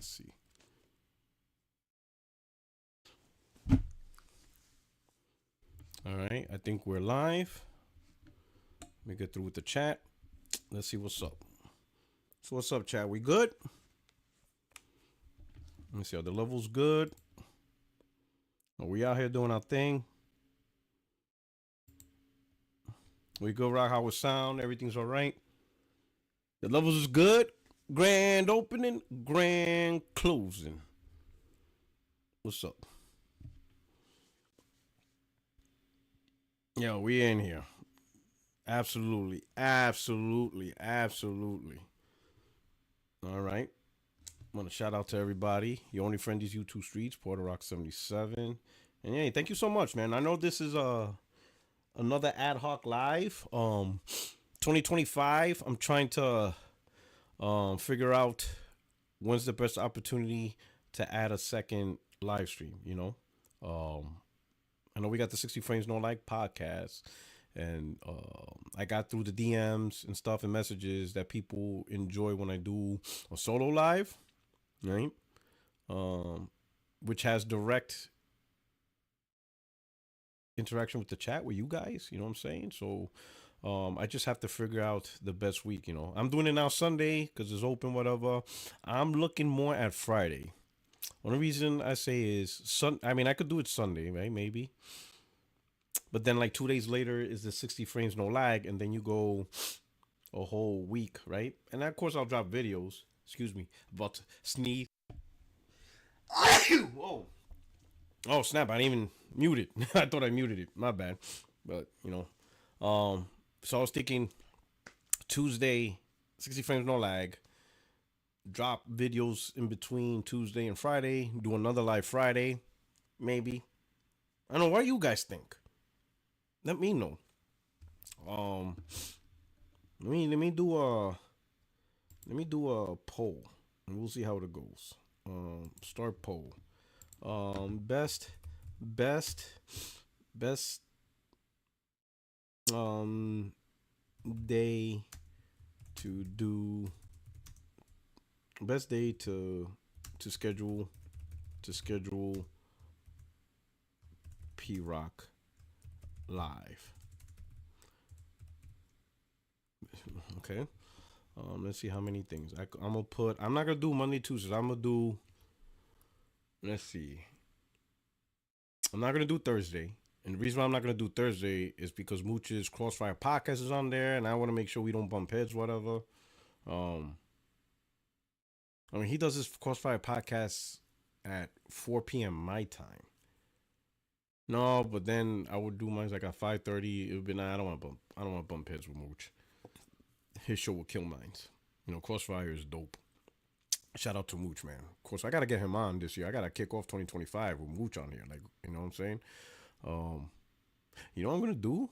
Let's see. All right, I think we're live. Let me get through with the chat. Let's see what's up. So what's up, chat? We good? Let me see. Are the levels good? Are we out here doing our thing? We good, Rock? How it sound? Everything's all right? The levels is good. Grand opening, grand closing. What's up? Yo, we in here. Absolutely, absolutely, absolutely. All right. I want to shout out to everybody. Your only friend is YouTube Streets, Puertorock77. And hey, thank you so much, man. I know this is another ad hoc live. 2025. I'm trying to figure out when's the best opportunity to add a second live stream. I know we got the 60 frames no like podcast, and I got through the DMs and stuff and messages that people enjoy when I do a solo live, right? Which has direct interaction with the chat with you guys. You know what I'm saying? So I just have to figure out the best week. I'm doing it now Sunday because it's open, whatever. I'm looking more at Friday. One reason I say is I mean, I could do it Sunday, right? Maybe. But then like 2 days later is the 60 frames no lag, and then you go a whole week, right? And of course I'll drop videos. Excuse me, about to sneeze. Whoa. Oh snap! I didn't even mute it. I thought I muted it. My bad. But so I was thinking Tuesday, 60 frames no lag. Drop videos in between Tuesday and Friday. Do another live Friday, maybe. I don't know. What do you guys think? Let me know. Let me do a poll, and we'll see how it goes. Start poll. Best day to do best day to schedule P Rock live. Okay. Let's see how many things I'm gonna put. I'm not gonna do Monday, Tuesdays. I'm gonna do. Let's see. I'm not gonna do Thursday, and the reason why I'm not gonna do Thursday is because Mooch's Crossfire podcast is on there, and I want to make sure we don't bump heads, whatever. I mean, he does his Crossfire podcast at 4 p.m. my time. No, but then I would do mine like at 5:30. It would be I don't want to bump heads with Mooch. His show will kill mine. Crossfire is dope. Shout out to Mooch, man. Of course, I gotta get him on this year. I gotta kick off 2025 with Mooch on here. Like, you know what I'm saying? You know what I'm gonna do?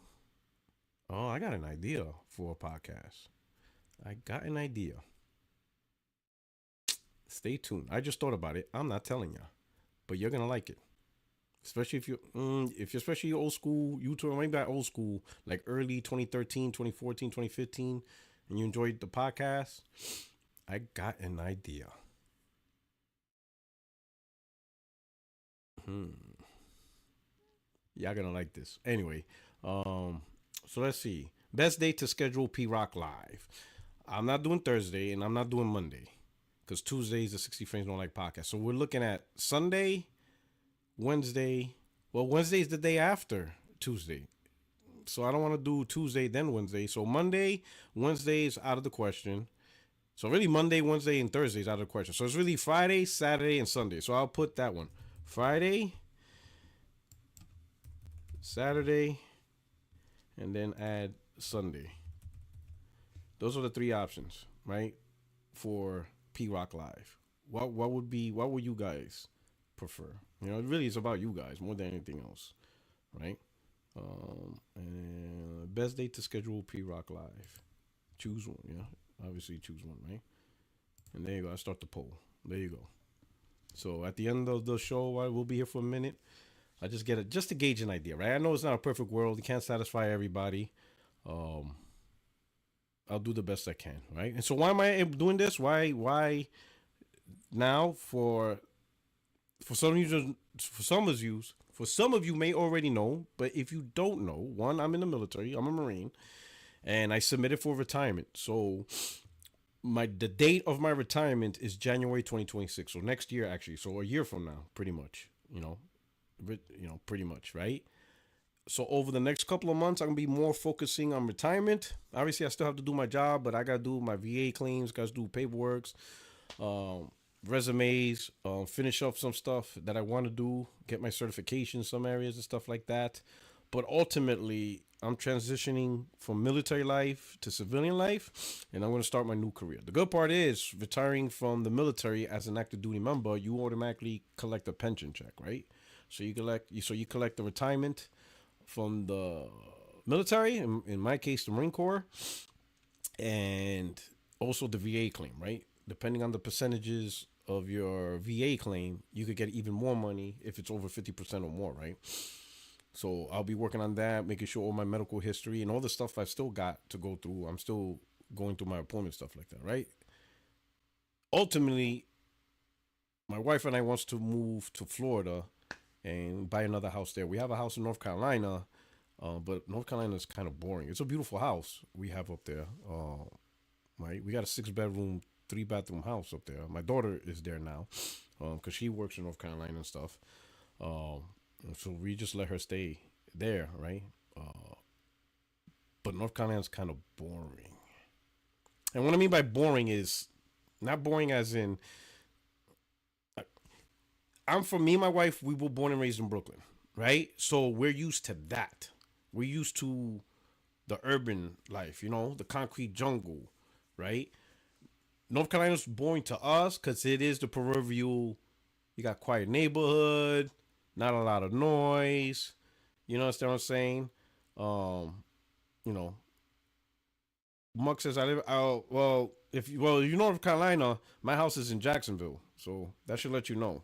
Oh, I got an idea for a podcast. I got an idea. Stay tuned. I just thought about it. I'm not telling you, but you're gonna like it. Especially if you're especially old school YouTuber, maybe not old school, like early 2013, 2014, 2015, and you enjoyed the podcast. I got an idea. Y'all gonna like this. Anyway, so let's see. Best day to schedule P Rock live. I'm not doing Thursday and I'm not doing Monday because Tuesday is the 60 frames don't like podcast. So we're looking at Sunday, Wednesday. Well, Wednesday is the day after Tuesday. So I don't want to do Tuesday then Wednesday. So Monday, Wednesday is out of the question. So really Monday, Wednesday, and Thursday is out of the question. So it's really Friday, Saturday, and Sunday. So I'll put that one. Friday, Saturday, and then add Sunday. Those are the three options, right? For P Rock Live. What would you guys prefer? It really is about you guys more than anything else, right? And best date to schedule P Rock Live. Choose one, yeah. Obviously choose one, right? And there you go. I start the poll. There you go. So at the end of the show, we'll be here for a minute. I just get it just to gauge an idea, right? I know it's not a perfect world. You can't satisfy everybody. I'll do the best I can, right? And so why am I doing this? Why now for some of you, for some of you may already know, but if you don't know, one, I'm in the military. I'm a Marine, and I submitted for retirement. So the date of my retirement is January 2026. So next year, actually. So a year from now, pretty much. Pretty much, right? So over the next couple of months, I'm gonna be more focusing on retirement. Obviously, I still have to do my job, but I gotta do my VA claims, gotta do paperwork, um, resumes, finish up some stuff that I want to do, get my certification in some areas and stuff like that. But ultimately, I'm transitioning from military life to civilian life, and I'm going to start my new career. The good part is retiring from the military as an active duty member, you automatically collect a pension check, right? You collect the retirement from the military, in my case, the Marine Corps, and also the VA claim, right? Depending on the percentages of your VA claim, you could get even more money if it's over 50% or more, right? So I'll be working on that, making sure all my medical history and all the stuff I've still got to go through. I'm still going through my appointment stuff like that, right? Ultimately, my wife and I wants to move to Florida and buy another house there. We have a house in North Carolina, but North Carolina is kind of boring. It's a beautiful house we have up there. Right, we got a 6 bedroom, 3 bathroom house up there. My daughter is there now, because she works in North Carolina and stuff. Um, so we just let her stay there, right? But North Carolina is kind of boring. And what I mean by boring is not boring as in I'm from me and my wife. We were born and raised in Brooklyn, right? So we're used to that. We're used to the urban life, the concrete jungle, right? North Carolina's boring to us because it is the proverbial. You got quiet neighborhood, not a lot of noise. You know what I'm saying? Um, you know, Muck says I live out. If you know North Carolina, my house is in Jacksonville, so that should let you know.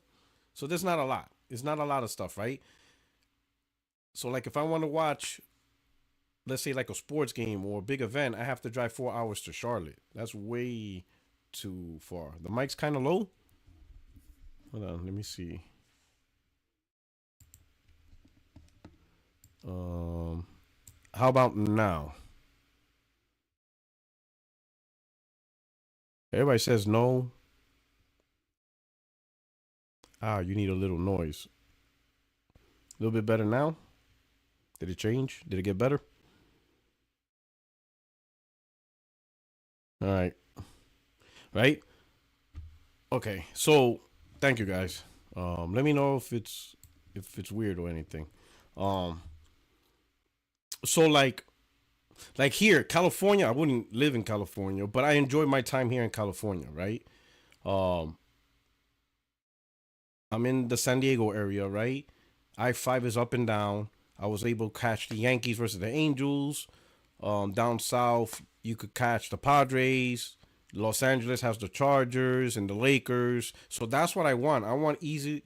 So there's not a lot. It's not a lot of stuff, right? So like if I want to watch, let's say like a sports game or a big event, I have to drive 4 hours to Charlotte. That's way too far. The mic's kind of low. Hold on, let me see. Um, how about now? Everybody says no. Ah, you need a little noise. A little bit better now. Did it change? Did it get better? All right. Right. Okay. So thank you guys. Let me know if it's weird or anything. Um, so like here, California, I wouldn't live in California, but I enjoy my time here in California, right? Um, I'm in the San Diego area, right? I-5 is up and down. I was able to catch the Yankees versus the Angels. Down south, you could catch the Padres. Los Angeles has the Chargers and the Lakers. So that's what I want. I want easy,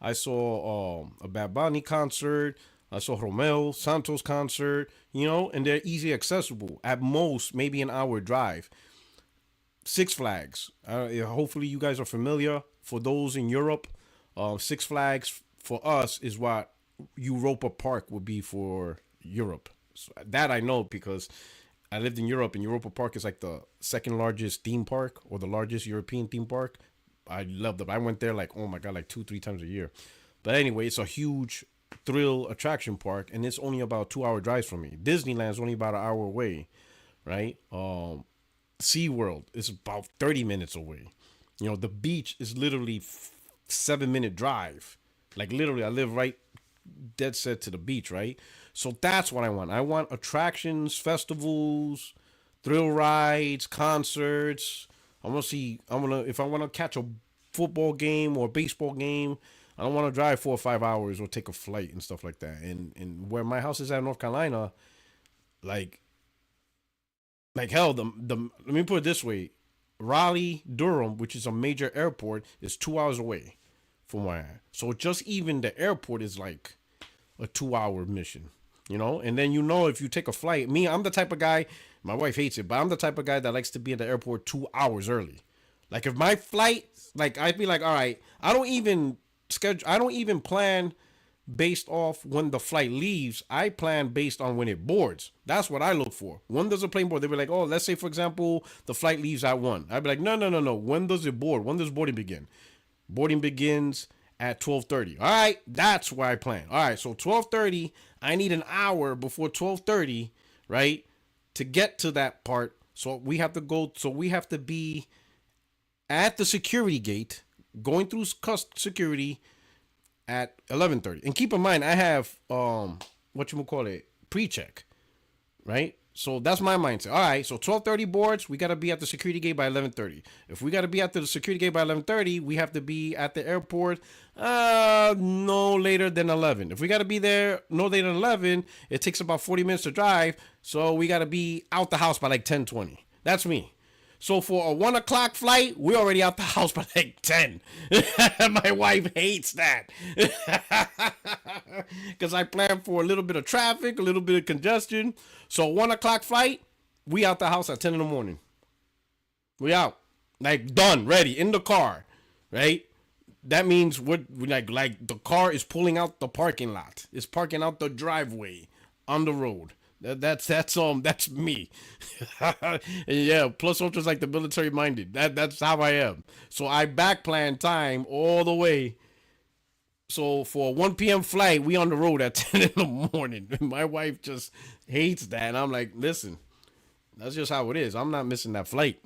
I saw a Bad Bunny concert. I saw Romeo Santos concert, and they're easy accessible. At most, maybe an hour drive. Six Flags. Yeah, hopefully, you guys are familiar. For those in Europe, Six Flags for us is what Europa Park would be for Europe. So that I know because I lived in Europe, and Europa Park is like the second largest theme park or the largest European theme park. I loved it. I went there like, oh my God, like 2, 3 times a year. But anyway, it's a huge thrill attraction park, and it's only about 2 hour drives from me. Disneyland's only about an hour away, right? SeaWorld is about 30 minutes away. The beach is literally 7 minute drive. Like literally, I live right dead set to the beach, right? So that's what I want. I want attractions, festivals, thrill rides, concerts. I want to see. If I want to catch a football game or a baseball game, I don't want to drive 4 or 5 hours or take a flight and stuff like that. And where my house is at in North Carolina, like hell, the let me put it this way: Raleigh, Durham, which is a major airport, is 2 hours away from where I am. So just even the airport is like a 2 hour mission, And then if you take a flight, I'm the type of guy. My wife hates it, but I'm the type of guy that likes to be at the airport 2 hours early. Like if my flight, like I'd be like, all right, I don't even schedule. I don't even plan based off when the flight leaves. I plan based on when it boards. That's what I look for. When does the plane board? They be like, oh, let's say for example, the flight leaves at 1. I'd be like, no, no, no, no. When does it board? When does boarding begin? Boarding begins at 12:30. All right, that's where I plan. All right, so 12:30. I need an hour before 12:30, right, to get to that part. So we have to go. So we have to be at the security gate, going through security at 11:30. And keep in mind, I have what you call it, pre-check, right? So that's my mindset. All right, so 12:30 boards, we got to be at the security gate by 11:30. If we got to be at the security gate by 11:30, we have to be at the airport no later than 11. If we got to be there no later than 11, it takes about 40 minutes to drive, so we got to be out the house by like 10:20. That's me. So for a 1 o'clock flight, we're already out the house by like 10. My wife hates that. Because I plan for a little bit of traffic, a little bit of congestion. So 1 o'clock flight, we out the house at 10 in the morning. We out. Like done, ready, in the car. Right? That means we're like the car is pulling out the parking lot. It's parking out the driveway on the road. That's me. Yeah, plus ultra's like the military minded. That's how I am. So I back plan time all the way. So for a 1 p.m. flight, we on the road at 10 in the morning. My wife just hates that. And I'm like, listen, that's just how it is. I'm not missing that flight.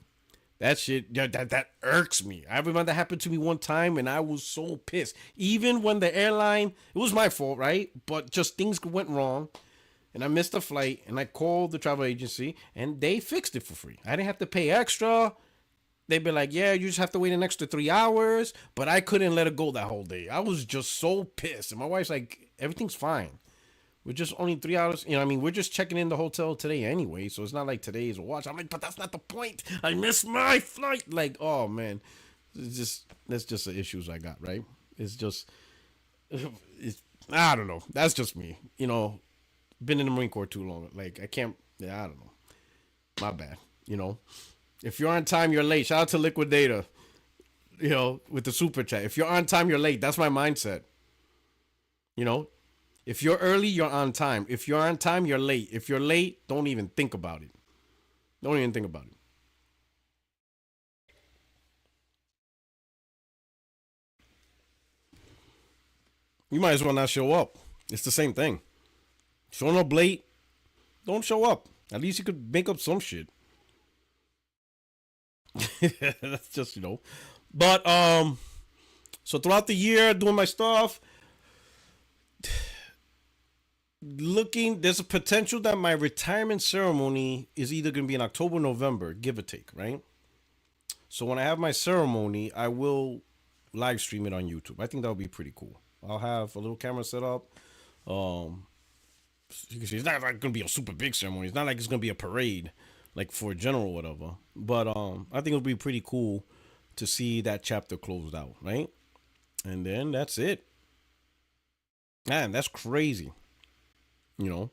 That shit, that irks me. I remember that happened to me one time and I was so pissed. Even when the airline, it was my fault, right? But just things went wrong. And I missed the flight, and I called the travel agency, and they fixed it for free. I didn't have to pay extra. They'd be like, yeah, you just have to wait an extra 3 hours, but I couldn't let it go that whole day. I was just so pissed. And my wife's like, everything's fine. We're just only 3 hours. You know, I mean, we're just checking in the hotel today anyway, so it's not like today is a watch. I'm like, but that's not the point. I missed my flight. Like, oh, man. That's just the issues I got, right? It's just, I don't know. That's just me, you know. Been in the Marine Corps too long. Like I can't. Yeah, I don't know. My bad. You know, if you're on time, you're late. Shout out to Liquidator. You know, with the super chat. If you're on time, you're late. That's my mindset. You know, if you're early, you're on time. If you're on time, you're late. If you're late, don't even think about it. Don't even think about it. You might as well not show up. It's the same thing. Showing up late, don't show up. At least you could make up some shit. That's just, you know. But so throughout the year doing my stuff, there's a potential that my retirement ceremony is either gonna be in October or November, give or take, right? So when I have my ceremony, I will live stream it on YouTube. I think that would be pretty cool. I'll have a little camera set up. Um you can see it's not like gonna be a super big ceremony. It's not like it's gonna be a parade, like for a general or whatever. But I think it'll be pretty cool to see that chapter closed out, right? And then that's it. Man, that's crazy. You know.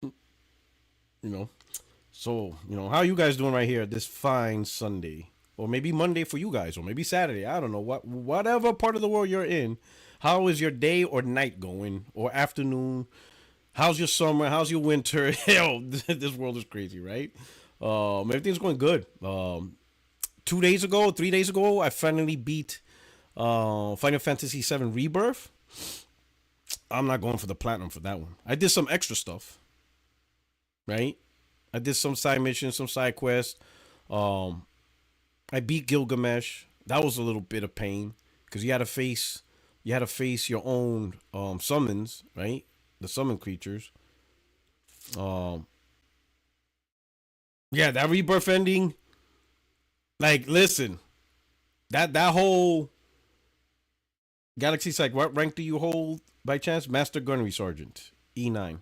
You know. So, you know, how you guys doing right here this fine Sunday? Or maybe Monday for you guys, or maybe Saturday. I don't know. Whatever part of the world you're in, how is your day or night going? Or afternoon? How's your summer? How's your winter? Hell, this world is crazy, right? Everything's going good. 2 days ago, 3 days ago, I finally beat Final Fantasy VII Rebirth. I'm not going for the platinum for that one. I did some extra stuff, right? I did some side missions, some side quests. Um, I beat Gilgamesh. That was a little bit of pain because you had to face your own summons, right? The summon creatures. Um, yeah, that rebirth ending. Like, listen, that whole Galaxy Psych. What rank do you hold by chance? Master Gunnery Sergeant E9.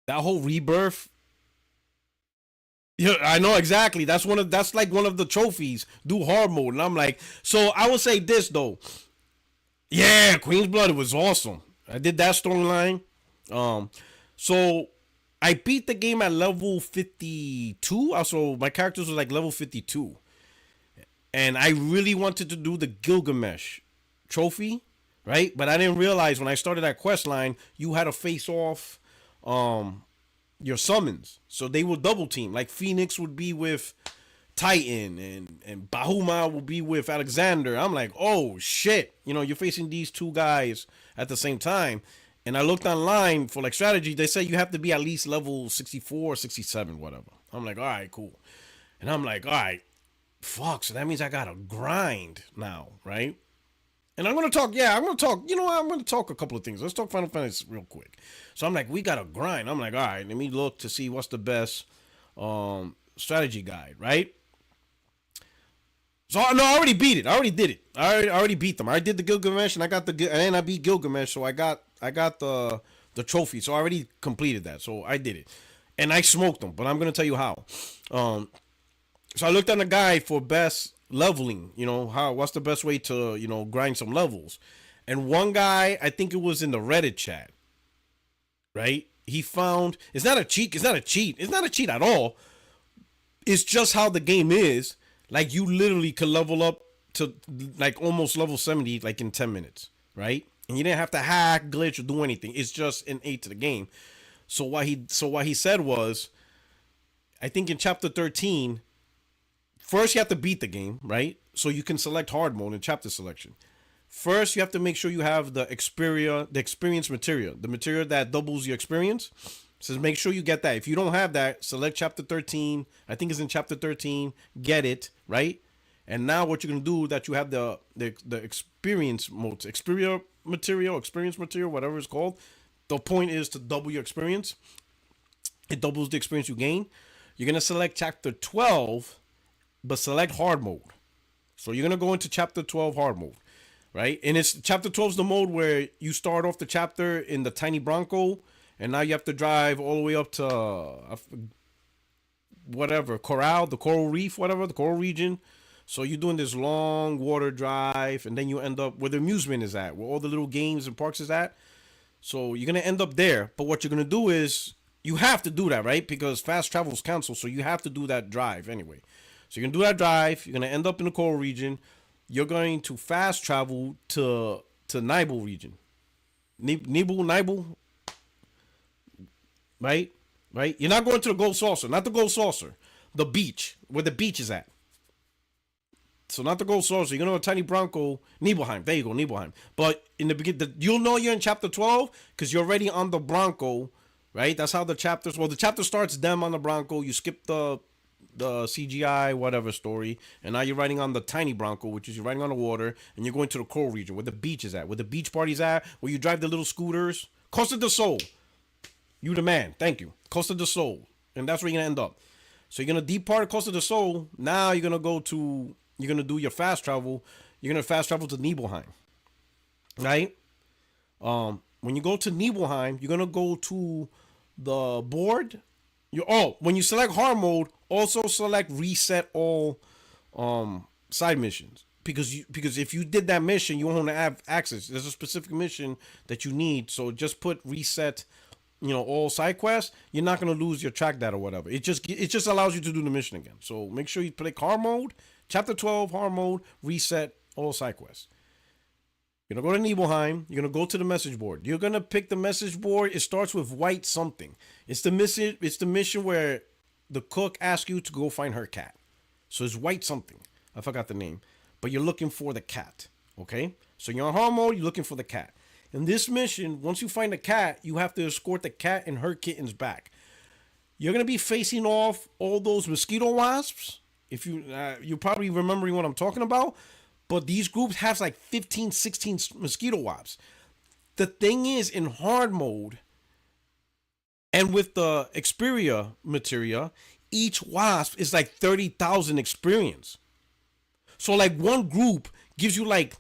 That whole rebirth. Yeah, I know exactly. That's like one of the trophies. Do hard mode, and I'm like, so I would say this though. Yeah, Queen's Blood was awesome. I did that storyline. Um, So I beat the game at level 52. Also, my characters was like level 52. And I really wanted to do the Gilgamesh trophy, right? But I didn't realize when I started that quest line, you had to face off your summons. So they will double team. Like Phoenix would be with Titan and Bahuma will be with Alexander. I'm like, oh shit. You know, you're facing these two guys at the same time. And I looked online for like strategy. They say you have to be at least level 64, 67, whatever. I'm like, all right, cool. And I'm like, all right, fuck. So that means I gotta grind now, right? And I'm gonna talk, you know what? I'm gonna talk a couple of things. Let's talk Final Fantasy real quick. So I'm like, we gotta grind. I'm like, all right, let me look to see what's the best strategy guide, right? So no, I already beat it. I already did it. I already beat them. I did the Gilgamesh, and I beat Gilgamesh, so I got the trophy. So I already completed that. So I did it, and I smoked them. But I'm gonna tell you how. So I looked on the guide for best leveling. You know what's the best way to grind some levels, and one guy, I think it was in the Reddit chat, right? He found it's not a cheat. It's not a cheat. It's not a cheat at all. It's just how the game is. Like, you literally could level up to like almost level 70 like in 10 minutes, right? And you didn't have to hack, glitch, or do anything. It's just innate to the game. So what he said was, I think in chapter 13, first you have to beat the game, right? So you can select hard mode in chapter selection. First, you have to make sure you have the experience material, the material that doubles your experience. So make sure you get that. If you don't have that, select chapter 13. I think it's in chapter 13. Get it, right? And now what you're going to do that you have the experience mode, experience material, whatever it's called. The point is to double your experience. It doubles the experience you gain. You're going to select chapter 12, but select hard mode. So you're going to go into chapter 12 hard mode, right? And it's chapter 12 is the mode where you start off the chapter in the tiny Bronco, and now you have to drive all the way up to whatever, the coral reef, whatever, the coral region. So you're doing this long water drive, and then you end up where the amusement is at, where all the little games and parks is at. So you're going to end up there. But what you're going to do is, you have to do that, right? Because fast travel is canceled, so you have to do that drive anyway. So you're going to do that drive. You're going to end up in the coral region. You're going to fast travel to Nibel region. Nibel. Right? You're not going to the gold saucer. Not the gold saucer. The beach. Where the beach is at. So not the gold saucer. You're going to a tiny Bronco. Nibelheim. There you go, Nibelheim. But in the beginning, you'll know you're in chapter 12 because you're already on the Bronco. Right? That's how the chapters... Well, the chapter starts them on the Bronco. You skip the CGI, whatever story. And now you're riding on the tiny Bronco, which is you're riding on the water. And you're going to the coral region where the beach is at. Where the beach party's at. Where you drive the little scooters. Costa del Sol. You the man. Thank you. Costa del Sol. And that's where you're going to end up. So you're going to depart Costa del Sol. Now you're going to do your fast travel. You're going to fast travel to Nibelheim. Right? When you go to Nibelheim, you're going to go to the board. When you select hard mode, also select reset all side missions. Because if you did that mission, you won't have access. There's a specific mission that you need. So just put reset all side quests. You're not going to lose your track data or whatever. It just allows you to do the mission again. So make sure you play hard mode, chapter 12 hard mode, reset all side quests. You're going to go to Nibelheim. You're going to go to the message board. You're going to pick the message board. It starts with white something. It's the mission where the cook asks you to go find her cat. So it's white something. I forgot the name. But you're looking for the cat. Okay? So you're on hard mode. You're looking for the cat. In this mission, once you find the cat, you have to escort the cat and her kittens back. You're going to be facing off all those mosquito wasps. If you're probably remembering what I'm talking about. But these groups have like 15, 16 mosquito wasps. The thing is, in hard mode, and with the Xperia materia, each wasp is like 30,000 experience. So like one group gives you like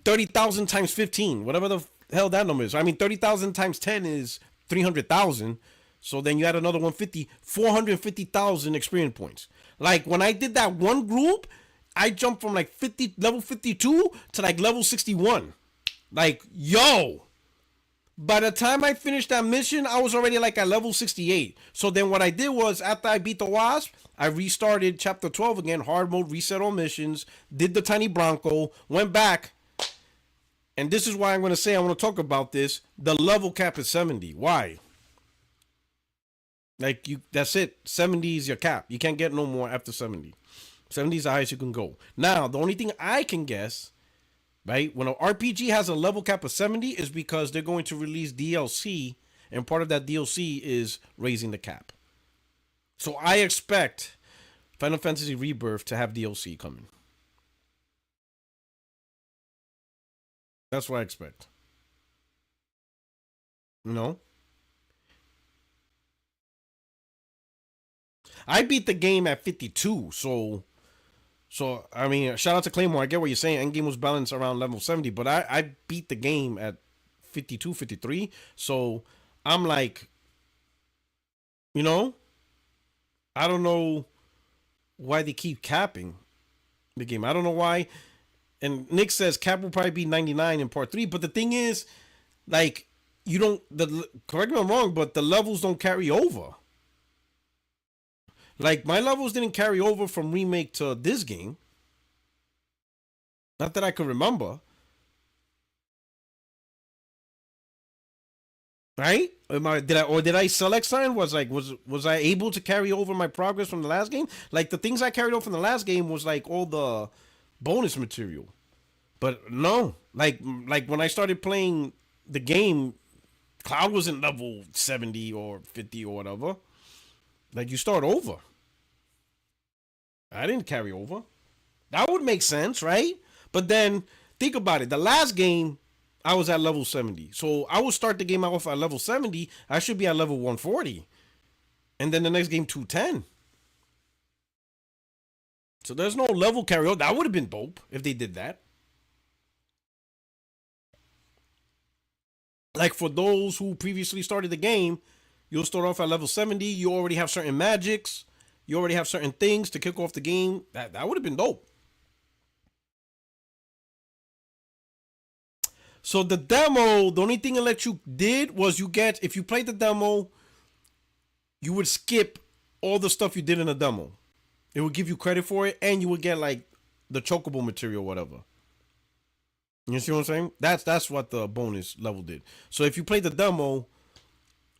30,000 times 15, whatever the hell that number is. I mean, 30,000 times 10 is 300,000. So then you add another 150, 450,000 experience points. Like when I did that one group, I jumped from like level 52 to like level 61. Like, yo, By the time I finished that mission, I was already like at level 68. So then what I did was, after I beat the Wasp, I restarted chapter 12 again, hard mode, reset all missions, did the tiny Bronco, went back. And this is why I'm going to say I want to talk about this. The level cap is 70. Why? Like, that's it. 70 is your cap. You can't get no more after 70. 70 is the highest you can go. Now, the only thing I can guess, right, when an RPG has a level cap of 70 is because they're going to release DLC, and part of that DLC is raising the cap. So I expect Final Fantasy Rebirth to have DLC coming. That's what I expect. You know? I beat the game at 52, so I mean, shout out to Claymore. I get what you're saying. Endgame was balanced around level 70, but I beat the game at 52, 53. So I'm like, you know, I don't know why they keep capping the game. I don't know why. And Nick says cap will probably be 99 in part 3, but the thing is, like, you don't, correct me if I'm wrong, but the levels don't carry over. Like, my levels didn't carry over from remake to this game. Not that I can remember. Right? Did I select sign? Was I able to carry over my progress from the last game? Like, the things I carried over from the last game was like all the bonus material. But no. Like when I started playing the game, Cloud wasn't level 70 or 50 or whatever. Like, you start over. I didn't carry over. That would make sense, right? But then think about it. The last game, I was at level 70. So I would start the game off at level 70. I should be at level 140. And then the next game, 210. So there's no level carryover. That would have been dope if they did that. Like, for those who previously started the game, you'll start off at level 70. You already have certain magics. You already have certain things to kick off the game. That would have been dope. So the demo, the only thing it let you did was if you played the demo, you would skip all the stuff you did in the demo. It would give you credit for it, and you would get like the chocobo material, whatever. You see what I'm saying? That's what the bonus level did. So if you play the demo,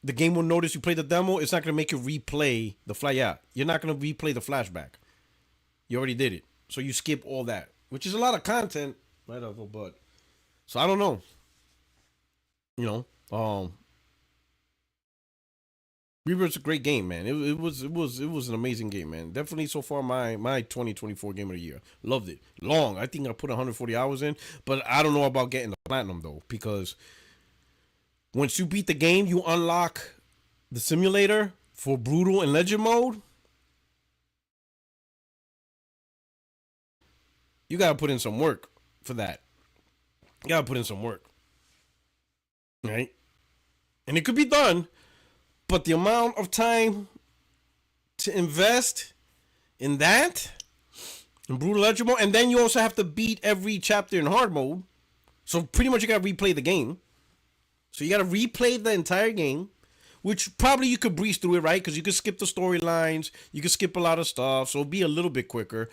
the game will notice you play the demo. It's not going to make you replay the fly. Yeah, you're not going to replay the flashback. You already did it. So you skip all that, which is a lot of content, whatever, but so I don't know. You know, Rebirth's a great game, man. It was an amazing game, man. Definitely so far my 2024 game of the year. Loved it. Long. I think I put 140 hours in, but I don't know about getting the platinum though, because once you beat the game, you unlock the simulator for brutal and legend mode. You gotta put in some work for that. You gotta put in some work. Right? And it could be done, but the amount of time to invest in that, in brutal legend mode, and then you also have to beat every chapter in hard mode. So pretty much you gotta replay the game. So you gotta replay the entire game, which probably you could breeze through it, right? Because you could skip the storylines, you could skip a lot of stuff, so it'll be a little bit quicker.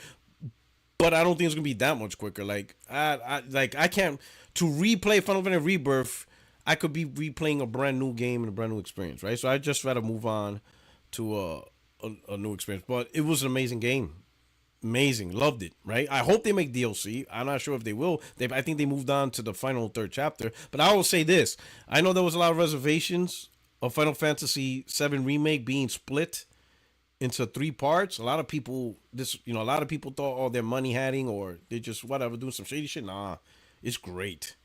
But I don't think it's gonna be that much quicker. Like I can't to replay Final Fantasy Rebirth. I could be replaying a brand new game and a brand new experience, right? So I just rather move on to a new experience. But it was an amazing game. Amazing. Loved it, right? I hope they make DLC. I'm not sure if they will. I think they moved on to the final third chapter. But I will say this. I know there was a lot of reservations of Final Fantasy VII Remake being split into 3 parts. A lot of people thought, oh, they're money hatting or they just whatever doing some shady shit. Nah, it's great.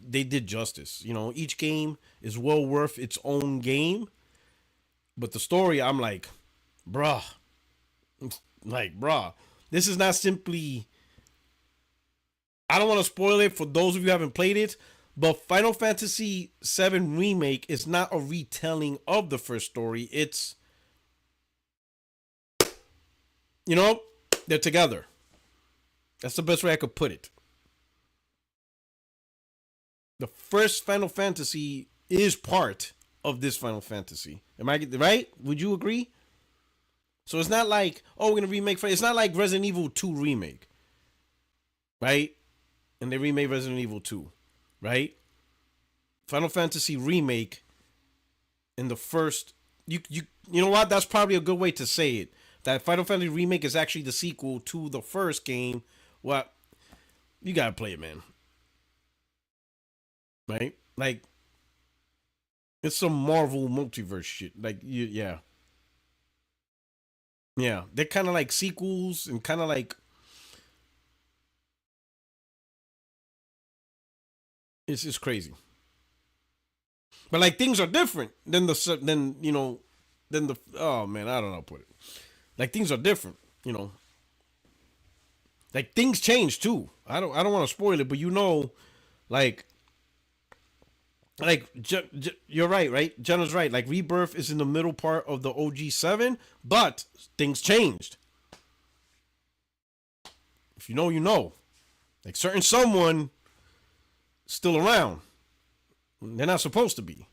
They did justice. Each game is well worth its own game. But the story, I'm like, bruh. This is not simply. I don't want to spoil it for those of you who haven't played it, but Final Fantasy VII Remake is not a retelling of the first story. It's, they're together. That's the best way I could put it. The first Final Fantasy is part of this Final Fantasy. Am I right? Would you agree? So it's not like, oh, we're gonna remake. It's not like Resident Evil 2 remake, right? And they remade Resident Evil 2, right? Final Fantasy remake in the first. You know what? That's probably a good way to say it. That Final Fantasy remake is actually the sequel to the first game. What? You gotta play it, man. Right? Like it's some Marvel multiverse shit. Like yeah, yeah. They're kind of like sequels and kind of like it's crazy. But like things are different than the oh man, I don't know how to put it. Like things are different, you know. Like things change too. I don't want to spoil it, but like you're right, right? Jenna's right. Like Rebirth is in the middle part of the OG7, but things changed. If you know, you know. Like certain someone still around. They're not supposed to be.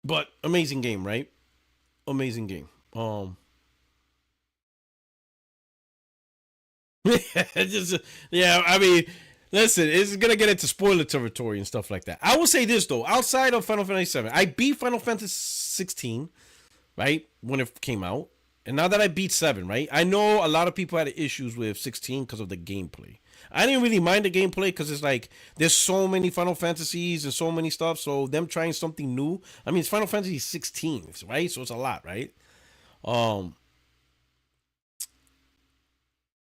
But amazing game, right? Amazing game. Just yeah, I mean, listen, it's gonna get into spoiler territory and stuff like that. I will say this though, outside of Final Fantasy 7, I beat Final Fantasy 16, right, when it came out, and now that I beat 7, right, I know a lot of people had issues with 16 because of the gameplay. I didn't really mind the gameplay because it's like there's so many Final Fantasies and so many stuff. So them trying something new. I mean, it's Final Fantasy 16, right? So it's a lot, right? Um,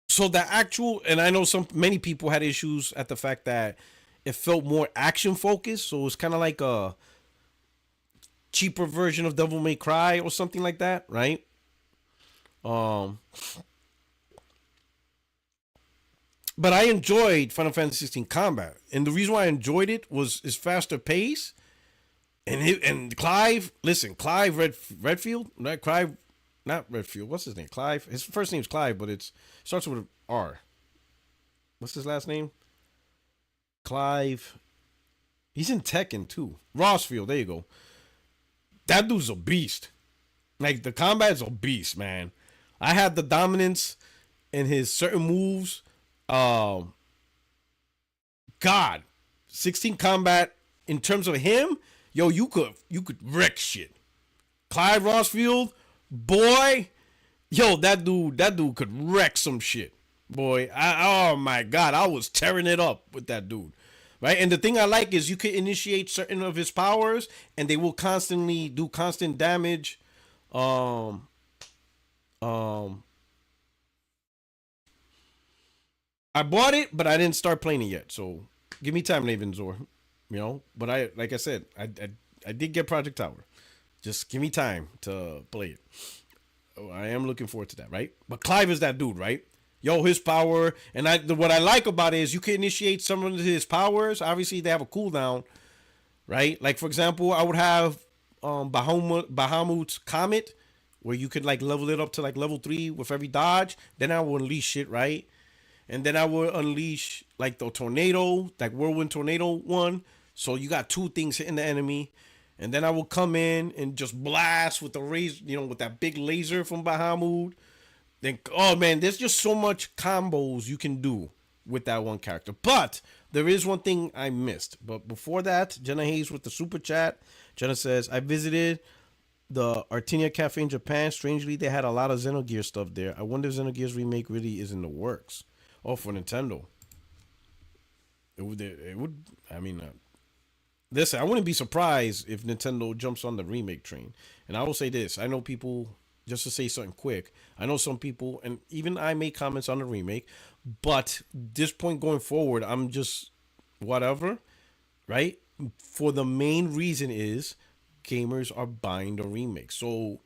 so the actual, and I know many people had issues at the fact that it felt more action focused. So it's kind of like a cheaper version of Devil May Cry or something like that, right? Um, but I enjoyed Final Fantasy 16 combat, and the reason why I enjoyed it was its faster pace. And Clive, listen, Redfield, right? Clive, not Redfield. What's his name? Clive. His first name's Clive, but it starts with an R. What's his last name? Clive. He's in Tekken too. Rossfield. There you go. That dude's a beast. Like the combat's a beast, man. I had the dominance in his certain moves. Um, God, 16 combat in terms of him, yo, you could wreck shit. Clyde Rossfield, boy, yo, that dude could wreck some shit, boy. Oh my God, I was tearing it up with that dude, right? And the thing I like is you can initiate certain of his powers, and they will constantly do constant damage. Um, um, I bought it, but I didn't start playing it yet. So give me time, Nathan Zor. You know, but like I said, I did get Project Tower. Just give me time to play it. Oh, I am looking forward to that, right? But Clive is that dude, right? Yo, his power, and what I like about it is you can initiate some of his powers. Obviously, they have a cooldown, right? Like for example, I would have Bahamut's Comet, where you could like level it up to like level 3 with every dodge. Then I will unleash it, right? And then I will unleash like the tornado, like whirlwind tornado one. So you got two things hitting the enemy. And then I will come in and just blast with the razor, with that big laser from Bahamut. Then, oh man, there's just so much combos you can do with that one character. But there is one thing I missed. But before that, Jenna Hayes with the super chat. Jenna says, I visited the Artinia Cafe in Japan. Strangely, they had a lot of Xenogears stuff there. I wonder if Xenogears remake really is in the works. Oh, for Nintendo. It would, I mean, listen, I wouldn't be surprised if Nintendo jumps on the remake train. And I will say this, I know people, just to say something quick, I know some people, and even I make comments on the remake, but this point going forward, I'm just whatever, right? For the main reason is gamers are buying the remake. So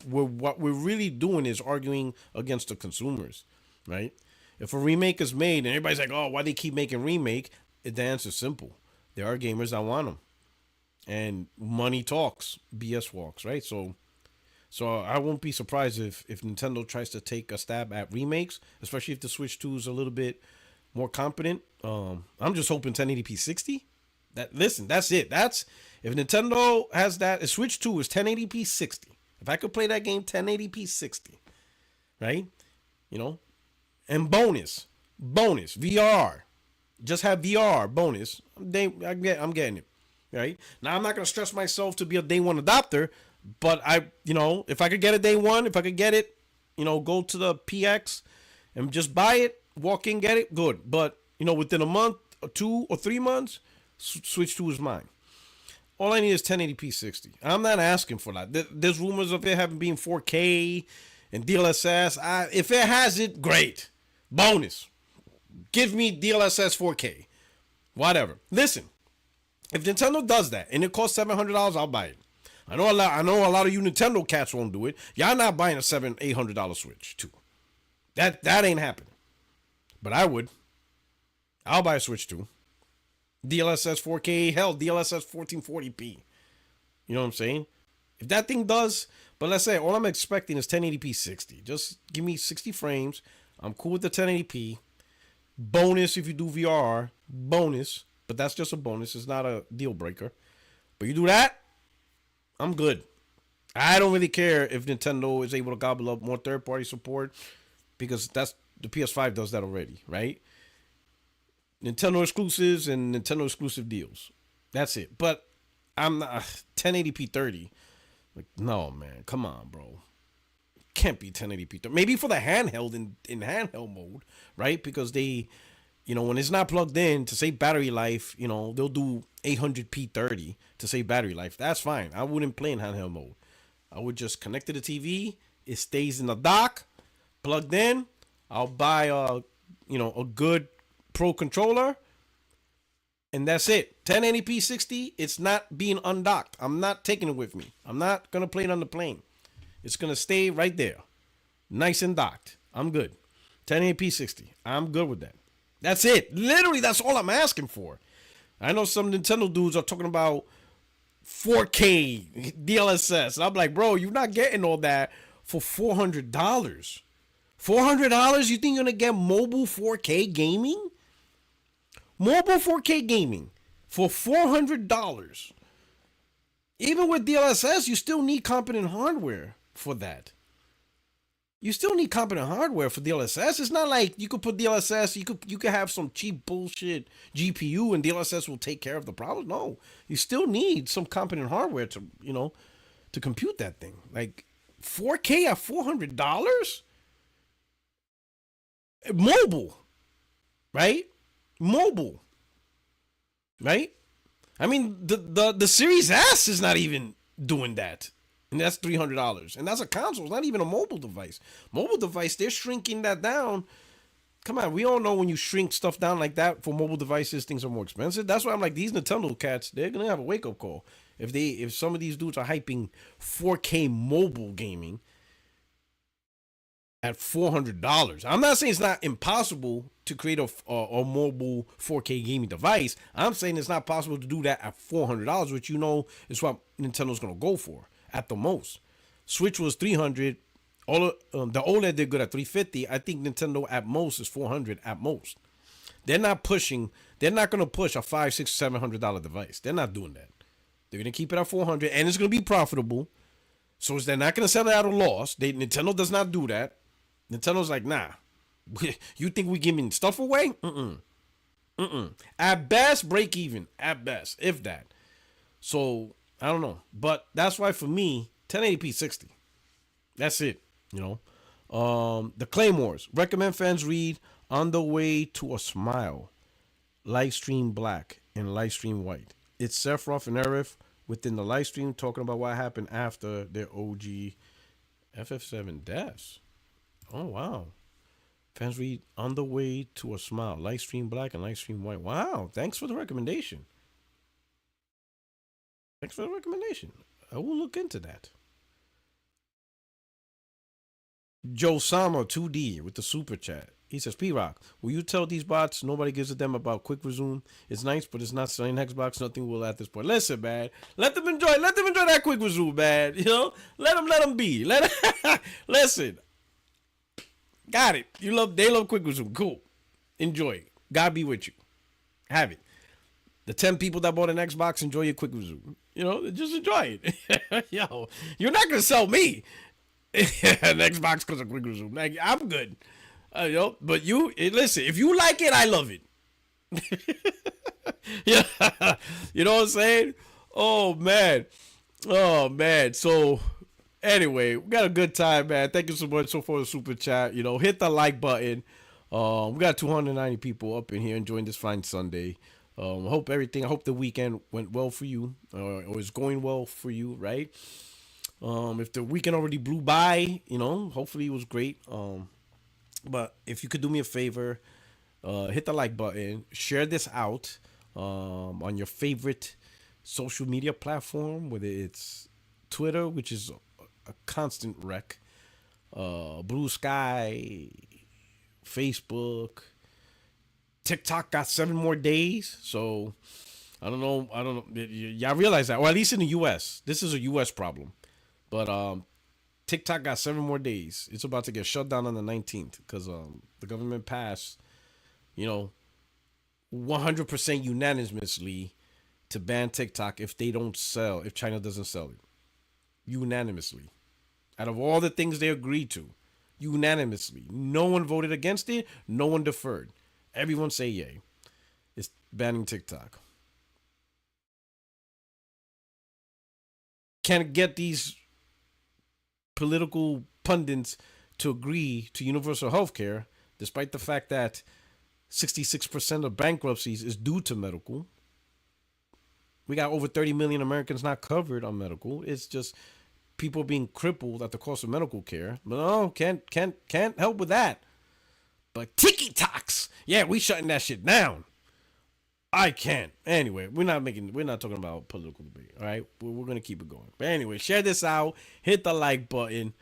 what we're really doing is arguing against the consumers, right? If a remake is made and everybody's like, oh, why they keep making remake? The answer's simple. There are gamers that want them. And money talks, BS walks, right? So I won't be surprised if Nintendo tries to take a stab at remakes, especially if the Switch 2 is a little bit more competent. I'm just hoping 1080p 60. That's it. That's if Nintendo has that. Switch 2 is 1080p 60. If I could play that game 1080p 60, right? You know, and bonus VR. Just have VR bonus. I'm getting it. Right now, I'm not gonna stress myself to be a day one adopter, but if I could get it day one, if I could get it, go to the PX and just buy it, walk in, get it, good. But within a month or 2 or 3 months, Switch 2 is mine. All I need is 1080p 60. I'm not asking for that. There's rumors of it having been 4K and DLSS. If it has it, great. Bonus. Give me DLSS 4K. Whatever. Listen, if Nintendo does that and it costs $700, I'll buy it. I know a lot of you Nintendo cats won't do it. Y'all not buying a $800 Switch 2. That ain't happening. But I would. I'll buy a Switch 2. DLSS 4K, hell, DLSS 1440p. You know what I'm saying? If that thing does, but let's say all I'm expecting is 1080p 60. Just give me 60 frames. I'm cool with the 1080p. Bonus if you do VR. Bonus. But that's just a bonus. It's not a deal breaker. But you do that, I'm good. I don't really care if Nintendo is able to gobble up more third-party support because the PS5 does that already, right? Nintendo exclusives and Nintendo exclusive deals. That's it. But I'm not 1080p 30. Like, no, man. Come on, bro. Can't be 1080p 30. Maybe for the handheld in handheld mode, right? Because they, when it's not plugged in to save battery life, they'll do 800p 30 to save battery life. That's fine. I wouldn't play in handheld mode. I would just connect to the TV. It stays in the dock, plugged in. I'll buy a good Pro controller, and that's it. 1080p 60. It's not being undocked. I'm not taking it with me. I'm not gonna play it on the plane. It's gonna stay right there, nice and docked. I'm good. 1080p 60. I'm good with that. That's it. Literally, that's all I'm asking for. I know some Nintendo dudes are talking about 4K DLSS. And I'm like, bro, you're not getting all that for $400. $400? You think you're gonna get mobile 4K gaming? Mobile 4K gaming for $400. Even with DLSS, you still need competent hardware for that. You still need competent hardware for DLSS. It's not like you could put DLSS, you could have some cheap bullshit GPU and DLSS will take care of the problem. No, you still need some competent hardware to compute that thing. Like 4K at $400? Mobile, right? Mobile, right? I mean, the Series S is not even doing that, and that's $300, and that's a console. It's not even a mobile device. Mobile device, they're shrinking that down. Come on, we all know when you shrink stuff down like that for mobile devices, things are more expensive. That's why I'm like, these Nintendo cats, they're gonna have a wake up call if some of these dudes are hyping 4K mobile gaming at $400. I'm not saying it's not impossible to create a mobile 4K gaming device. I'm saying it's not possible to do that at $400, which is what Nintendo's gonna go for at the most. Switch was $300. The OLED did good at $350. I think Nintendo at most is $400 at most. They're not gonna push a $500, $600, $700 device. They're not doing that. They're gonna keep it at $400, and it's gonna be profitable. So they're not gonna sell it at a loss. Nintendo does not do that. Nintendo's like, nah. You think we giving stuff away? At best, break even. At best, if that. So I don't know, but that's why for me, 1080p 60. That's it. The Claymores recommend fans read On the Way to a Smile, Livestream Black and Livestream White. It's Sephiroth and Aerith within the live stream talking about what happened after their OG FF7 deaths. Oh, wow. Fans read On the Way to a Smile, Livestream Black and Livestream White. Wow. Thanks for the recommendation. I will look into that. Joe Sama 2D with the super chat. He says, P-Rock, will you tell these bots nobody gives a damn about quick resume? It's nice, but it's not selling Xbox. Nothing will at this point. Listen, man. Let them enjoy that quick resume, man. Let them be. Listen. Got it. They love quick resume. Cool. Enjoy it. God be with you. Have it. The 10 people that bought an Xbox, enjoy your quick resume. You know, just enjoy it. Yo, you're not gonna sell me an Xbox because of quick resume. Like, I'm good. But you listen. If you like it, I love it. Yeah, you know what I'm saying? Oh man, oh man. So anyway, we got a good time, man. Thank you so much for the super chat. Hit the like button. We got 290 people up in here enjoying this fine Sunday. I hope the weekend went well for you, or is going well for you, right? If the weekend already blew by, hopefully it was great. But if you could do me a favor, hit the like button, share this out on your favorite social media platform, whether it's Twitter, which is a constant wreck, Blue Sky, Facebook, TikTok got 7 more days. So I don't know. Y'all realize that, or at least in the U.S. This is a U.S. problem. But TikTok got 7 more days. It's about to get shut down on the 19th because the government passed, 100% unanimously to ban TikTok if China doesn't sell it. Unanimously. Out of all the things they agreed to, unanimously. No one voted against it. No one deferred. Everyone say yay. It's banning TikTok. Can't get these political pundits to agree to universal health care, despite the fact that 66% of bankruptcies is due to medical. We got over 30 million Americans not covered on medical. It's just people being crippled at the cost of medical care. But no, can't help with that. But TikToks, yeah, we shutting that shit down. I can't. Anyway, we're not talking about political debate. All right, we're gonna keep it going. But anyway, share this out. Hit the like button.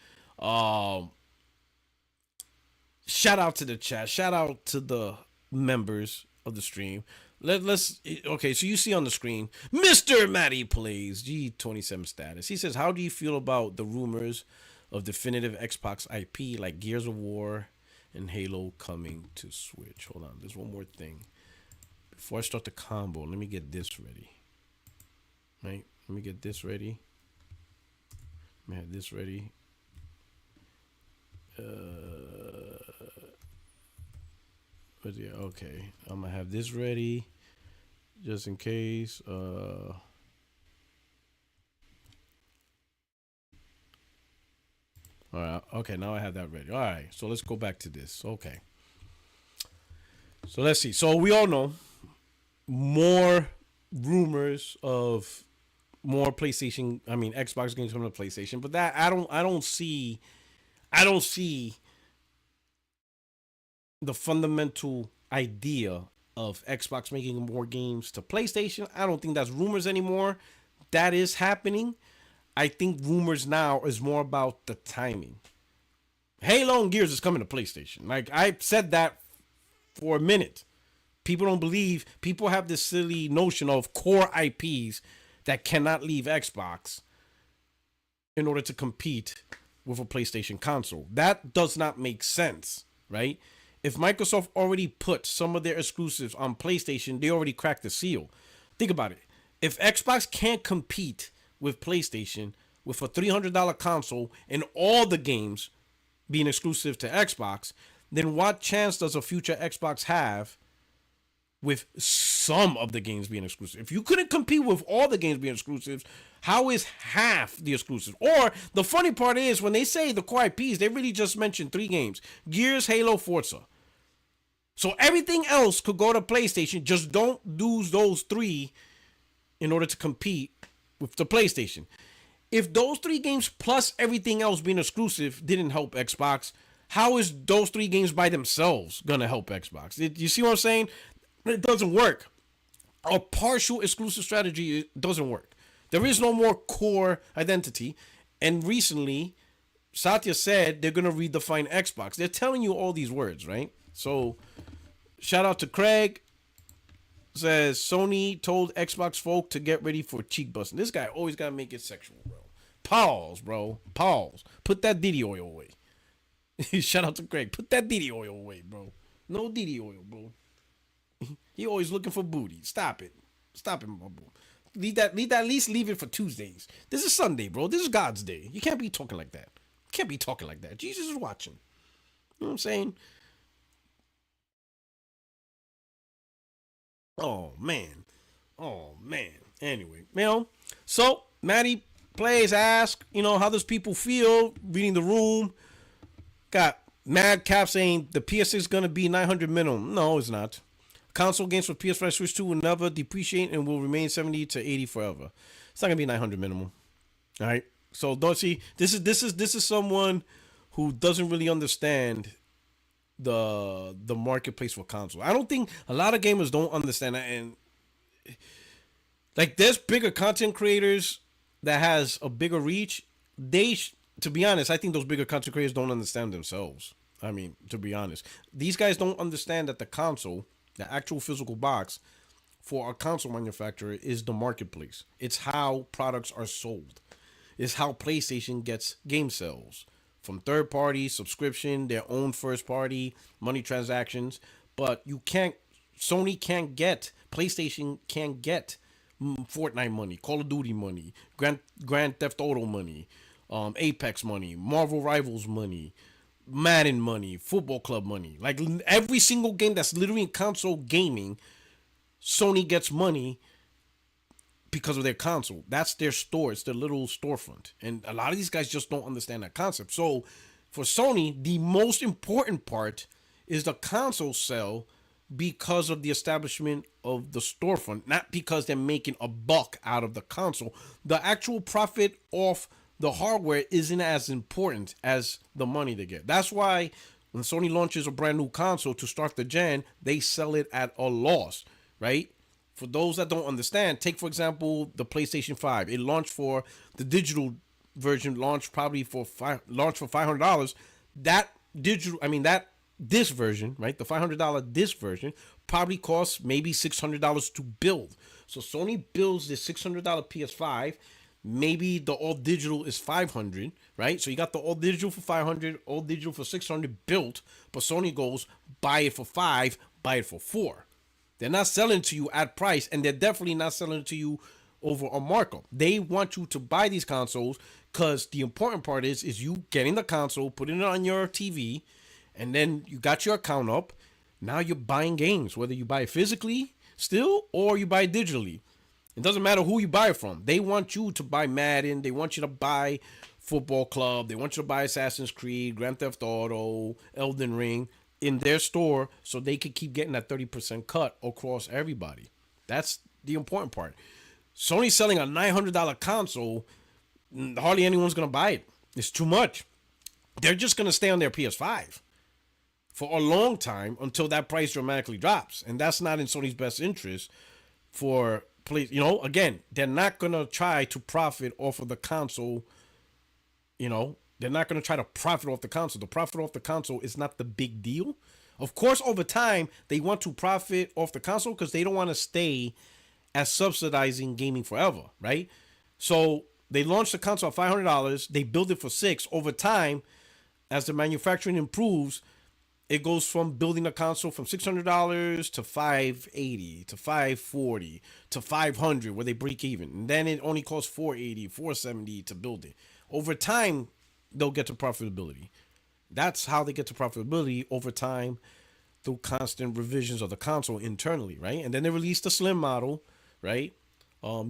Shout out to the chat. Shout out to the members of the stream. Let's okay. So you see on the screen, Mr. Matty Plays G27 status. He says, "How do you feel about the rumors of definitive Xbox IP like Gears of War and Halo coming to Switch?" Hold on, there's one more thing. Before I start the combo, let me get this ready. Right? Let me get this ready. Let me have this ready. But yeah, okay. I'm gonna have this ready just in case. All right. Okay, now I have that ready. All right. So let's go back to this. Okay. So let's see. So we all know more rumors of more Xbox games coming to PlayStation, but that I don't see the fundamental idea of Xbox making more games to PlayStation. I don't think that's rumors anymore. That is happening. I think rumors now is more about the timing. Halo and Gears is coming to PlayStation. Like I said that for a minute. People don't believe. People have this silly notion of core IPs that cannot leave Xbox in order to compete with a PlayStation console. That does not make sense, right? If Microsoft already put some of their exclusives on PlayStation, they already cracked the seal. Think about it. If Xbox can't compete with PlayStation with a $300 console and all the games being exclusive to Xbox, then what chance does a future Xbox have with some of the games being exclusive? If you couldn't compete with all the games being exclusives, how is half the exclusive? Or the funny part is when they say the core IPs, they really just mentioned 3 games: Gears, Halo, Forza. So everything else could go to PlayStation. Just don't lose those 3 in order to compete with the PlayStation. If those 3 games plus everything else being exclusive didn't help Xbox, how is those 3 games by themselves gonna help Xbox? You see what I'm saying? It doesn't work. A partial exclusive strategy doesn't work. There is no more core identity. And recently, Satya said they're going to redefine Xbox. They're telling you all these words, right? So, shout out to Craig. Says Sony told Xbox folk to get ready for cheek busting. This guy always got to make it sexual, bro. Pause, bro. Pause. Put that DD oil away. Shout out to Craig. Put that DD oil away, bro. No DD oil, bro. He always looking for booty. Stop it. Stop it, my boy. Leave that. Leave that. At least leave it for Tuesdays. This is Sunday, bro. This is God's day. You can't be talking like that. You can't be talking like that. Jesus is watching. You know what I'm saying? Oh man. Oh man. Anyway, so Maddie plays, ask, how does people feel reading the room? Got Mad Cap saying the PS6 is gonna be 900 minimum. No, it's not. Console games for PS5 Switch 2 will never depreciate and will remain 70 to 80 forever. It's not gonna be 900 minimum. All right. So don't see this is someone who doesn't really understand the marketplace for console. I don't think a lot of gamers don't understand that, and like there's bigger content creators that has a bigger reach. To be honest, I think those bigger content creators don't understand themselves. I mean, to be honest, these guys don't understand that the console, the actual physical box for a console manufacturer, is the marketplace. It's how products are sold. It's how PlayStation gets game sales from third party, subscription, their own first party, money transactions. But Sony can't get, PlayStation can't get Fortnite money, Call of Duty money, Grand Theft Auto money, Apex money, Marvel Rivals money, Madden money, Football Club money. Like every single game that's literally in console gaming, Sony gets money because of their console. That's their store. It's their little storefront. And a lot of these guys just don't understand that concept. So for Sony, the most important part is the console sell because of the establishment of the storefront, not because they're making a buck out of the console. The actual profit off the hardware isn't as important as the money they get. That's why when Sony launches a brand new console to start the gen, they sell it at a loss, right? For those that don't understand, take for example the PlayStation 5. It launched for the digital version, launched for $500. That this version, right? The $500 disc version probably costs maybe $600 to build. So Sony builds this $600 PS5. Maybe the all digital is $500, right? So you got the all digital for $500, all digital for $600 built, but Sony goes buy it for $5, buy it for $4. They're not selling to you at price, and they're definitely not selling to you over a markup. They want you to buy these consoles because the important part is you getting the console, putting it on your TV, and then you got your account up. Now you're buying games, whether you buy it physically still or you buy it digitally. It doesn't matter who you buy it from. They want you to buy Madden. They want you to buy Football Club. They want you to buy Assassin's Creed, Grand Theft Auto, Elden Ring in their store so they could keep getting that 30% cut across everybody. That's the important part. Sony's selling a $900 console. Hardly anyone's going to buy it. It's too much. They're just going to stay on their PS5 for a long time until that price dramatically drops. And that's not in Sony's best interest for... Again, they're not going to try to profit off of the console. They're not going to try to profit off the console. The profit off the console is not the big deal. Of course, over time, they want to profit off the console because they don't want to stay as subsidizing gaming forever, right? So they launched the console at $500. They build it for $6. Over time, as the manufacturing improves, it goes from building a console from $600 to $580 to $540 to $500 where they break even. And then it only costs $480, $470 to build it. Over time, they'll get to profitability. That's how they get to profitability over time through constant revisions of the console internally, right? And then they release the slim model, right?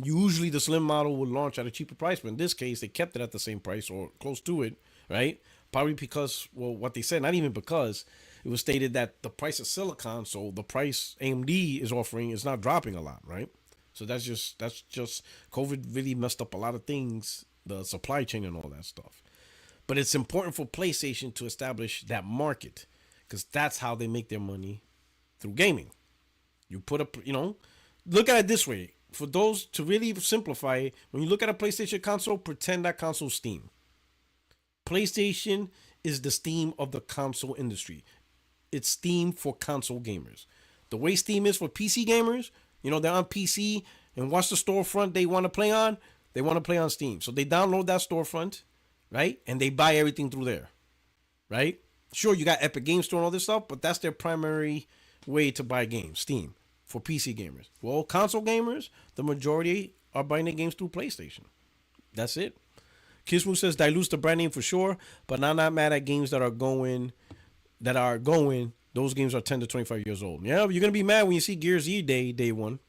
Usually the slim model will launch at a cheaper price, but in this case, they kept it at the same price or close to it, right? Probably because, what they said, not even because, it was stated that the price of silicon, so the price AMD is offering, is not dropping a lot, right? So that's just COVID really messed up a lot of things, the supply chain and all that stuff. But it's important for PlayStation to establish that market because that's how they make their money through gaming. You put up, look at it this way. For those to really simplify it, when you look at a PlayStation console, pretend that console's Steam. PlayStation is the Steam of the console industry. It's Steam for console gamers. The way Steam is for PC gamers, they're on PC and watch the storefront they want to play on. They want to play on Steam. So they download that storefront, right? And they buy everything through there, right? Sure, you got Epic Game Store and all this stuff, but that's their primary way to buy games, Steam. for PC gamers. Well, console gamers, the majority are buying their games through PlayStation. That's it. Kismu says dilutes the brand name for sure, but I'm not mad at games that are going. Those games are 10 to 25 years old. Yeah, but you're gonna be mad when you see Gears E day one,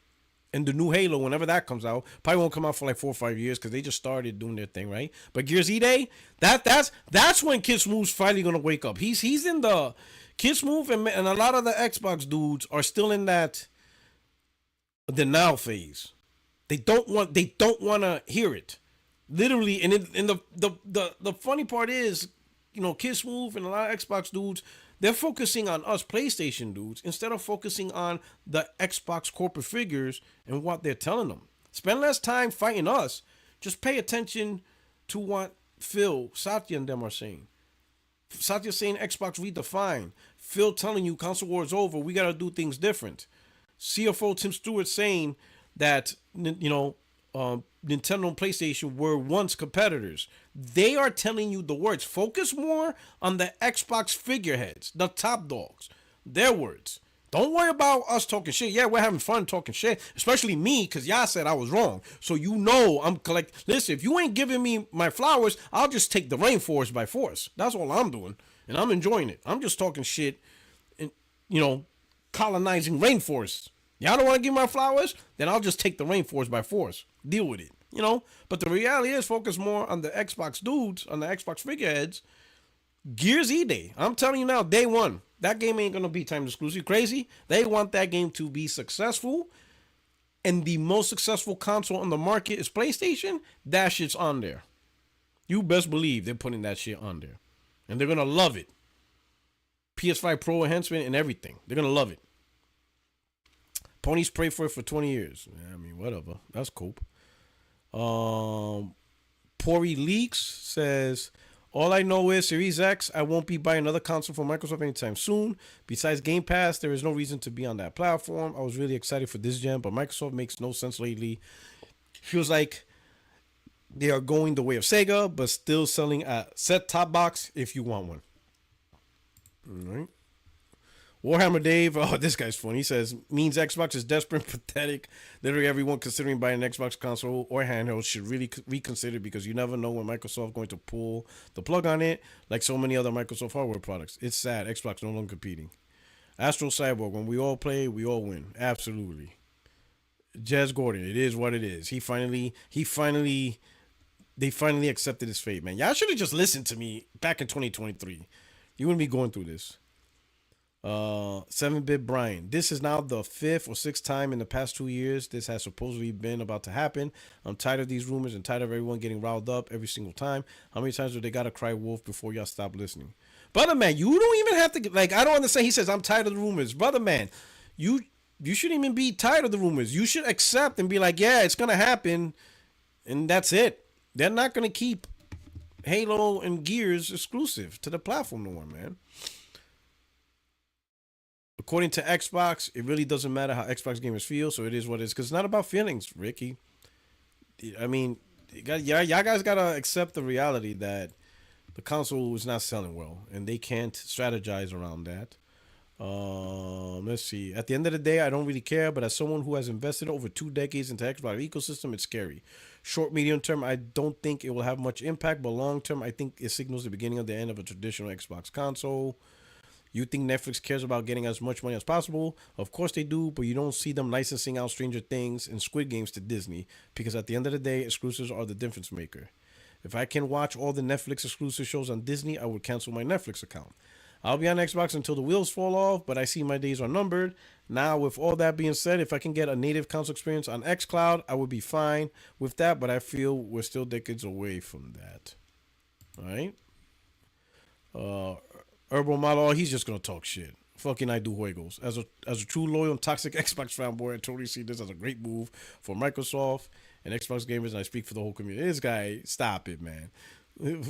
and the new Halo whenever that comes out. Probably won't come out for like 4 or 5 years because they just started doing their thing, right? But Gears E Day, that's when Kismu's finally gonna wake up. He's in the Kismu and a lot of the Xbox dudes are still in that denial phase. They don't want to hear it. Literally, and the funny part is, Kiss Move and a lot of Xbox dudes, they're focusing on us PlayStation dudes instead of focusing on the Xbox corporate figures and what they're telling them. Spend less time fighting us. Just pay attention to what Phil, Satya, and them are saying. Satya saying Xbox redefined. Phil telling you console war is over. We got to do things different. CFO Tim Stewart saying that, Nintendo and PlayStation were once competitors. They are telling you the words. Focus more on the Xbox figureheads, the top dogs. Their words. Don't worry about us talking shit. Yeah, we're having fun talking shit, especially me, because y'all said I was wrong. So I'm listen, if you ain't giving me my flowers, I'll just take the rainforest by force. That's all I'm doing, and I'm enjoying it. I'm just talking shit and, colonizing rainforests. Y'all don't want to give my flowers? Then I'll just take the rainforest by force. Deal with it, But the reality is focus more on the Xbox dudes, on the Xbox figureheads. Gears E Day. I'm telling you now, day one. That game ain't going to be time exclusive. Crazy. They want that game to be successful. And the most successful console on the market is PlayStation. That shit's on there. You best believe they're putting that shit on there. And they're going to love it. PS5 Pro enhancement and everything. They're going to love it. Ponies pray for it for 20 years. I mean, whatever. That's cool. Pori Leaks says, all I know is Series X, I won't be buying another console from Microsoft anytime soon. Besides Game Pass, there is no reason to be on that platform. I was really excited for this gen, but Microsoft makes no sense lately. Feels like they are going the way of Sega, but still selling a set-top box if you want one. All right. Warhammer Dave, oh, this guy's funny. He says, means Xbox is desperate and pathetic. Literally everyone considering buying an Xbox console or handheld should really reconsider because you never know when Microsoft is going to pull the plug on it, like so many other Microsoft hardware products. It's sad. Xbox no longer competing. Astro Cyborg, when we all play, we all win. Absolutely. Jez Gordon, it is what it is. They finally accepted his fate, man. Y'all should have just listened to me back in 2023. You wouldn't be going through this. 7-Bit Brian, this is now the 5th or 6th time in the past 2 years this has supposedly been about to happen. I'm tired of these rumors and tired of everyone getting riled up every single time. How many times do they gotta cry wolf before y'all stop listening? Brother man, you don't even have to, I don't understand. He says I'm tired of the rumors. Brother man, you shouldn't even be tired of the rumors. You should accept and be like, yeah, it's gonna happen, and that's it. They're not gonna keep Halo and Gears exclusive to the platform no more, man. According to Xbox, it really doesn't matter how Xbox gamers feel, so it is what it is. Because it's not about feelings, Ricky. I mean, y'all guys got to accept the reality that the console is not selling well, and they can't strategize around that. Let's see. At the end of the day, I don't really care, but as someone who has invested over 2 decades into Xbox ecosystem, it's scary. Short, medium term, I don't think it will have much impact, but long term, I think it signals the beginning of the end of a traditional Xbox console. You think Netflix cares about getting as much money as possible? Of course they do, but you don't see them licensing out Stranger Things and Squid Games to Disney because at the end of the day, exclusives are the difference maker. If I can watch all the Netflix exclusive shows on Disney, I would cancel my Netflix account. I'll be on Xbox until the wheels fall off, but I see my days are numbered. Now, with all that being said, if I can get a native console experience on xCloud, I would be fine with that, but I feel we're still decades away from that. All right? Herbal Malo, he's just gonna talk shit. Fucking I do juegos. As a true loyal and toxic Xbox fanboy, I totally see this as a great move for Microsoft and Xbox gamers, and I speak for the whole community. This guy, stop it, man.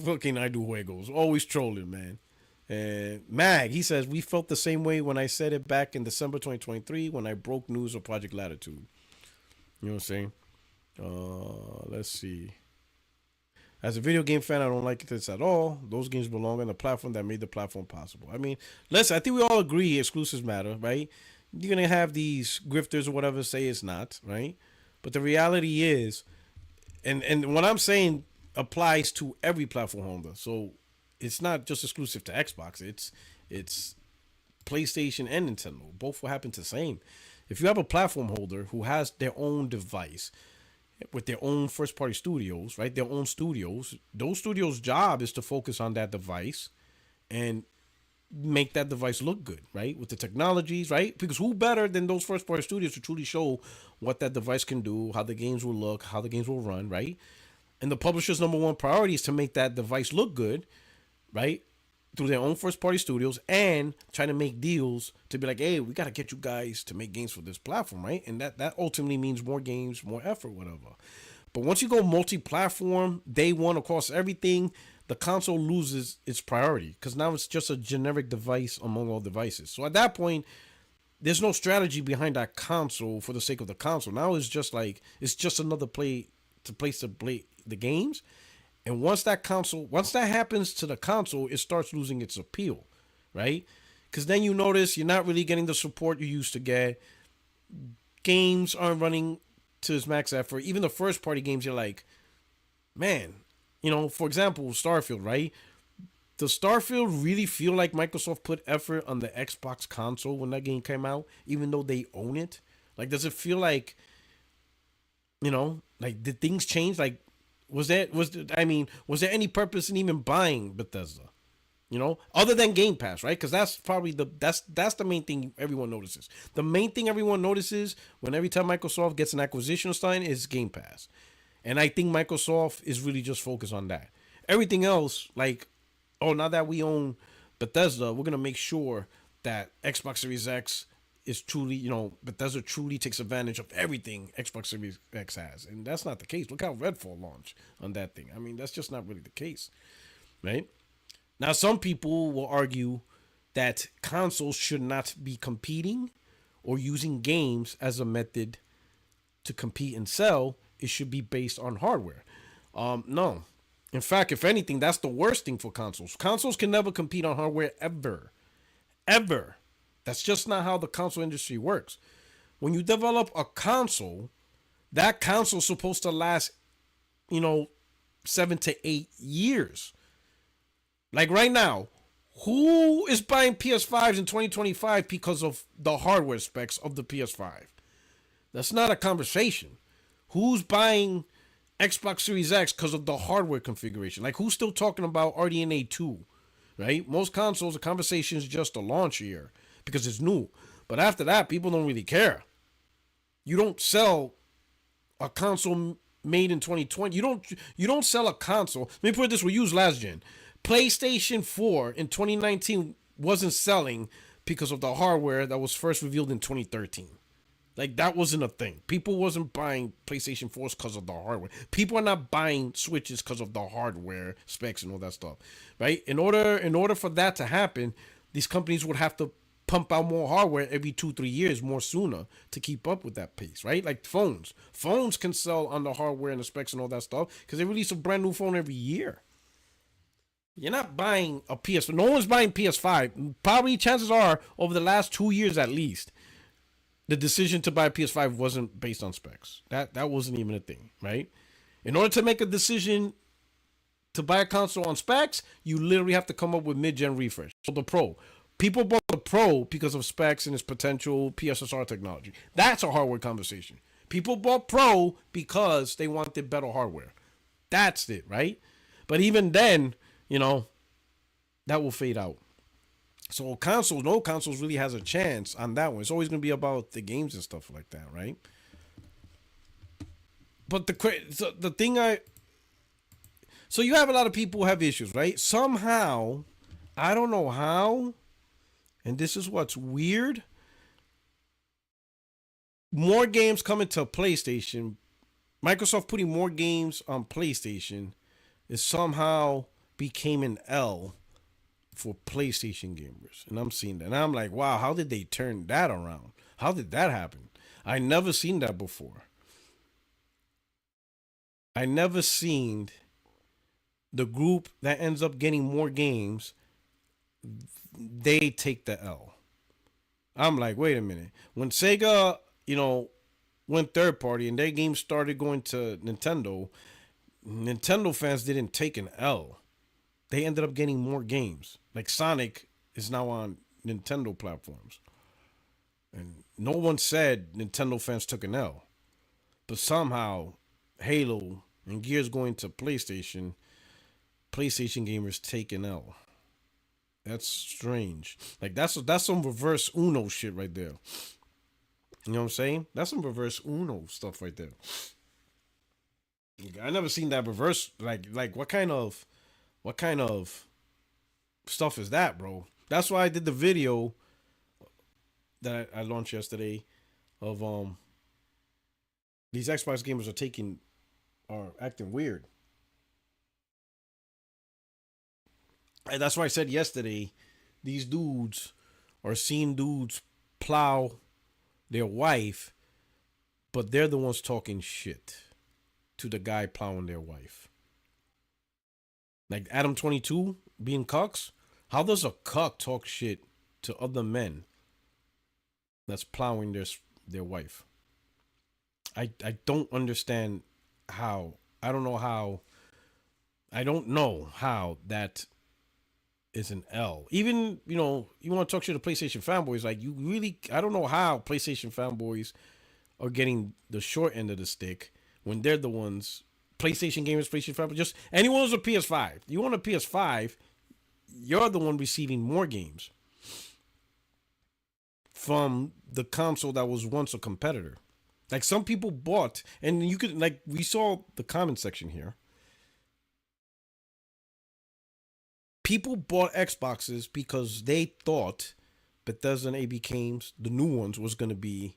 Fucking I do juegos. Always trolling, man. And Mag, he says, we felt the same way when I said it back in December 2023 when I broke news of Project Latitude. You know what I'm saying? Let's see. As a video game fan, I don't like this at all. Those games belong on the platform that made the platform possible. I mean, listen, I think we all agree exclusives matter, right? You're gonna have these grifters or whatever say it's not, right? But the reality is, and what I'm saying applies to every platform holder. So it's not just exclusive to Xbox. It's PlayStation and Nintendo. Both will happen to the same. If you have a platform holder who has their own device with their own first party studios, right? Their own studios, those studios' job is to focus on that device and make that device look good, right? With the technologies, right? Because who better than those first party studios to truly show what that device can do, how the games will look, how the games will run, right? And the publisher's number one priority is to make that device look good, right? Through their own first party studios and trying to make deals to be like, hey, we got to get you guys to make games for this platform, right? And that ultimately means more games, more effort, whatever. But once you go multi-platform, day one across everything, the console loses its priority because now it's just a generic device among all devices. So at that point, there's no strategy behind that console for the sake of the console. Now it's just like it's just another place to play the games. And once that happens to the console, it starts losing its appeal, right? Because then you notice you're not really getting the support you used to get. Games aren't running to its max effort. Even the first party games, you're like, man, for example, Starfield, right? Does Starfield really feel like Microsoft put effort on the Xbox console when that game came out, even though they own it? Like, does it feel like, like did things change? Like, was there any purpose in even buying Bethesda? Other than Game Pass, right? Because that's probably that's the main thing everyone notices. The main thing everyone notices when every time Microsoft gets an acquisition sign is Game Pass. And I think Microsoft is really just focused on that. Everything else, like, oh, now that we own Bethesda, we're gonna make sure that Xbox Series X is truly, Bethesda truly takes advantage of everything Xbox Series X has. And that's not the case. Look how Redfall launched on that thing. I mean, that's just not really the case, right? Now, some people will argue that consoles should not be competing or using games as a method to compete and sell. It should be based on hardware. No. In fact, if anything, that's the worst thing for consoles. Consoles can never compete on hardware ever. Ever. That's just not how the console industry works. When you develop a console, that console is supposed to last, 7 to 8 years. Like right now, who is buying PS5s in 2025 because of the hardware specs of the PS5? That's not a conversation. Who's buying Xbox Series X because of the hardware configuration? Like, who's still talking about RDNA 2, right? Most consoles, the conversation is just a launch year because it's new. But after that, people don't really care. You don't sell a console made in 2020. You don't sell a console. Let me put it this way. Use last gen. PlayStation 4 in 2019 wasn't selling because of the hardware that was first revealed in 2013. Like, that wasn't a thing. People wasn't buying PlayStation 4s because of the hardware. People are not buying Switches because of the hardware specs and all that stuff, right? In order for that to happen, these companies would have to pump out more hardware every 2-3 years more sooner to keep up with that pace, right? Like phones. Phones can sell on the hardware and the specs and all that stuff because they release a brand new phone every year. You're not buying a PS5. No one's buying PS5. Probably chances are over the last 2 years at least, the decision to buy a PS5 wasn't based on specs. That wasn't even a thing, right? In order to make a decision to buy a console on specs, you literally have to come up with mid-gen refresh. So the Pro. People bought the Pro because of specs and its potential PSSR technology. That's a hardware conversation. People bought Pro because they wanted better hardware. That's it, right? But even then, that will fade out. So no consoles really has a chance on that one. It's always going to be about the games and stuff like that, right? But the thing so you have a lot of people who have issues, right? Somehow, I don't know how, and this is what's weird, more games coming to PlayStation, Microsoft putting more games on PlayStation is somehow became an L for PlayStation gamers. And I'm seeing that. And I'm like, wow, how did they turn that around? How did that happen? I never seen that before. I never seen the group that ends up getting more games, they take the L. I'm like, wait a minute. When Sega, went third party and their games started going to Nintendo, Nintendo fans didn't take an L. They ended up getting more games. Like Sonic is now on Nintendo platforms. And no one said Nintendo fans took an L. But somehow Halo and Gears going to PlayStation, PlayStation gamers take an L. That's strange. Like that's some reverse Uno shit right there. You know what I'm saying? That's some reverse Uno stuff right there. I never seen that reverse. Like what kind of stuff is that, bro? That's why I did the video that I launched yesterday of these Xbox gamers are acting weird. And that's why I said yesterday, these dudes are seeing dudes plow their wife, but they're the ones talking shit to the guy plowing their wife. Like Adam 22 being cucks. How does a cuck talk shit to other men that's plowing their wife? I don't understand how. I don't know how. I don't know how that is an L. Even you want to talk shit to PlayStation fanboys, like you really. I don't know how PlayStation fanboys are getting the short end of the stick when they're the ones. PlayStation gamers, PlayStation fanboys, just anyone who's a PS5. You want a PS5, you're the one receiving more games from the console that was once a competitor. Like some people bought, and you could like we saw the comment section here. People bought Xboxes because they thought Bethesda and AB games, the new ones, was going to be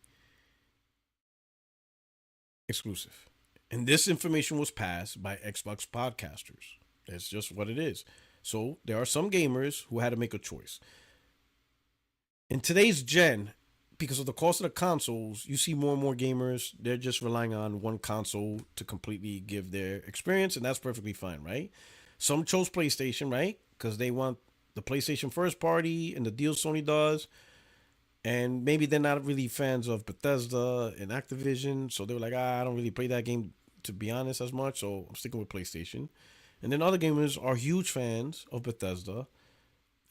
exclusive. And this information was passed by Xbox podcasters. That's just what it is. So there are some gamers who had to make a choice. In today's gen, because of the cost of the consoles, you see more and more gamers, they're just relying on one console to completely give their experience, and that's perfectly fine, right? Some chose PlayStation, right? Because they want the PlayStation first party and the deal Sony does. And maybe they're not really fans of Bethesda and Activision. So they were like, I don't really play that game, to be honest, as much. So I'm sticking with PlayStation. And then other gamers are huge fans of Bethesda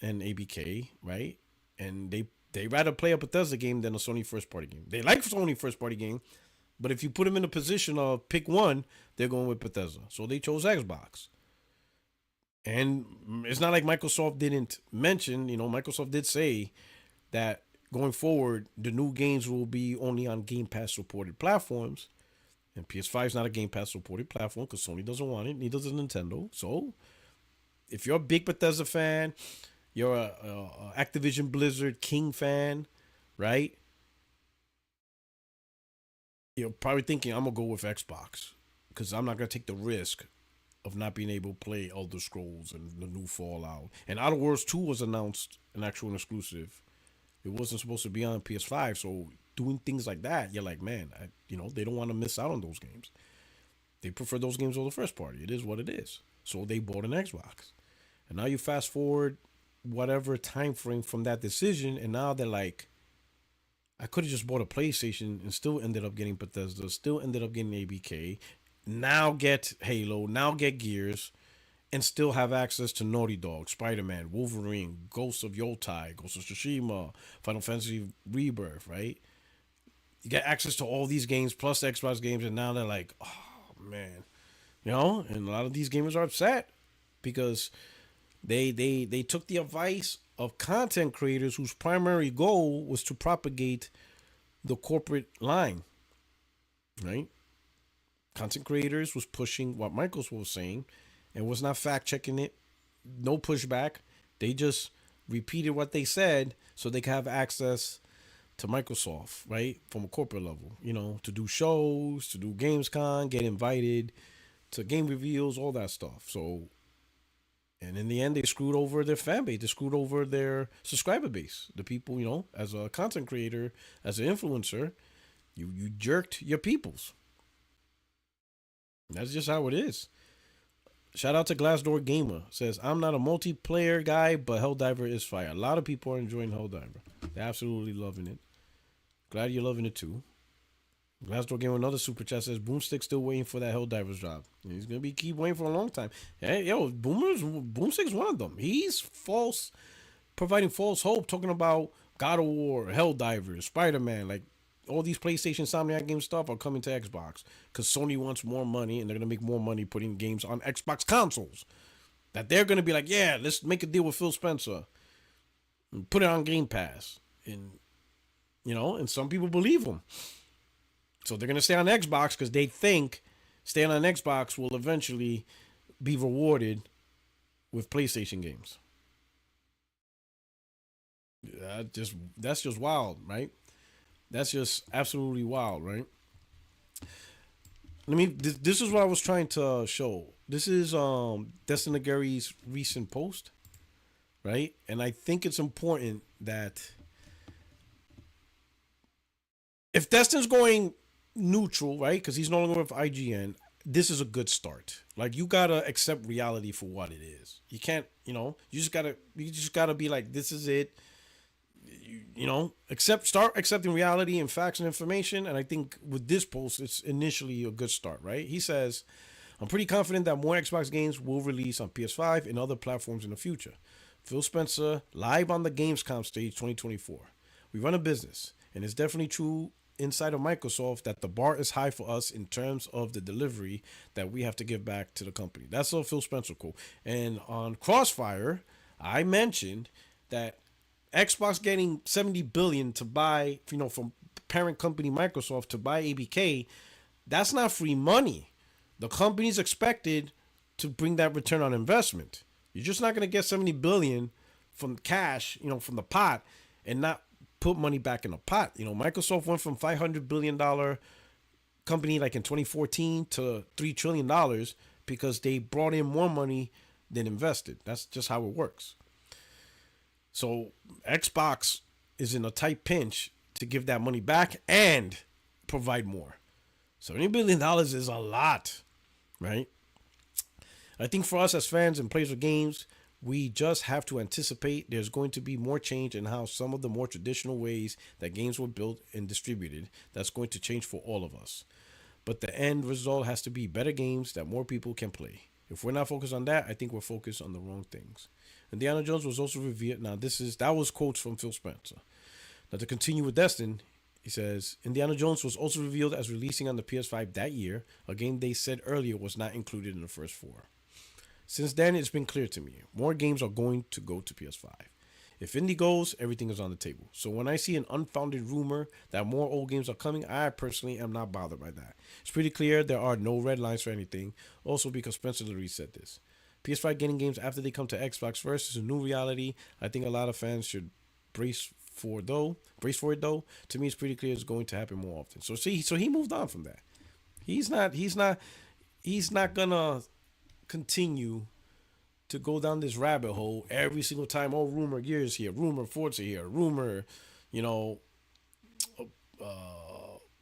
and ABK, right? And they rather play a Bethesda game than a Sony first party game. They like Sony first party game, but if you put them in a position of pick one, they're going with Bethesda. So they chose Xbox. And it's not like Microsoft didn't mention, Microsoft did say that going forward, the new games will be only on Game Pass supported platforms. And PS5 is not a Game Pass supported platform because Sony doesn't want it, neither does Nintendo. So if you're a big Bethesda fan, you're a Activision Blizzard King fan, right? You're probably thinking, I'm going to go with Xbox because I'm not going to take the risk of not being able to play Elder Scrolls and the new Fallout. And Outer Worlds 2 was announced an actual exclusive. It wasn't supposed to be on PS5, so doing things like that, you're like, man, they don't want to miss out on those games. They prefer those games over the first party. It is what it is. So they bought an Xbox. And now you fast forward whatever time frame from that decision, and now they're like, I could have just bought a PlayStation and still ended up getting Bethesda, still ended up getting ABK, now get Halo, now get Gears, and still have access to Naughty Dog, Spider-Man, Wolverine, Ghosts of Yotai, Ghost of Tsushima, Final Fantasy Rebirth, right? You get access to all these games plus Xbox games, and now they're like, oh man, and a lot of these gamers are upset because they took the advice of content creators whose primary goal was to propagate the corporate line, right? Content creators was pushing what Microsoft was saying and was not fact checking it. No pushback. They just repeated what they said so they could have access to Microsoft, right? From a corporate level, to do shows, to do Gamescom, get invited to game reveals, all that stuff. So, and in the end, they screwed over their fan base. They screwed over their subscriber base. The people, as a content creator, as an influencer, you jerked your peoples. That's just how it is. Shout out to Glassdoor Gamer. Says, I'm not a multiplayer guy, but Helldiver is fire. A lot of people are enjoying Helldiver. They're absolutely loving it. Glad you're loving it too. Glassdoor Gamer, another super chat says, Boomstick still waiting for that Helldiver's job. He's gonna be keep waiting for a long time. Hey, yo, Boomstick's one of them. He's providing false hope, talking about God of War, Helldivers, Spider-Man, like all these PlayStation Insomniac game stuff are coming to Xbox because Sony wants more money and they're gonna make more money putting games on Xbox consoles. That they're gonna be like, yeah, let's make a deal with Phil Spencer and put it on Game Pass, and and some people believe them. So they're gonna stay on Xbox because they think staying on Xbox will eventually be rewarded with PlayStation games. That's just wild, right? That's just absolutely wild, right? This is what I was trying to show. This is Destin Gary's recent post, right? And I think it's important that if Destin's going neutral, right? Because he's no longer with IGN, this is a good start. Like, you gotta accept reality for what it is. You can't, you just gotta be like, this is it. Start accepting reality and facts and information. And I think with this post, it's initially a good start, right? He says, I'm pretty confident that more Xbox games will release on PS5 and other platforms in the future. Phil Spencer, live on the Gamescom stage 2024. We run a business, and it's definitely true inside of Microsoft that the bar is high for us in terms of the delivery that we have to give back to the company. That's a Phil Spencer quote. And on Crossfire, I mentioned that Xbox getting 70 billion to buy, from parent company Microsoft to buy ABK, that's not free money. The company's expected to bring that return on investment. You're just not going to get 70 billion from cash, from the pot, and not put money back in the pot. Microsoft went from $500 billion company like in 2014 to $3 trillion because they brought in more money than invested. That's just how it works. So Xbox is in a tight pinch to give that money back and provide more. $70 billion is a lot, right? I think for us as fans and players of games, we just have to anticipate there's going to be more change in how some of the more traditional ways that games were built and distributed. That's going to change for all of us. But the end result has to be better games that more people can play. If we're not focused on that, I think we're focused on the wrong things. Indiana Jones was also revealed. Now, that was quotes from Phil Spencer. Now, to continue with Destin, he says, Indiana Jones was also revealed as releasing on the PS5 that year, a game they said earlier was not included in the first four. Since then, it's been clear to me, more games are going to go to PS5. If indie goes, everything is on the table. So when I see an unfounded rumor that more old games are coming, I personally am not bothered by that. It's pretty clear there are no red lines for anything, also because Spencer Levy said this. PS5 getting games after they come to Xbox first is a new reality. I think a lot of fans should brace for it though. To me, it's pretty clear it's going to happen more often. So he moved on from that. He's not gonna continue to go down this rabbit hole every single time. Oh, rumor Gears here, rumor Forza here, rumor,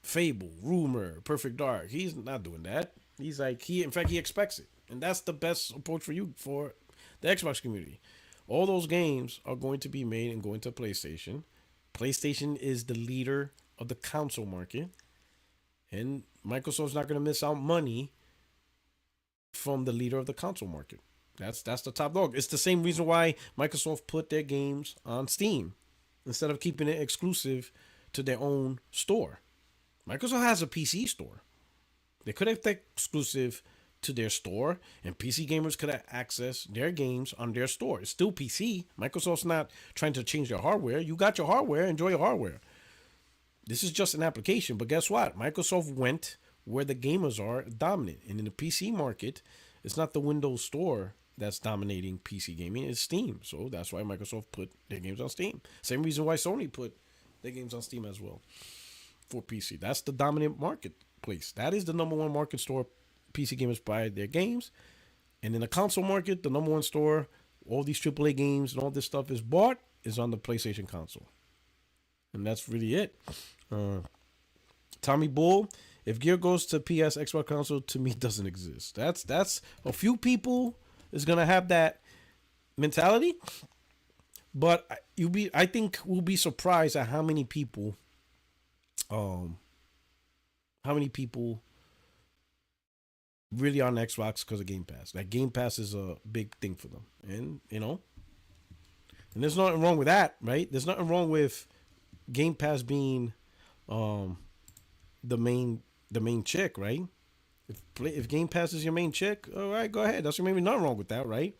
Fable, rumor Perfect Dark. He's not doing that. He's like, in fact, he expects it. And that's the best approach for you, for the Xbox community. All those games are going to be made and going to PlayStation. PlayStation is the leader of the console market. And Microsoft's not going to miss out money from the leader of the console market. That's the top dog. It's the same reason why Microsoft put their games on Steam instead of keeping it exclusive to their own store. Microsoft has a PC store. They could have that exclusive to their store, and PC gamers could have access their games on their store. It's still PC. Microsoft's not trying to change their hardware. You got your hardware, enjoy your hardware. This is just an application, but guess what? Microsoft went where the gamers are dominant. And in the PC market, it's not the Windows Store that's dominating PC gaming, it's Steam. So that's why Microsoft put their games on Steam. Same reason why Sony put their games on Steam as well for PC. That's the dominant marketplace. That is the number one market store PC gamers buy their games. And in the console market, the number one store, all these AAA games and all this stuff is bought, is on the PlayStation console. And that's really it. Tommy Bull, If Gear goes to PS, Xbox console, to me doesn't exist. That's a few people is gonna have that mentality, but I think we'll be surprised at um, how many people really on Xbox because of Game Pass. Like Game Pass is a big thing for them, and and there's nothing wrong with that, right? There's nothing wrong with Game Pass being um the main chick, right? If Game Pass is your main chick, all right, go ahead. That's maybe nothing wrong with that, right?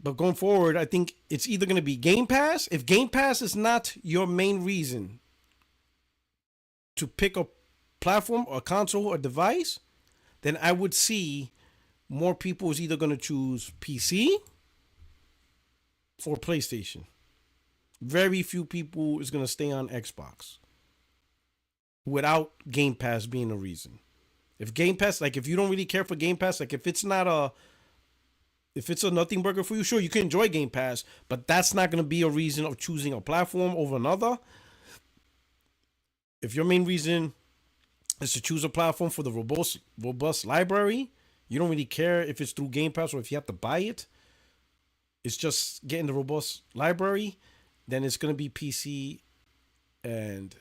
But going forward, I think it's either going to be Game Pass. If Game Pass is not your main reason to pick a platform or console or device, then I would see more people is either going to choose PC or PlayStation. Very few people is going to stay on Xbox without Game Pass being a reason. If Game Pass, like if you don't really care for Game Pass, like if it's a nothing burger for you, sure you can enjoy Game Pass, but that's not going to be a reason of choosing a platform over another. If your main reason is to choose a platform for the robust library, you don't really care if it's through Game Pass or if you have to buy it. It's just getting the robust library, then it's going to be PC and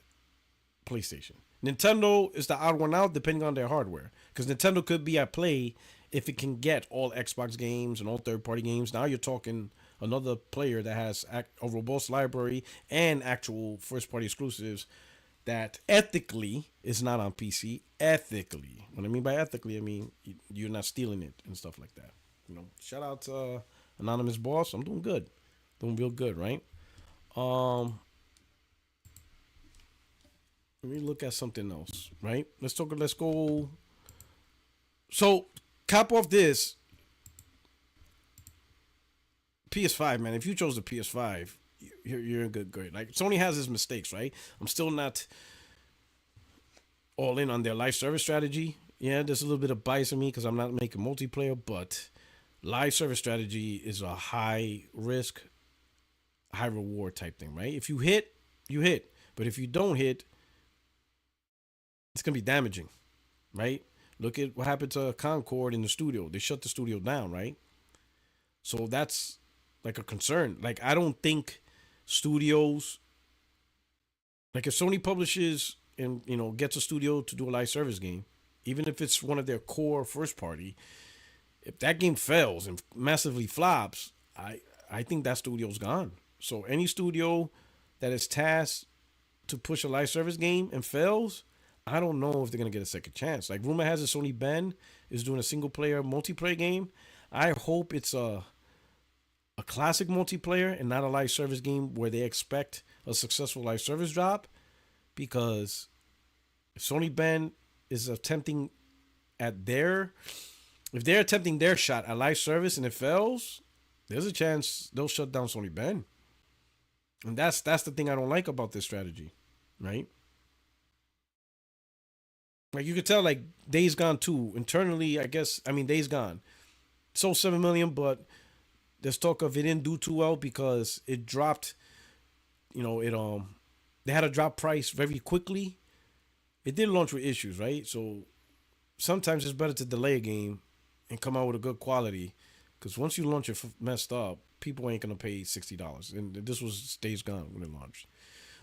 PlayStation. Nintendo is the odd one out depending on their hardware. Because Nintendo could be at play if it can get all Xbox games and all third party games. Now you're talking another player that has a robust library and actual first party exclusives that ethically is not on PC. Ethically. What I mean by ethically, I mean you're not stealing it and stuff like that. Shout out to Anonymous Boss. I'm doing good. Doing real good, right? Let me look at something else, right? Let's go. So, cap off this PS5, man. If you chose the PS5, you're in good grade. Like Sony has its mistakes, right? I'm still not all in on their live service strategy. Yeah, there's a little bit of bias in me because I'm not making multiplayer, but live service strategy is a high risk, high reward type thing, right? If you hit, you hit. But if you don't hit, it's gonna be damaging, right? Look at what happened to Concord in the studio. They shut the studio down, right? So that's like a concern. Like I don't think studios, like if Sony publishes and gets a studio to do a live service game, even if it's one of their core first party, if that game fails and massively flops, I think that studio's gone. So any studio that is tasked to push a live service game and fails, I don't know if they're gonna get a second chance. Like rumor has it, Sony Ben is doing a single player multiplayer game. I hope it's a classic multiplayer and not a live service game where they expect a successful live service drop. Because if Sony Ben is attempting at if they're attempting their shot at live service and it fails, there's a chance they'll shut down Sony Ben. And that's the thing I don't like about this strategy, right? Like you could tell, like Days Gone 2 internally, Days Gone sold 7 million, but there's talk of it didn't do too well because it dropped. They had a drop price very quickly. It did launch with issues, right? So sometimes it's better to delay a game and come out with a good quality, because once you launch it messed up, people ain't gonna pay $60. And this was Days Gone when it launched.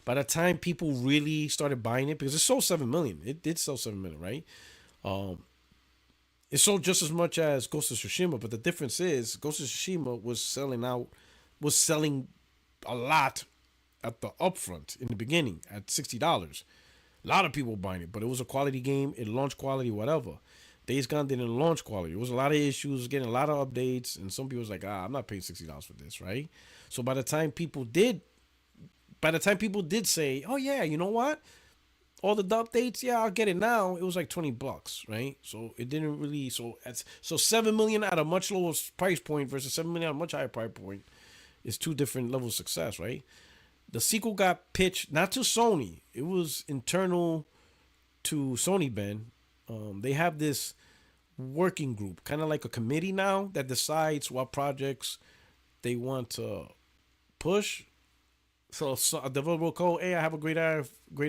By the time people really started buying it, because it sold 7 million, it did sell 7 million, right? It sold just as much as Ghost of Tsushima, but the difference is Ghost of Tsushima was selling a lot at the upfront in the beginning at $60. A lot of people buying it, but it was a quality game. It launched quality, whatever. Days Gone didn't launch quality. It was a lot of issues, getting a lot of updates, and some people was like, I'm not paying $60 for this, right? So by the time people did say, oh yeah, you know what? All the updates, yeah, I'll get it now. It was like $20, right? So it didn't really. So 7 million at a much lower price point versus 7 million at a much higher price point is two different levels of success, right? The sequel got pitched not to Sony. It was internal to Sony, Ben. They have this working group, kind of like a committee now, that decides what projects they want to push. So a developer will call, hey, I have a great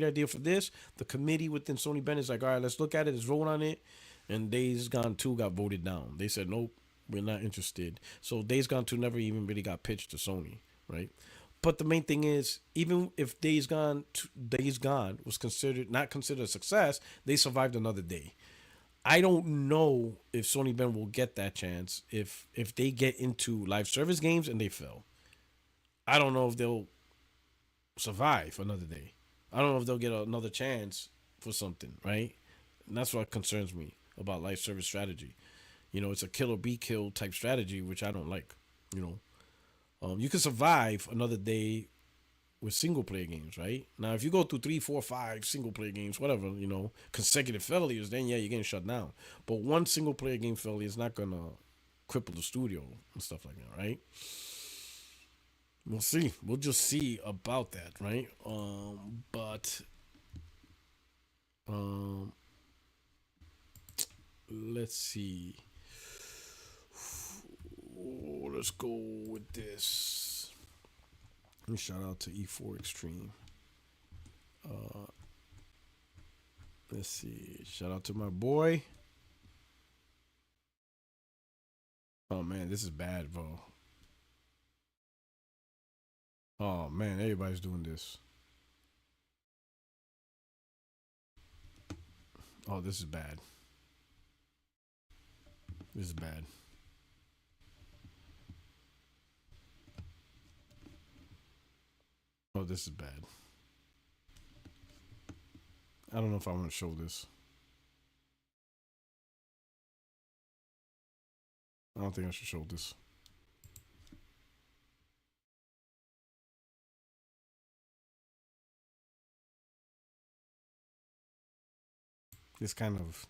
idea for this. The committee within Sony Bend is like, all right, let's look at it, let's vote on it. And Days Gone 2 got voted down. They said, nope, we're not interested. So Days Gone 2 never even really got pitched to Sony, right? But the main thing is, even if Days Gone was considered not considered a success, they survived another day. I don't know if Sony Bend will get that chance if they get into live service games and they fail. I don't know if they'll survive another day. I don't know if they'll get another chance for something, right? And that's what concerns me about live service strategy. It's a kill or be killed type strategy, which I don't like. You you can survive another day with single player games, right? Now, if you go through 3, 4, 5 single player games, whatever, consecutive failures, then yeah, you're getting shut down. But one single player game failure is not gonna cripple the studio and stuff like that, right? We'll see. We'll just see about that, right? But um, let's see. Let's go with this. Let me shout out to E4 Extreme. Uh, let's see. Shout out to my boy. Oh man, this is bad, bro. Oh man, everybody's doing this. Oh, this is bad. This is bad. Oh, this is bad. I don't know if I want to show this. I don't think I should show this. This kind of,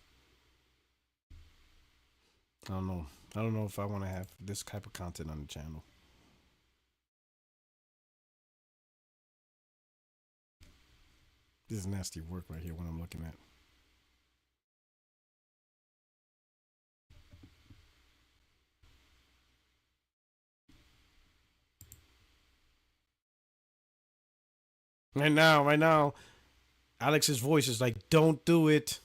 I don't know. I don't know if I want to have this type of content on the channel. This is nasty work right here. What I'm looking at. Right now, Alex's voice is like, "Don't do it.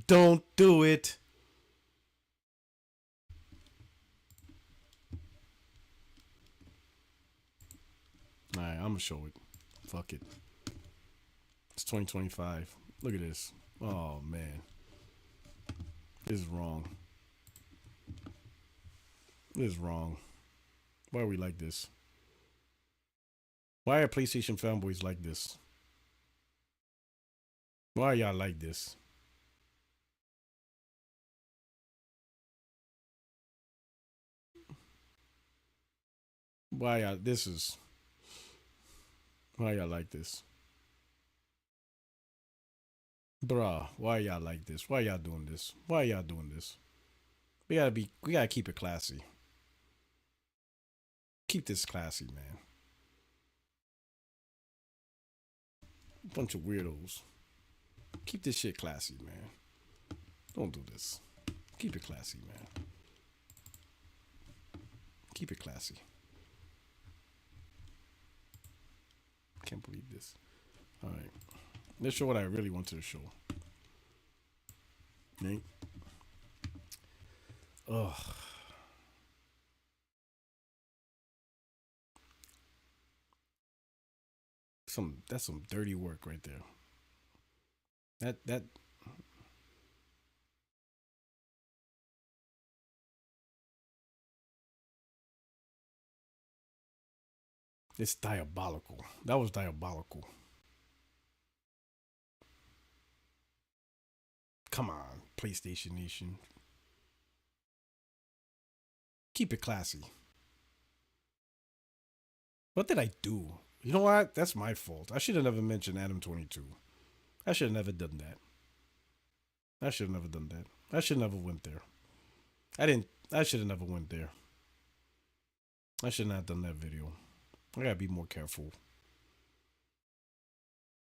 Don't do it." All right, I'm gonna show it. Fuck it. It's 2025. Look at this. Oh man, this is wrong. This is wrong. Why are we like this? Why are PlayStation fanboys like this? Why are y'all like this? Why y'all? This is why y'all like this, bruh? Why y'all like this? Why y'all doing this? Why y'all doing this? We gotta keep it classy. Keep this classy, man. Bunch of weirdos. Keep this shit classy, man. Don't do this. Keep it classy, man. Keep it classy. Can't believe this. All right. Let's show what I really wanted to show. Right? Ugh. That's some dirty work right there. That it's diabolical. That was diabolical. Come on, PlayStation Nation. Keep it classy. What did I do? You know what? That's my fault. I should have never mentioned Adam 22. I should have never done that. I should have never done that. I should never went there. I didn't. I should have never went there. I should not have done that video. I gotta be more careful.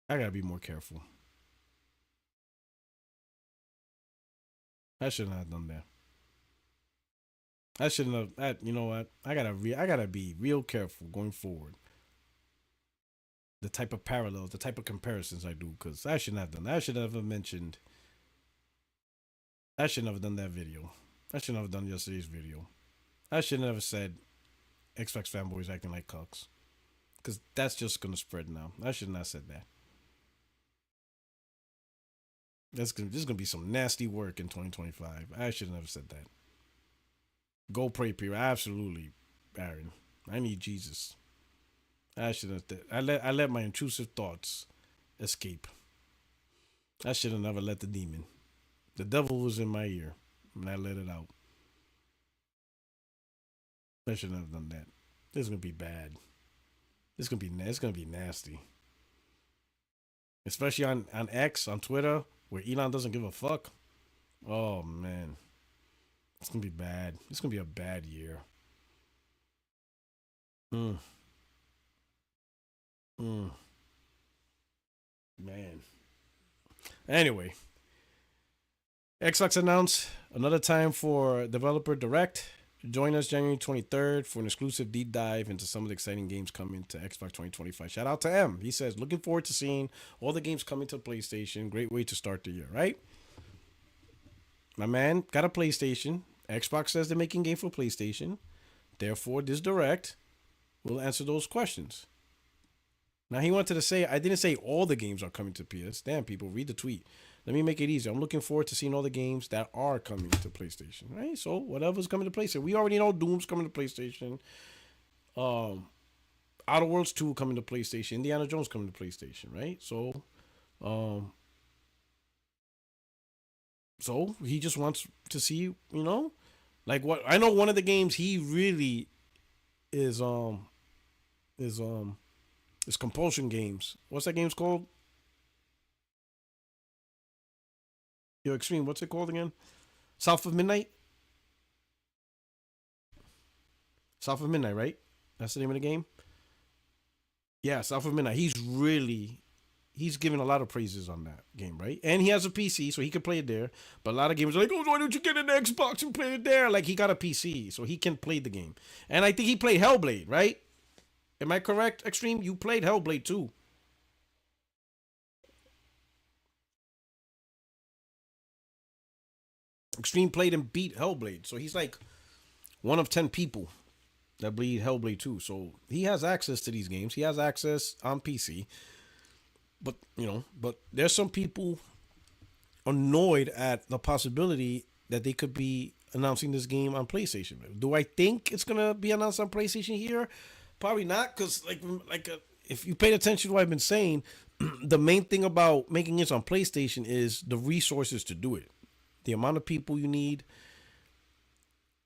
I gotta be more careful. I should not have done that. I shouldn't have. You know what? I gotta be real careful going forward. the type of parallels, the type of comparisons I do, because I shouldn't have done that. I should have mentioned. I shouldn't have done that video. I shouldn't have done yesterday's video. I should never said Xbox fanboys acting like cucks, because that's just gonna spread now. I should not have said that. This is gonna be some nasty work in 2025. I should have never said that. Go pray, Peter. Absolutely, Aaron. I need Jesus. I should have. I let my intrusive thoughts escape. I should have never let the demon. The devil was in my ear, and I let it out. I shouldn't have done that. This is gonna be bad. It's gonna be nasty, especially on X on Twitter where Elon doesn't give a fuck. Oh man, it's gonna be bad. It's gonna be a bad year. Mm, mm, man. Anyway, Xbox announced another time for Developer Direct. Join us January 23rd for an exclusive deep dive into some of the exciting games coming to Xbox 2025. Shout out to M. He says, looking forward to seeing all the games coming to PlayStation. Great way to start the year, right? My man got a PlayStation. Xbox says they're making game for PlayStation. Therefore, this Direct will answer those questions. Now, he wanted to say, I didn't say all the games are coming to PS. Damn, people, read the tweet. Let me make it easy. I'm looking forward to seeing all the games that are coming to PlayStation, right? So, whatever's coming to PlayStation. We already know Doom's coming to PlayStation. Outer Worlds 2 coming to PlayStation. Indiana Jones coming to PlayStation, right? Um, so he just wants to see, like what I know. One of the games he really is is um is compulsion games. What's that game's called? Yo, Extreme. What's it called again? South of Midnight. South of Midnight, right? That's the name of the game. Yeah, South of Midnight. He's giving a lot of praises on that game, right? And he has a PC, so he can play it there. But a lot of gamers are like, "Oh, why don't you get an Xbox and play it there?" Like he got a PC, so he can play the game. And I think he played Hellblade, right? Am I correct, Extreme? You played Hellblade too. Extreme played and beat Hellblade, so he's like one of 10 people that bleed Hellblade 2. So he has access to these games. He has access on PC. But there's some people annoyed at the possibility that they could be announcing this game on PlayStation. Do I think it's gonna be announced on PlayStation here? Probably not, because if you paid attention to what I've been saying, the main thing about making it on PlayStation is the resources to do it, the amount of people you need,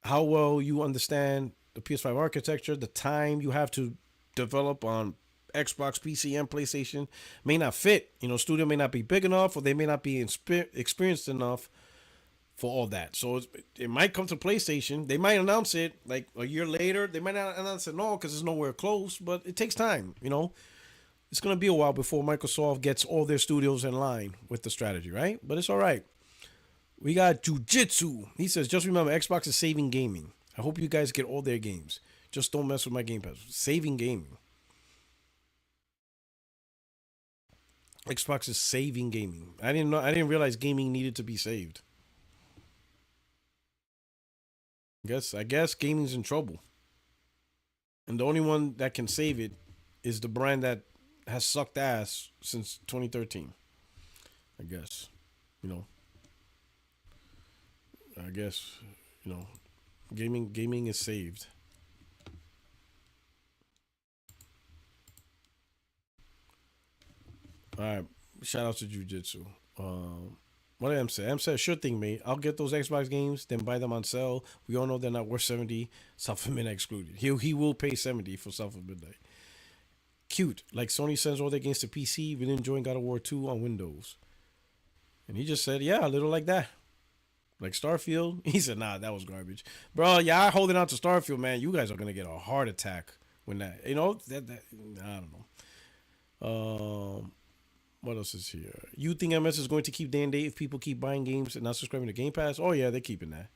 how well you understand the PS5 architecture, the time you have to develop on Xbox, PC, and PlayStation may not fit. Studio may not be big enough, or they may not be experienced enough for all that. So it might come to PlayStation. They might announce it like a year later. They might not announce it no, because it's nowhere close. But it takes time. It's gonna be a while before Microsoft gets all their studios in line with the strategy, right? But it's all right. We got Jujitsu. He says, just remember, Xbox is saving gaming. I hope you guys get all their games. Just don't mess with my Game Pass. Saving gaming. Xbox is saving gaming. I didn't know. I didn't realize gaming needed to be saved. I guess gaming's in trouble, and the only one that can save it is the brand that has sucked ass since 2013. I guess. You know. I guess. You know. Gaming is saved. All right. Shout out to Jiu-Jitsu. What did M say? M said, sure thing, mate. I'll get those Xbox games, then buy them on sale. We all know they're not worth 70. South of Midnight excluded. He will pay 70 for South of Midnight. Cute. Like Sony sends all their games to PC. Really enjoying God of War 2 on Windows. And he just said, yeah, a little like that. Like Starfield. He said, nah, that was garbage. Bro, yeah, holding out to Starfield, man. You guys are going to get a heart attack when that, that I don't know. What else is here? You think MS is going to keep day and date if people keep buying games and not subscribing to Game Pass? Oh yeah, they're keeping that.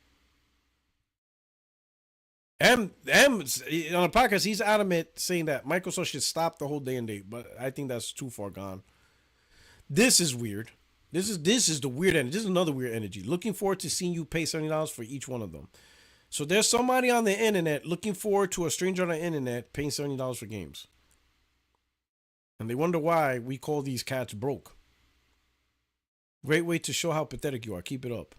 M on the podcast, he's adamant saying that Microsoft should stop the whole day and date, but I think that's too far gone. This is weird. This is the weird energy. This is another weird energy. Looking forward to seeing you pay $70 for each one of them. So there's somebody on the internet looking forward to a stranger on the internet paying $70 for games. And they wonder why we call these cats broke. Great way to show how pathetic you are. Keep it up.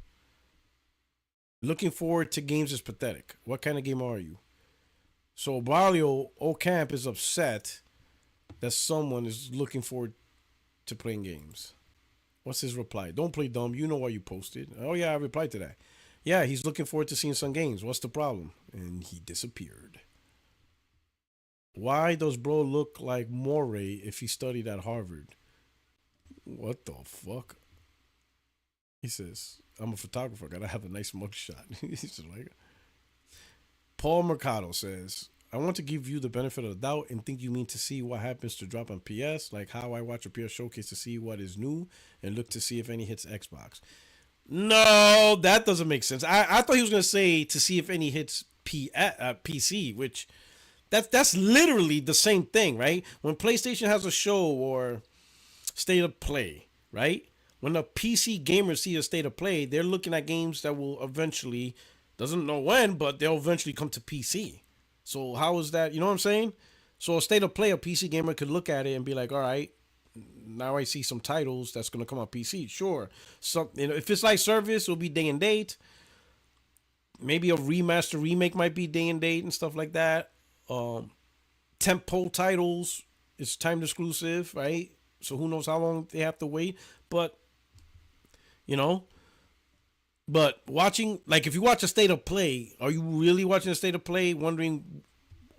Looking forward to games is pathetic. What kind of game are you? So Barrio Ocamp is upset that someone is looking forward to playing games. What's his reply? Don't play dumb. You know why you posted. Oh yeah, I replied to that. Yeah, he's looking forward to seeing some games. What's the problem? And he disappeared. Why does bro look like Morey if he studied at Harvard? What the fuck? He says, I'm a photographer. Gotta have a nice mugshot. He's just like, Paul Mercado says, I want to give you the benefit of the doubt and think you mean to see what happens to drop on PS, like how I watch a PS showcase to see what is new and look to see if any hits Xbox. No, that doesn't make sense. I thought he was going to say to see if any hits PC, which that's literally the same thing, right? When PlayStation has a show or state of play, right? When the PC gamers see a state of play, they're looking at games that will eventually, doesn't know when, but they'll eventually come to PC. So how is that? You know what I'm saying? So a state of play, a PC gamer could look at it and be like, all right, now I see some titles that's going to come on PC. Sure. So, if it's like service, it'll be day and date. Maybe a remaster remake might be day and date and stuff like that. Tempo titles, it's timed exclusive, right? So who knows how long they have to wait. But, but watching, like if you watch a state of play, are you really watching a state of play wondering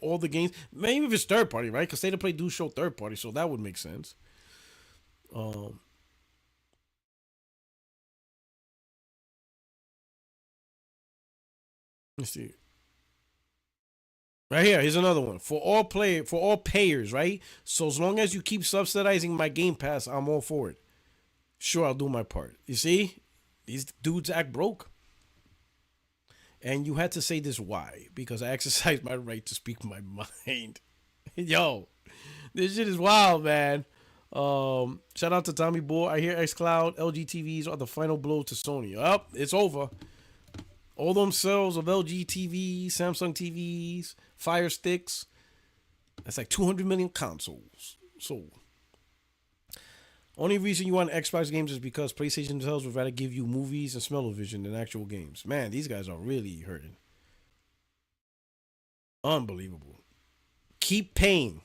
all the games? Maybe if it's third party, right? Because state of play do show third party, so that would make sense. Um, let's see. Right here, here's another one. For all payers, right? So as long as you keep subsidizing my Game Pass, I'm all for it. Sure, I'll do my part. You see? These dudes act broke. And you had to say this why? Because I exercise my right to speak my mind. Yo, this shit is wild, man. Shout out to Tommy Boy. I hear xCloud, LG TVs are the final blow to Sony. Up, it's over. All them sales of LG TVs, Samsung TVs, Fire Sticks. That's like 200 million consoles sold. Only reason you want Xbox games is because PlayStation themselves would rather give you movies and smell-o-vision than actual games. Man, these guys are really hurting. Unbelievable. Keep paying.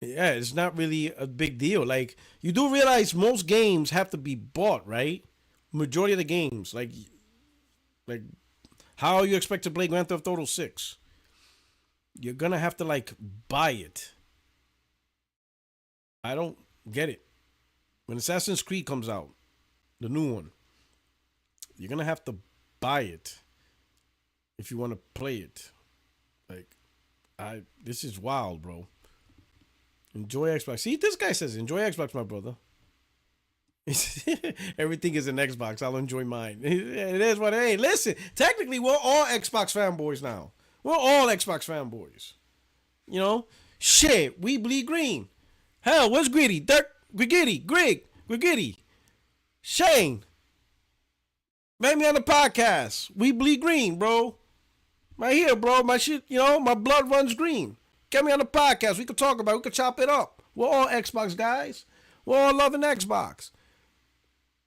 Yeah, it's not really a big deal. Like, you do realize most games have to be bought, right? Majority of the games. Like how you expect to play Grand Theft Auto 6? You're gonna have to like buy it. I don't get it. When Assassin's Creed comes out, the new one, you're gonna have to buy it if you want to play it. Like, this is wild, bro. Enjoy Xbox. See, this guy says, enjoy Xbox, my brother. Everything is an Xbox. I'll enjoy mine. It is what. Hey, listen. Technically, we're all Xbox fanboys now. We're all Xbox fanboys. Shit. We bleed green. Hell, where's Gritty? Dirk, Grigitty, Grigitty, Shane. Make me on the podcast. We bleed green, bro. Right here, bro. My shit. My blood runs green. Get me on the podcast. We can talk about it. We can chop it up. We're all Xbox guys. We're all loving Xbox.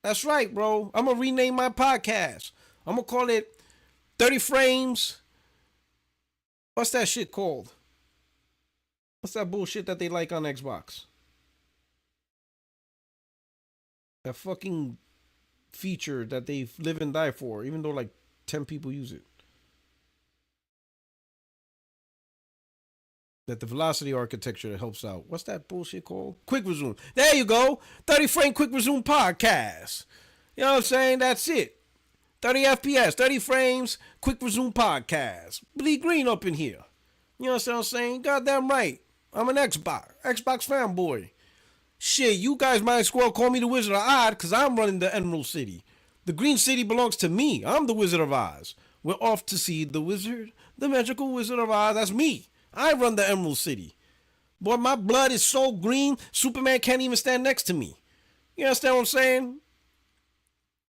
That's right, bro. I'm going to rename my podcast. I'm going to call it 30 Frames. What's that shit called? What's that bullshit that they like on Xbox? That fucking feature that they live and die for, even though like 10 people use it. That the velocity architecture helps out. What's that bullshit called? Quick Resume. There you go. 30 frame Quick Resume podcast. You know what I'm saying? That's it. 30 FPS, 30 frames, Quick Resume podcast. Bleed green up in here. You know what I'm saying? Goddamn right. I'm an Xbox fanboy. Shit, you guys might as well call me the Wizard of Oz because I'm running the Emerald City. The Green City belongs to me. I'm the Wizard of Oz. We're off to see the wizard, the magical Wizard of Oz. That's me. I run the Emerald City. Boy, my blood is so green, Superman can't even stand next to me. You understand what I'm saying?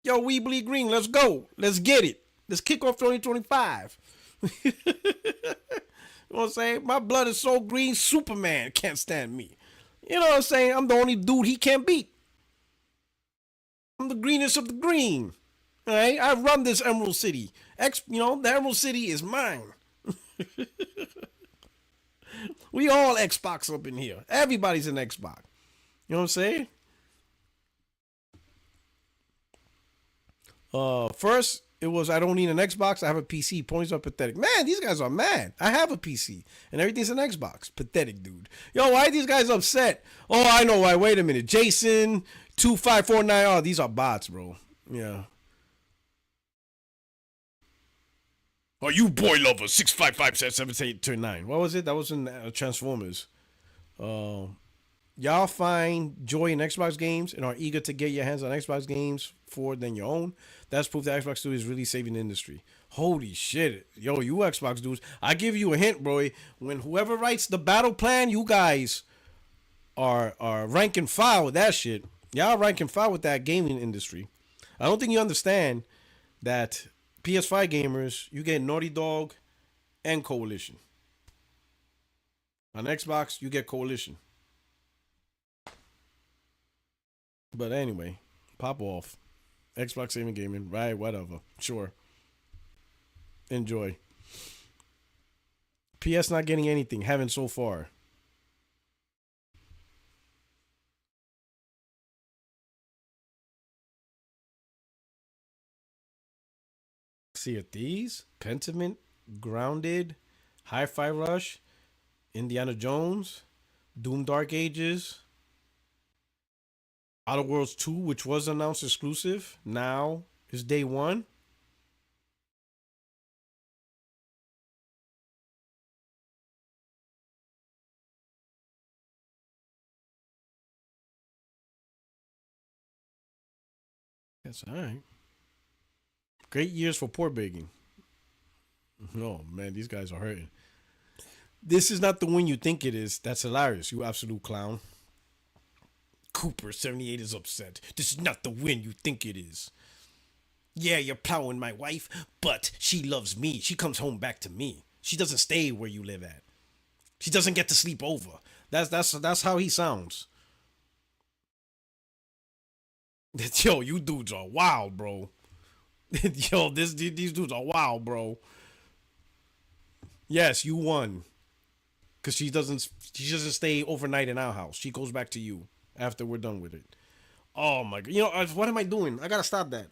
Yo, we bleed green. Let's go. Let's get it. Let's kick off 2025. You know what I'm saying? My blood is so green, Superman can't stand me. You know what I'm saying? I'm the only dude he can't beat. I'm the greenest of the green. All right? I run this Emerald City. The Emerald City is mine. We all Xbox up in here. Everybody's an Xbox. You know what I'm saying? First, it was I don't need an Xbox. I have a PC. Points are pathetic. Man, these guys are mad. I have a PC and everything's an Xbox. Pathetic, dude. Yo, why are these guys upset? Oh, I know why. Wait a minute. Jason 2549. Oh, these are bots, bro. Yeah. Oh, you boy lover 6557789. What was it? That was in Transformers. Y'all find joy in Xbox games and are eager to get your hands on Xbox games for than your own. That's proof that Xbox Studio is really saving the industry. Holy shit. Yo, you Xbox dudes. I give you a hint, bro. When whoever writes the battle plan, you guys are rank and file with that shit. Y'all rank and file with that gaming industry. I don't think you understand that PS5 gamers, you get Naughty Dog and Coalition. On Xbox, you get Coalition. But anyway, pop off. Xbox saving gaming, right? Whatever. Sure. Enjoy. PS not getting anything. Haven't so far. Sea of Thieves, Pentiment, Grounded, Hi-Fi Rush, Indiana Jones, Doom Dark Ages, Outer Worlds 2, which was announced exclusive, now is day one. That's all right. Great years for port baking. Oh man, these guys are hurting. This is not the win you think it is. That's hilarious, you absolute clown. Cooper78 is upset. This is not the win you think it is. Yeah, you're plowing my wife, but she loves me. She comes home back to me. She doesn't stay where you live at. She doesn't get to sleep over. That's how he sounds. Yo, you dudes are wild, bro. Yo, these dudes are wild, bro. Yes, you won. Cause she doesn't stay overnight in our house. She goes back to you after we're done with it. Oh my god. What am I doing? I gotta stop that.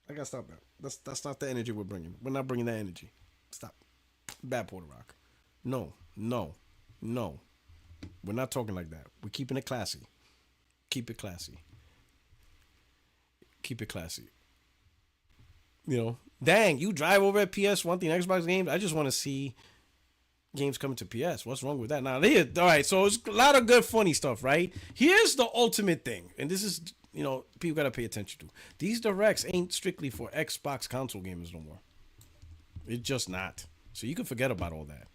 I gotta stop that. That's not the energy we're bringing. We're not bringing that energy. Stop. Bad Puertorock. No, no, no. We're not talking like that. We're keeping it classy. Keep it classy. Keep it classy. Dang, you drive over at PS, want the Xbox games? I just want to see games coming to PS. What's wrong with that? Now, all right, so it's a lot of good, funny stuff, right? Here's the ultimate thing, and this is, people got to pay attention to. These directs ain't strictly for Xbox console gamers no more. It's just not. So you can forget about all that.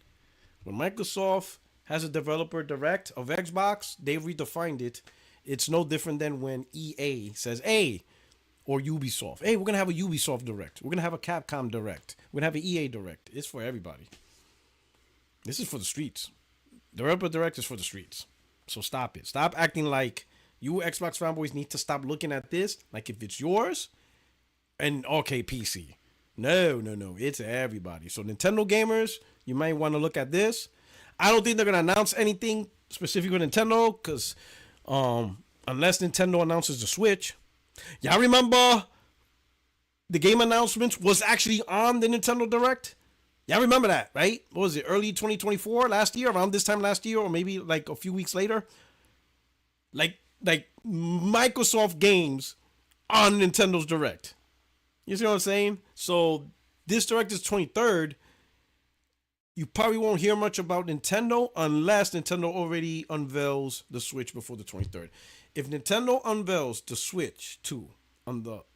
When Microsoft has a developer direct of Xbox, they redefined it. It's no different than when EA says, hey, or Ubisoft. Hey, we're going to have a Ubisoft direct. We're going to have a Capcom direct. We're going to have an EA direct. It's for everybody. This is for the streets. The Rebirth direct is for the streets. So stop it. Stop acting like you Xbox fanboys need to stop looking at this like if it's yours and okay, PC. No. It's everybody. So Nintendo gamers, you might want to look at this. I don't think they're going to announce anything specific with Nintendo because unless Nintendo announces the Switch. Y'all remember the game announcements was actually on the Nintendo Direct? Y'all remember that, right? What was it, early 2024, last year, around this time last year, or maybe like a few weeks later? Like Microsoft games on Nintendo's Direct. You see what I'm saying? So this Direct is 23rd. You probably won't hear much about Nintendo unless Nintendo already unveils the Switch before the 23rd. If Nintendo unveils the Switch 2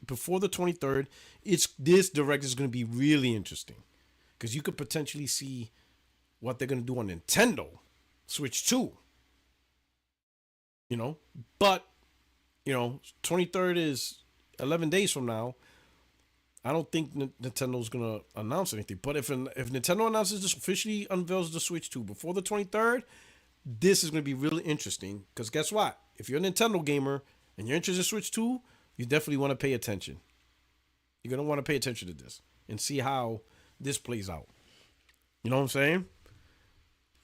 before the 23rd, this direct is going to be really interesting because you could potentially see what they're going to do on Nintendo Switch 2. But 23rd is 11 days from now. I don't think Nintendo's gonna announce anything. But if Nintendo announces this, officially unveils the Switch 2 before the 23rd, this is gonna be really interesting. Because guess what? If you're a Nintendo gamer and you're interested in Switch 2, you definitely want to pay attention. You're gonna want to pay attention to this and see how this plays out. You know what I'm saying?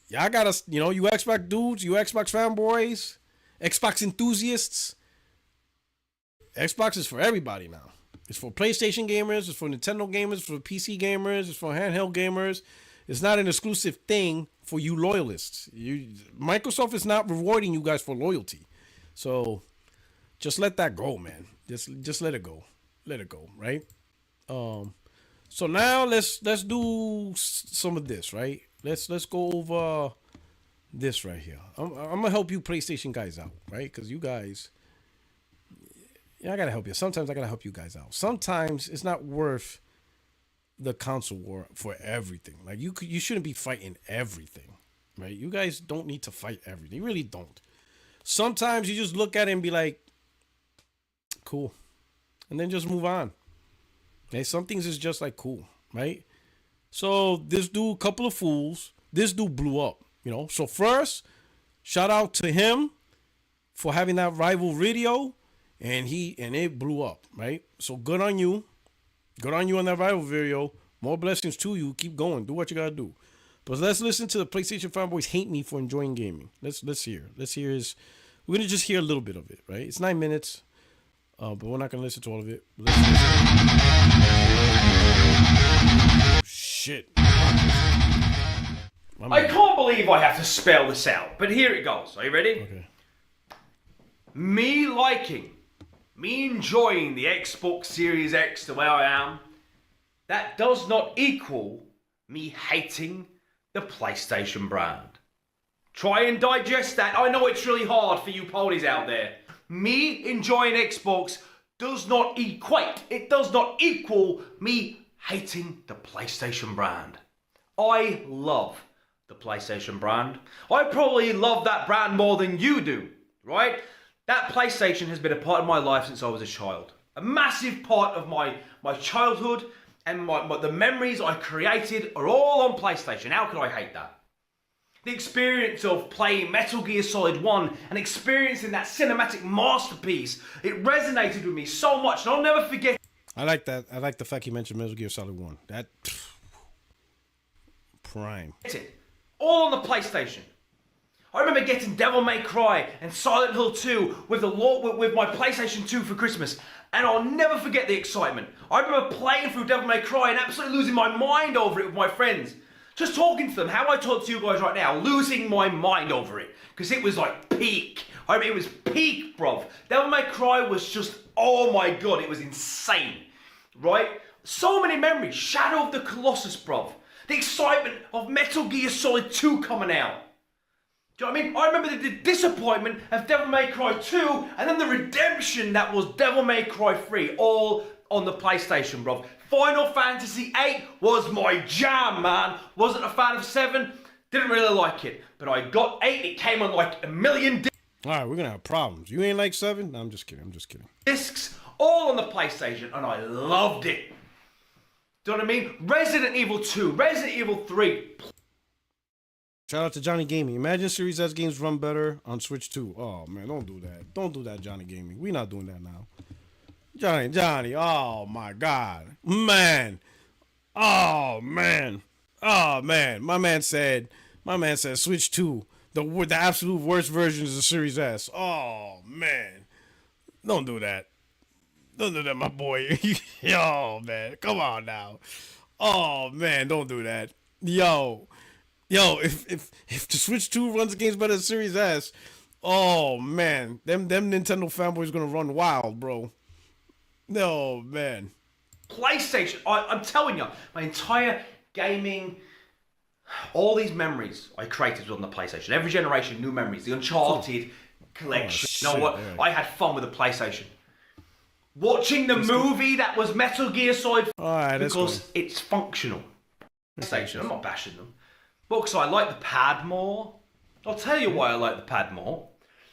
Y'all gotta, you Xbox dudes, you Xbox fanboys, Xbox enthusiasts. Xbox is for everybody now. It's for PlayStation gamers, it's for Nintendo gamers, it's for PC gamers, it's for handheld gamers. It's not an exclusive thing for you loyalists. Microsoft is not rewarding you guys for loyalty. So just let that go, man. Just let it go. Let it go, right? So now let's do some of this, right? Let's go over this right here. I'm gonna help you PlayStation guys out, right? Because you guys, I gotta help you. Sometimes I gotta help you guys out. Sometimes it's not worth the console war for everything. Like you shouldn't be fighting everything, right? You guys don't need to fight everything. You really don't. Sometimes you just look at it and be like, cool, and then just move on. Okay, some things is just like cool, right? So this dude, couple of fools, this dude blew up, So first, shout out to him for having that rival video, and it blew up, right? So good on you. Good on you on that rival video. More blessings to you. Keep going. Do what you gotta do. But let's listen to the PlayStation fanboys hate me for enjoying gaming. Let's hear. We're gonna just hear a little bit of it, right? It's 9 minutes. But we're not gonna listen to all of it. Shit. I can't believe I have to spell this out, but here it goes. Are you ready? Okay. Me enjoying the Xbox Series X the way I am, that does not equal me hating the PlayStation brand. Try and digest that. I know it's really hard for you ponies out there. Me enjoying Xbox does not equal me hating the PlayStation brand. I love the PlayStation brand. I probably love that brand more than you do, right? That PlayStation has been a part of my life since I was a child. A massive part of my childhood, and the memories I created are all on PlayStation. How could I hate that? The experience of playing Metal Gear Solid 1 and experiencing that cinematic masterpiece, it resonated with me so much, and I'll never forget. I like that. I like the fact you mentioned Metal Gear Solid 1. That prime. All on the PlayStation. I remember getting Devil May Cry and Silent Hill 2 with my PlayStation 2 for Christmas, and I'll never forget the excitement. I remember playing through Devil May Cry and absolutely losing my mind over it with my friends. Just talking to them, how I talk to you guys right now, losing my mind over it. Because it was like peak. I mean, it was peak, bruv. Devil May Cry was just, oh my god, it was insane. Right? So many memories. Shadow of the Colossus, bruv. The excitement of Metal Gear Solid 2 coming out. Do you know what I mean? I remember the disappointment of Devil May Cry 2 and then the redemption that was Devil May Cry 3, all on the PlayStation, bruv. Final Fantasy 8 was my jam, man. Wasn't a fan of 7, didn't really like it. But I got 8, it came on like a million Alright, we're gonna have problems. You ain't like 7? No, I'm just kidding. discs, all on the PlayStation, and I loved it. Do you know what I mean? Resident Evil 2, Resident Evil 3. Shout out to Johnny Gaming. Imagine Series S games run better on Switch 2. Oh man, don't do that. Don't do that, Johnny Gaming. We're not doing that now. Johnny, oh my god. Man. My man said Switch 2, the absolute worst version is the Series S. Oh man. Don't do that. Don't do that, my boy. Yo, man. Come on now. Oh man, don't do that. Yo, if the Switch 2 runs games better than Series S, oh man, them Nintendo fanboys gonna run wild, bro. No, man. PlayStation, I'm telling you, my entire gaming, all these memories I created on the PlayStation. Every generation, new memories. The Uncharted collection. You know what? Yeah. I had fun with the PlayStation. watching the movie that was Metal Gear Solid Alright, because it's functional. PlayStation, I'm not bashing them. But because I like the pad more. I'll tell you why I like the pad more.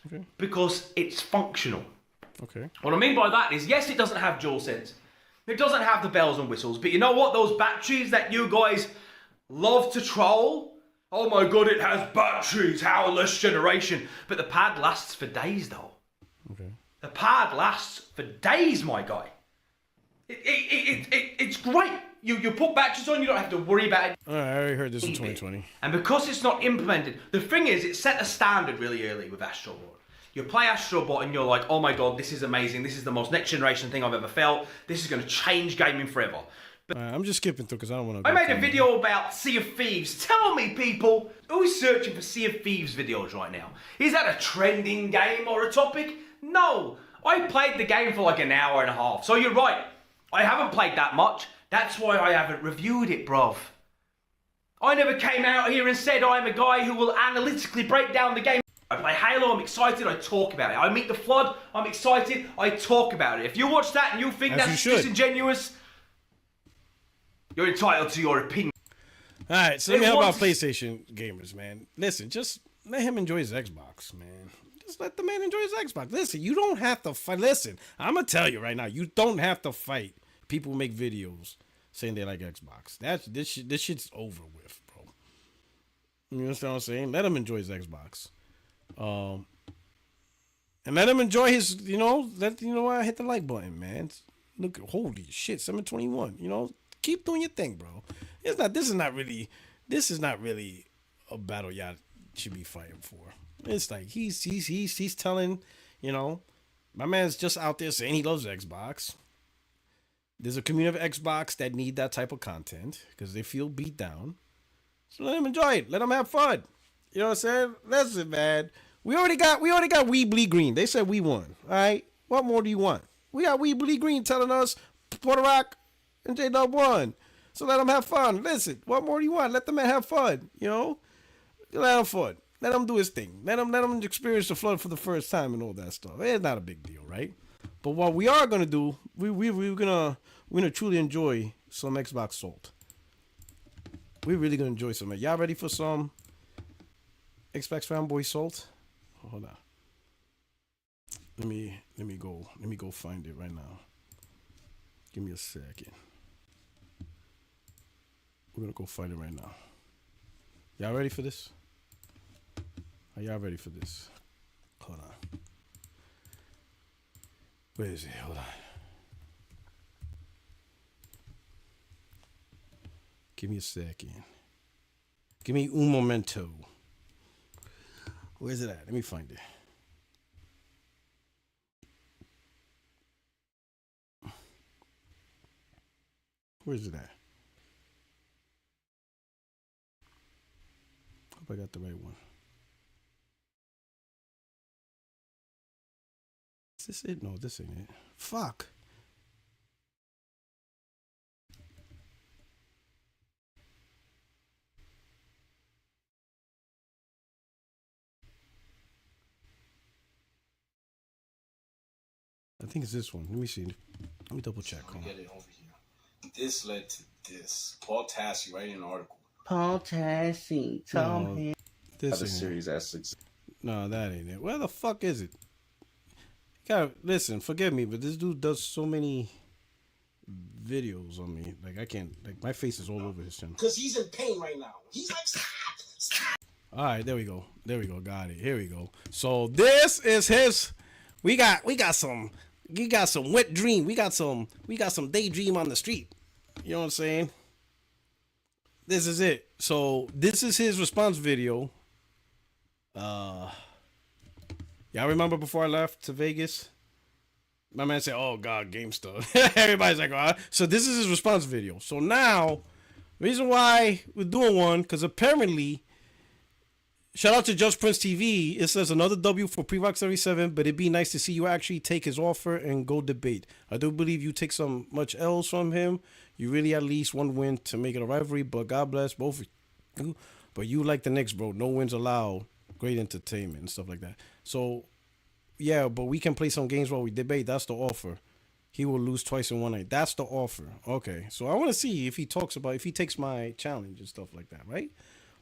Okay. Because it's functional. Okay. What I mean by that is, yes, it doesn't have DualSense. It doesn't have the bells and whistles. But you know what? Those batteries that you guys love to troll. Oh my god, it has batteries. How less generation. But the pad lasts for days, though. Okay. The pad lasts for days, my guy. It's great. You put batteries on, you don't have to worry about it. Alright, I already heard this in 2020. And because it's not implemented, the thing is, it set a standard really early with Astro Bot. You play Astro Bot and you're like, oh my god, this is amazing. This is the most next generation thing I've ever felt. This is going to change gaming forever. But I'm just skipping through because I don't want to. I made a video about Sea of Thieves. Tell me, people, who's searching for Sea of Thieves videos right now? Is that a trending game or a topic? No. I played the game for like an hour and a half. So you're right. I haven't played that much. That's why I haven't reviewed it, bruv. I never came out here and said I'm a guy who will analytically break down the game. I play Halo, I'm excited, I talk about it. I meet the Flood, I'm excited, I talk about it. If you watch that and you think that's disingenuous, you're entitled to your opinion. Alright, so let me help out PlayStation gamers, man. Listen, just let him enjoy his Xbox, man. Just let the man enjoy his Xbox. Listen, you don't have to fight. Listen, I'm going to tell you right now, you don't have to fight people who make videos saying they like Xbox. This shit's over with, bro. You understand what I'm saying? Let him enjoy his Xbox. And let him enjoy his, I hit the like button, man. Look, holy shit, 721. Keep doing your thing, bro. This is not really a battle y'all should be fighting for. It's like he's telling, my man's just out there saying he loves Xbox. There's a community of Xbox that need that type of content because they feel beat down. So let them enjoy it. Let them have fun. You know what I'm saying? Listen, man. We already got We Bleed Green. They said we won. All right. What more do you want? We got We Bleed Green telling us Puertorock and J-Dub won. So let them have fun. Listen, what more do you want? Let the man have fun. Let him fun. Let him do his thing. Let him experience the Flood for the first time and all that stuff. It's not a big deal, right? But what we are gonna do, we're gonna truly enjoy some Xbox Salt. We're really gonna enjoy some. Y'all ready for some Xbox Fanboy Salt? Hold on. Let me go find it right now. Give me a second. We're gonna go find it right now. Y'all ready for this? Are y'all ready for this? Hold on. Where is it? Hold on. Give me a second. Give me un momento. Where's it at? Let me find it. Where's it at? Hope I got the right one. Is this it? No, this ain't it. Fuck. I think it's this one. Let me see. Let me double check. Get it over here. This led to this. Paul Tassi writing an article. Paul Tassi, Tom Hanks. This Other ain't series S6. No, that ain't it. Where the fuck is it? Listen, forgive me, but this dude does so many videos on me. Like, I can't, like, my face is all over his channel. Because he's in pain right now. He's like, stop. All right, there we go. Got it. Here we go. So this is his. We got some wet dream. We got some daydream on the street. You know what I'm saying? This is it. So this is his response video. Y'all remember before I left to Vegas? My man said, oh God, GameStop. Everybody's like, oh. So this is his response video. So now, reason why we're doing one, because apparently, shout out to Just Prince TV. It says another W for Prevox77, but it'd be nice to see you actually take his offer and go debate. I do believe you take some much L's from him. You really at least one win to make it a rivalry, but God bless both of you. But you like the Knicks, bro. No wins allowed. Great entertainment and stuff like that. So, yeah, but we can play some games while we debate. That's the offer. he will lose twice in one night. That's the offer. Okay, so I want to see if he takes my challenge and stuff like that, right?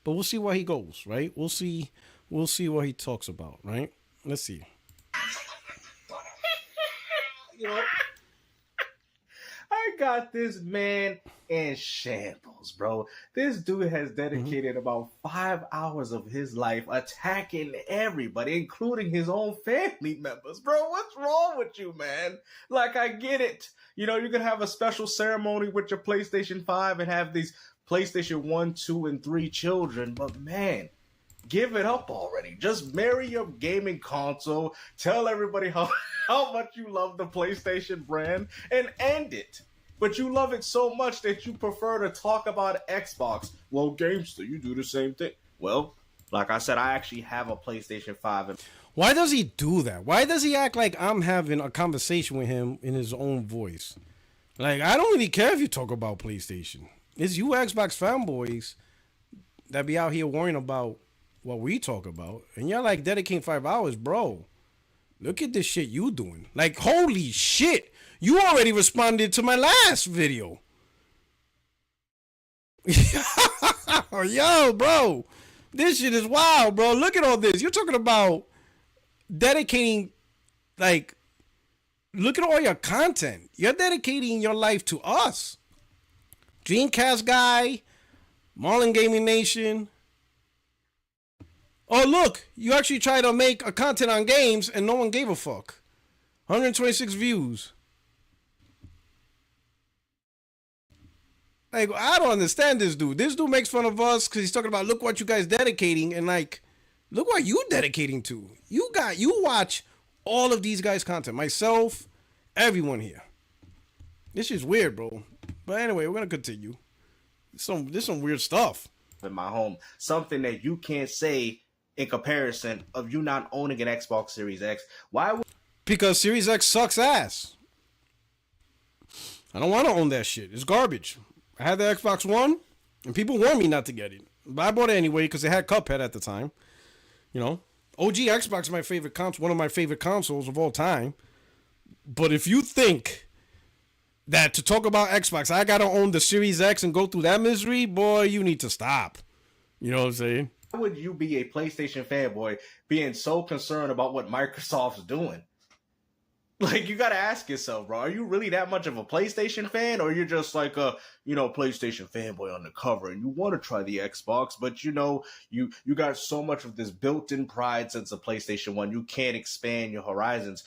But we'll see where he goes, right? We'll see what he talks about, right? Let's see. You know, I got this man in shambles, bro. This dude has dedicated about 5 hours of his life attacking everybody, including his own family members. Bro, what's wrong with you, man? Like, I get it. You know, you can have a special ceremony with your PlayStation 5 and have these PlayStation 1, 2, and 3 children, but man, give it up already. Just marry your gaming console, tell everybody how much you love the PlayStation brand, and end it. But you love it so much that you prefer to talk about Xbox. Well, Gamester, you do the same thing. Well, like I said, I actually have a PlayStation 5. Why does he do that? Why does he act like I'm having a conversation with him in his own voice? Like, I don't really care if you talk about PlayStation. It's you Xbox fanboys that be out here worrying about what we talk about. And you're like dedicating 5 hours, bro. Look at this shit you doing. Like, holy shit. You already responded to my last video. Yo, bro. This shit is wild, bro. Look at all this. You're talking about dedicating, like, look at all your content. You're dedicating your life to us. Dreamcast guy, Marlin Gaming Nation. Oh, look, you actually tried to make a content on games and no one gave a fuck. 126 views. Like, I don't understand this dude. This dude makes fun of us because he's talking about, look what you guys dedicating, and like, look what you dedicating to. You watch all of these guys' content. Myself, everyone here. This is weird, bro. But anyway, we're gonna continue. There's some weird stuff. In my home, something that you can't say in comparison of you not owning an Xbox Series X. Why would... Because Series X sucks ass. I don't want to own that shit. It's garbage. I had the Xbox One, and people warned me not to get it. But I bought it anyway because it had Cuphead at the time. You know, OG Xbox is my favorite console, one of my favorite consoles of all time. But if you think that to talk about Xbox, I gotta own the Series X and go through that misery, boy, you need to stop. You know what I'm saying? Why would you be a PlayStation fanboy being so concerned about what Microsoft's doing? Like, you gotta ask yourself, bro, are you really that much of a PlayStation fan, or you're just like a, you know, PlayStation fanboy on the cover and you want to try the Xbox, but you know, you got so much of this built-in pride since the PlayStation 1, you can't expand your horizons.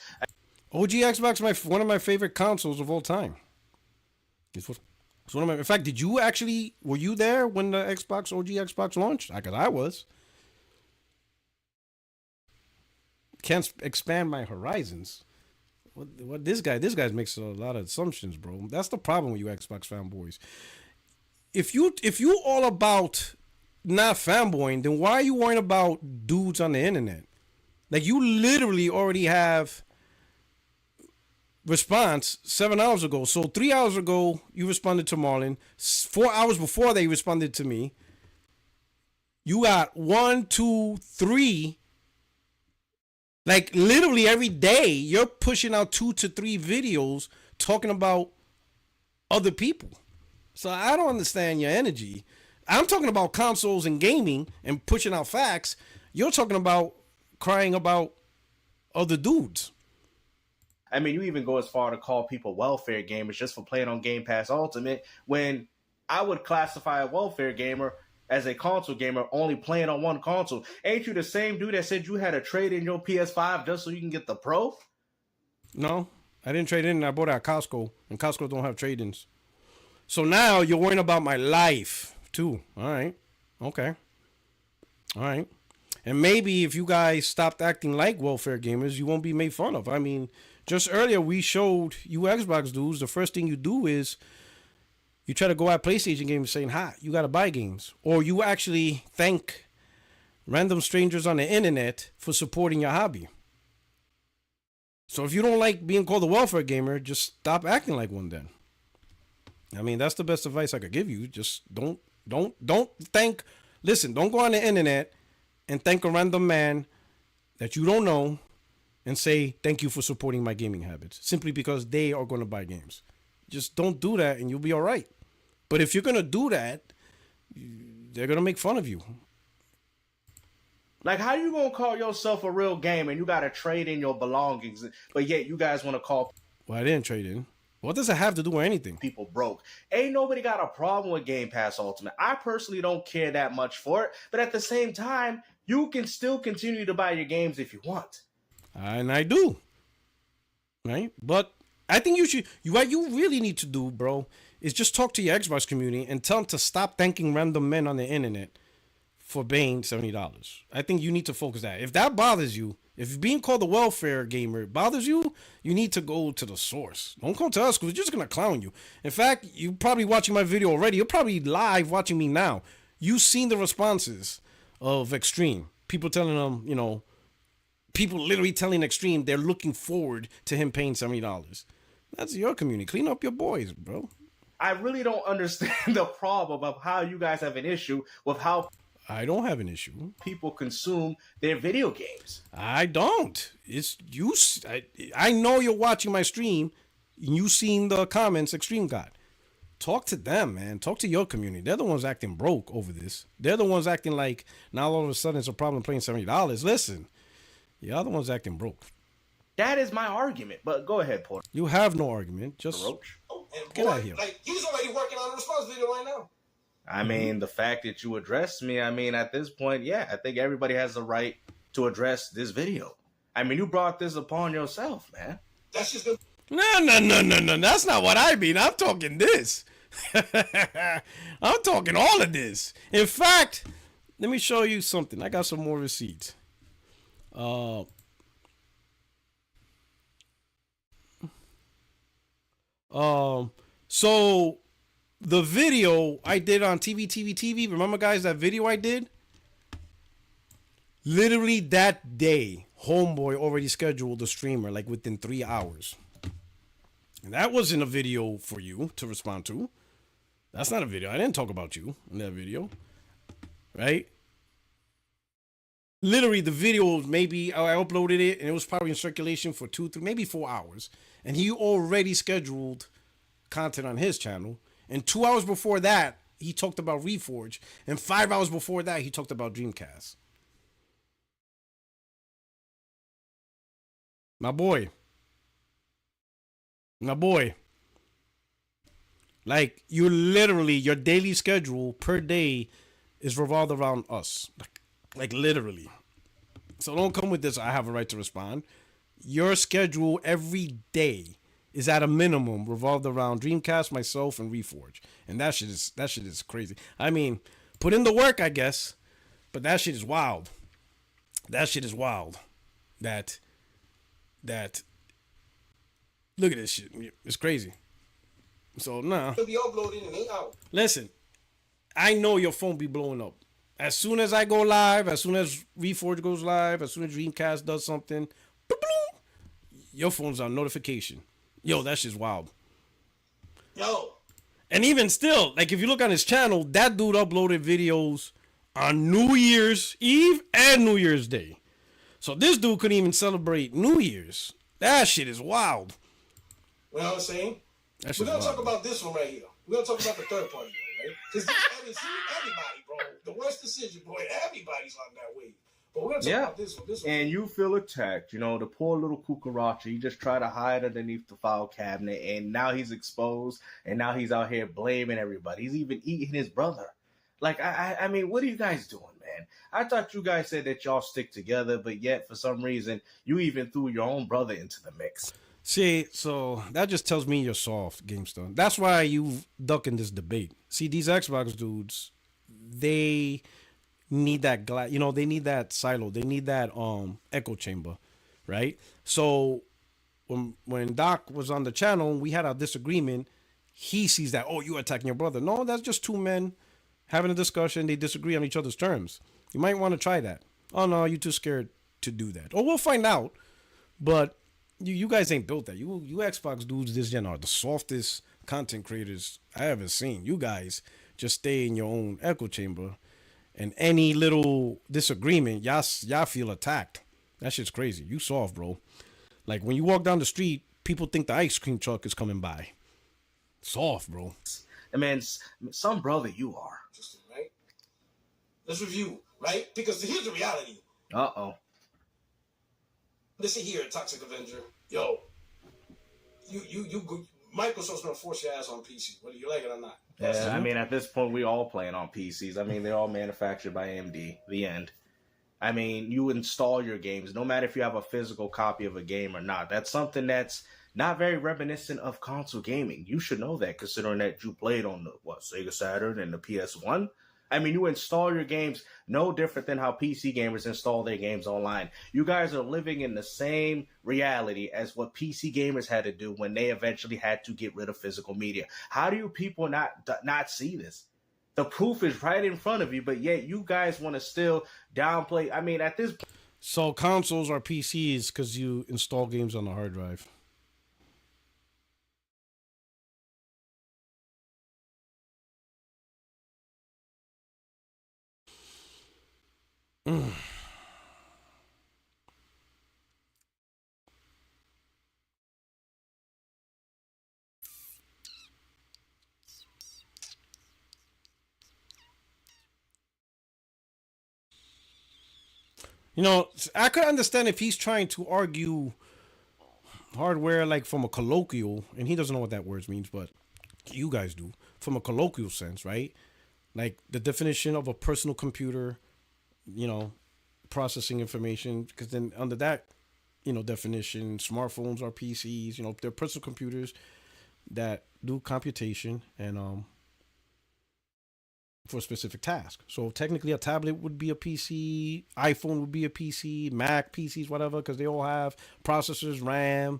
OG Xbox, one of my favorite consoles of all time. It's one of my. In fact, were you there when the OG Xbox launched? Because I was. Can't expand my horizons. What this guy makes a lot of assumptions, bro. That's the problem with you Xbox fanboys. If you all about not fanboying, then why are you worrying about dudes on the internet? Like, you literally already have response 7 hours ago. So 3 hours ago, you responded to Marlon. 4 hours before they responded to me. You got 1, 2, 3. Like, literally every day, you're pushing out 2 to 3 videos talking about other people. So I don't understand your energy. I'm talking about consoles and gaming and pushing out facts. You're talking about crying about other dudes. I mean, you even go as far to call people welfare gamers just for playing on Game Pass Ultimate, when I would classify a welfare gamer as a console gamer only playing on one console. Ain't you the same dude that said you had to trade in your PS5 just so you can get the Pro? No, I didn't trade in. I bought it at Costco, and Costco don't have trade-ins. So now you're worrying about my life too. All right. Okay. All right. And maybe if you guys stopped acting like welfare gamers, you won't be made fun of. I mean, just earlier we showed you Xbox dudes, the first thing you do is you try to go at PlayStation games saying, "Ha, you got to buy games." Or you actually thank random strangers on the internet for supporting your hobby. So if you don't like being called a welfare gamer, just stop acting like one then. I mean, that's the best advice I could give you. Just don't thank, listen, don't go on the internet and thank a random man that you don't know and say thank you for supporting my gaming habits simply because they are going to buy games. Just don't do that and you'll be all right. But if you're going to do that, they're going to make fun of you. Like, how you gonna call yourself a real gamer and you gotta trade in your belongings, but yet you guys want to call Well, I didn't trade in. What does it have to do with anything? people broke? Ain't nobody got a problem with Game Pass Ultimate. I personally don't care that much for it, but at the same time, you can still continue to buy your games if you want. And I do. Right? But I think what you really need to do, bro, is just talk to your Xbox community and tell them to stop thanking random men on the internet for paying $70. I think you need to focus that. If that bothers you, if being called a welfare gamer bothers you, you need to go to the source. Don't come to us because we're just going to clown you. In fact, you're probably watching my video already. You're probably live watching me now. You've seen the responses of Extreme. People telling them, you know, people literally telling Extreme they're looking forward to him paying $70. That's your community. Clean up your boys, bro. I really don't understand the problem of how you guys have an issue with how I don't have an issue. people consume their video games. I don't. It's you. I know you're watching my stream. And you seen the comments Extreme got. Talk to them, man. Talk to your community. They're the ones acting broke over this. They're the ones acting like now all of a sudden it's a problem paying $70. Listen, you're the ones acting broke. That is my argument. But go ahead, Porter. You have no argument. Just Roach. Oh, and Get boy, out of here. like he's already working on a response video right now. I mean, the fact that you addressed me, I mean, at this point, yeah, I think everybody has the right to address this video. I mean, you brought this upon yourself, man. That's just the No. That's not what I mean. I'm talking this. I'm talking all of this. In fact, let me show you something. I got some more receipts. So the video I did on TV, remember guys, that video I did? Literally that day, Homeboy already scheduled a streamer like within 3 hours. And that wasn't a video for you to respond to. That's not a video. I didn't talk about you in that video. Right? Literally the video, maybe I uploaded it and it was probably in circulation for 2, 3, maybe 4 hours. And he already scheduled content on his channel. And 2 hours before that, he talked about Reforge. And 5 hours before that, he talked about Dreamcast. My boy. Like, you literally, your daily schedule per day is revolved around us. Like literally. So don't come with this, I have a right to respond. Your schedule every day is at a minimum revolved around Dreamcast, myself, and Reforge. And that shit is crazy. I mean, put in the work, I guess, but that shit is wild. That look at this shit. It's crazy. So nah. It'll be uploaded in 8 hours. Listen, I know your phone be blowing up. As soon as I go live, as soon as Reforge goes live, as soon as Dreamcast does something, your phone's on notification. Yo, that shit's wild. Yo. And even still, like if you look on his channel, that dude uploaded videos on New Year's Eve and New Year's Day. So this dude couldn't even celebrate New Year's. That shit is wild. You know what I'm saying? We're going to talk about this one right here. We're going to talk about the third party one, right? Because everybody, bro, the worst decision, boy, everybody's on that way. But we're going to talk about this one. And you feel attacked. You know, the poor little cucaracha, he just tried to hide underneath the file cabinet, and now he's exposed, and now he's out here blaming everybody. He's even eating his brother. Like, I mean, what are you guys doing, man? I thought you guys said that y'all stick together, but yet, for some reason, you even threw your own brother into the mix. See, so that just tells me you're soft, GameStar. That's why you ducking this debate. See, these Xbox dudes, they need that glass, you know, they need that silo, they need that echo chamber, right? So when Doc was on the channel, we had a disagreement. He sees that, oh, you attacking your brother. No, that's just two men having a discussion. They disagree on each other's terms. You might want to try that. Oh no, you're too scared to do that. Or we'll find out. But you guys ain't built that. You Xbox dudes this gen are the softest content creators I ever seen. You guys just stay in your own echo chamber, and any little disagreement, y'all feel attacked. That shit's crazy. You soft, bro. Like when you walk down the street, people think the ice cream truck is coming by. Soft, bro. I mean, some brother you are. Interesting, right? Let's review, right? Because here's the reality. Uh-oh. Listen here, Toxic Avenger. Yo, Microsoft's gonna force your ass on PC, whether you like it or not. Yeah, I mean, at this point, we all playing on PCs. I mean, they're all manufactured by AMD. The end. I mean, you install your games, no matter if you have a physical copy of a game or not. That's something that's not very reminiscent of console gaming. You should know that, considering that you played on the, Sega Saturn and the PS1. I mean, you install your games no different than how PC gamers install their games online. You guys are living in the same reality as what PC gamers had to do when they eventually had to get rid of physical media. How do you people not see this? The proof is right in front of you, but yet you guys want to still downplay. I mean, at this point. So consoles are PCs because you install games on the hard drive. You know, I could understand if he's trying to argue hardware like from a colloquial, and he doesn't know what that word means, but you guys do, from a colloquial sense, right? Like the definition of a personal computer, you know, processing information, because then under that, you know, definition, smartphones are PCs, you know, they're personal computers that do computation and for a specific task. So technically a tablet would be a PC, iPhone would be a PC, Mac, PCs, whatever, because they all have processors, RAM,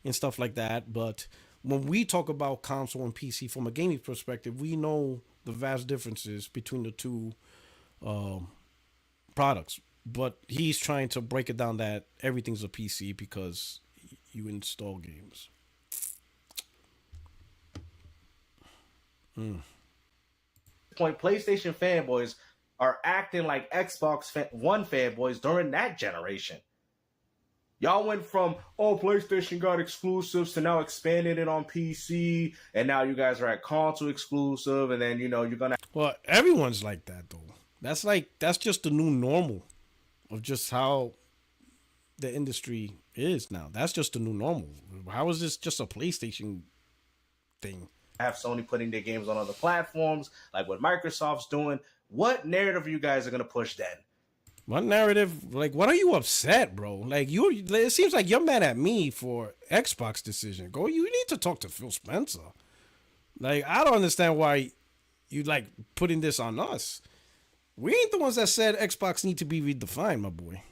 and stuff like that. But when we talk about console and PC from a gaming perspective, we know the vast differences between the two products. But he's trying to break it down that everything's a PC because you install games. Point, PlayStation fanboys are acting like Xbox One fanboys during that generation. Y'all went from, PlayStation got exclusives to now expanding it on PC, and now you guys are at console exclusive, and then, you know, you're gonna... Well, everyone's like that, though. That's just the new normal of just how the industry is now. That's just the new normal. How is this just a PlayStation thing? Have Sony putting their games on other platforms, like what Microsoft's doing. What narrative you guys are going to push then? What narrative? Like, what are you upset, bro? Like, it seems like you're mad at me for Xbox decision. You need to talk to Phil Spencer. Like, I don't understand why you, like, putting this on us. We ain't the ones that said Xbox need to be redefined, my boy.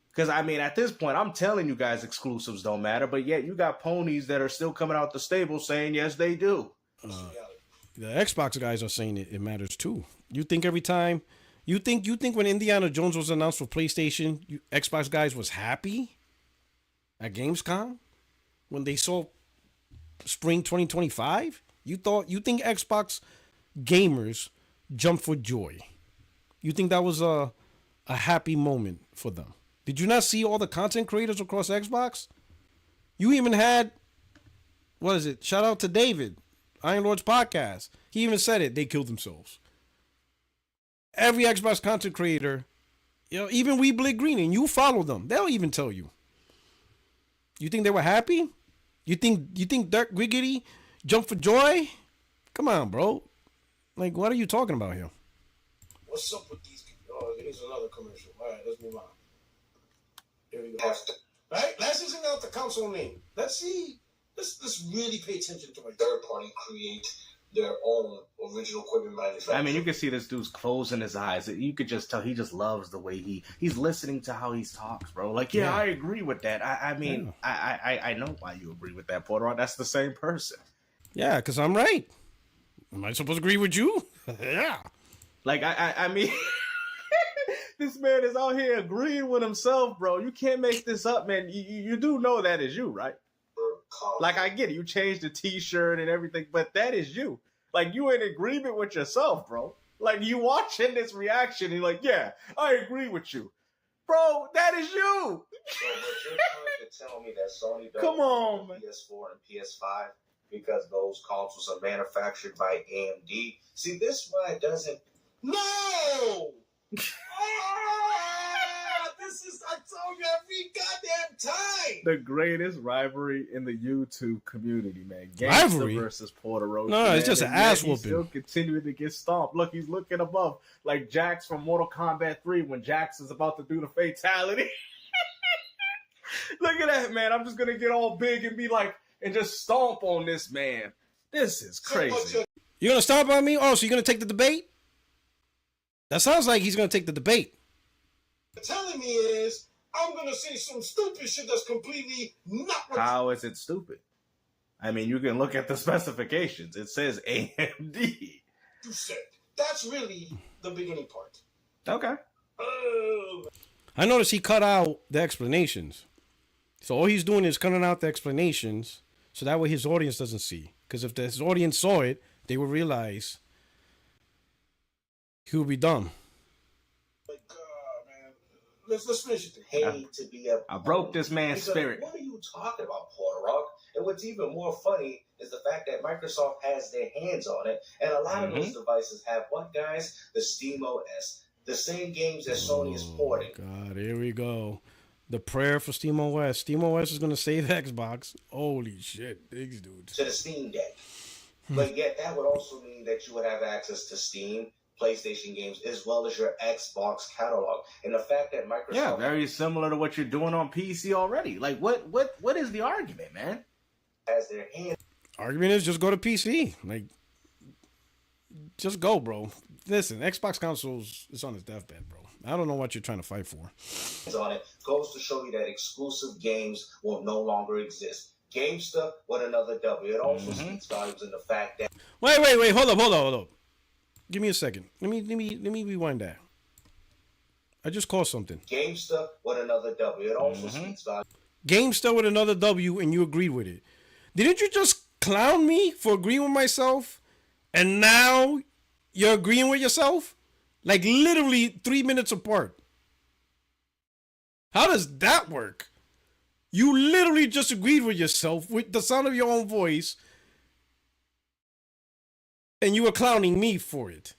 Because, I mean, at this point, I'm telling you guys exclusives don't matter, but yet you got ponies that are still coming out the stable saying, yes, they do. The Xbox guys are saying it matters, too. You think every time... You think when Indiana Jones was announced for PlayStation, Xbox guys was happy at Gamescom when they saw spring 2025? You think Xbox gamers jumped for joy? You think that was a happy moment for them? Did you not see all the content creators across Xbox? You even had, what is it? Shout out to David, Iron Lord's podcast. He even said it. They killed themselves. Every Xbox content creator, you know, even We Bleed Green, and you follow them, they'll even tell you. You think they were happy? You think Dirk Wiggity jumped for joy? Come on, bro. Like, what are you talking about here? What's up with these people? Oh, here's another commercial. All right, let's move on. Here we go. All right, let's just out the console name. Let's see. Let's really pay attention to a third party create their own original equipment manufacturer. I mean, you can see this dude's closing his eyes. You could just tell he just loves the way he's listening to how he talks, bro. Like, yeah, I agree with that. I mean, I know why you agree with that, Puertorock. That's the same person. Yeah, because I'm right. Am I supposed to agree with you? Yeah. Like, I mean, this man is out here agreeing with himself, bro. You can't make this up, man. You do know that is you, right? Like, I get it. You changed the T-shirt and everything, but that is you. Like, you in agreement with yourself, bro. Like, you watching this reaction and you're like, yeah, I agree with you. Bro, that is you. So, but you're trying to tell me that Sony doesn't Come on, make man. PS4 and PS5 because those consoles are manufactured by AMD? See, this why it doesn't. No! I told you every goddamn time. The greatest rivalry in the YouTube community, man. Gangsta Rivalry? versus Puertorock. No, it's just an ass He's still whooping. continuing to get stomped. Look, he's looking above, like Jax from Mortal Kombat 3 when Jax is about to do the fatality. Look at that, man. I'm just gonna get all big and be like, and just stomp on this man. This is crazy. You're gonna stomp on me? Oh, so you're gonna take the debate? That sounds like he's gonna take the debate. Telling me is I'm gonna say some stupid shit that's completely not what How is it stupid? I mean, you can look at the specifications. It says AMD. you said. That's really the beginning part. Okay. I noticed he cut out the explanations. So all he's doing is cutting out the explanations so that way his audience doesn't see. Because if his audience saw it, they would realize he would be dumb. Like, man, let's finish it. Hate to be a. I broke this man's Because spirit. What are you talking about, Puertorock? And what's even more funny is the fact that Microsoft has their hands on it, and a lot of those devices have what, guys? The SteamOS, the same games that Sony is porting. God, here we go. The prayer for SteamOS. SteamOS is gonna save Xbox. Holy shit, these dudes. To the Steam Deck. But yet that would also mean that you would have access to Steam, PlayStation games, as well as your Xbox catalog. And the fact that Microsoft... Yeah, very similar to what you're doing on PC already. Like, what is the argument, man? has their hands... Argument is just go to PC. Like, just go, bro. Listen, Xbox consoles is on its deathbed, bro. I don't know what you're trying to fight for. on it goes to show you that exclusive games will no longer exist. GameStop with another W. It also speaks volumes in the fact that... Wait. Hold up. Give me a second. Let me rewind that. I just called something. GameStop with another W. It also speaks volumes. GameStop with another W, and you agreed with it. Didn't you just clown me for agreeing with myself? And now you're agreeing with yourself? Like literally 3 minutes apart. How does that work? You literally just agreed with yourself with the sound of your own voice, and you were clowning me for it.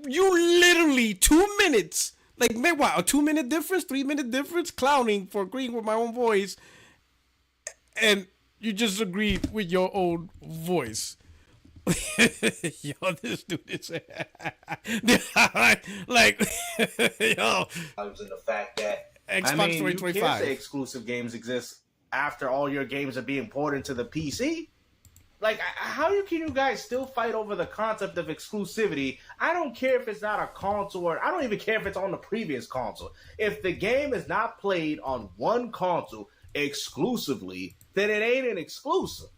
You literally 2 minutes, like, man, wow, a 2 minute difference, 3 minute difference, clowning for agreeing with my own voice, and you just agreed with your own voice. Yo, this dude is like, yo, In the fact that Xbox you can't 2025. say exclusive games exist after all your games are being ported to the PC. Like, how can you guys still fight over the concept of exclusivity? I don't care if it's not a console, or I don't even care if it's on the previous console. If the game is not played on one console exclusively, then it ain't an exclusive.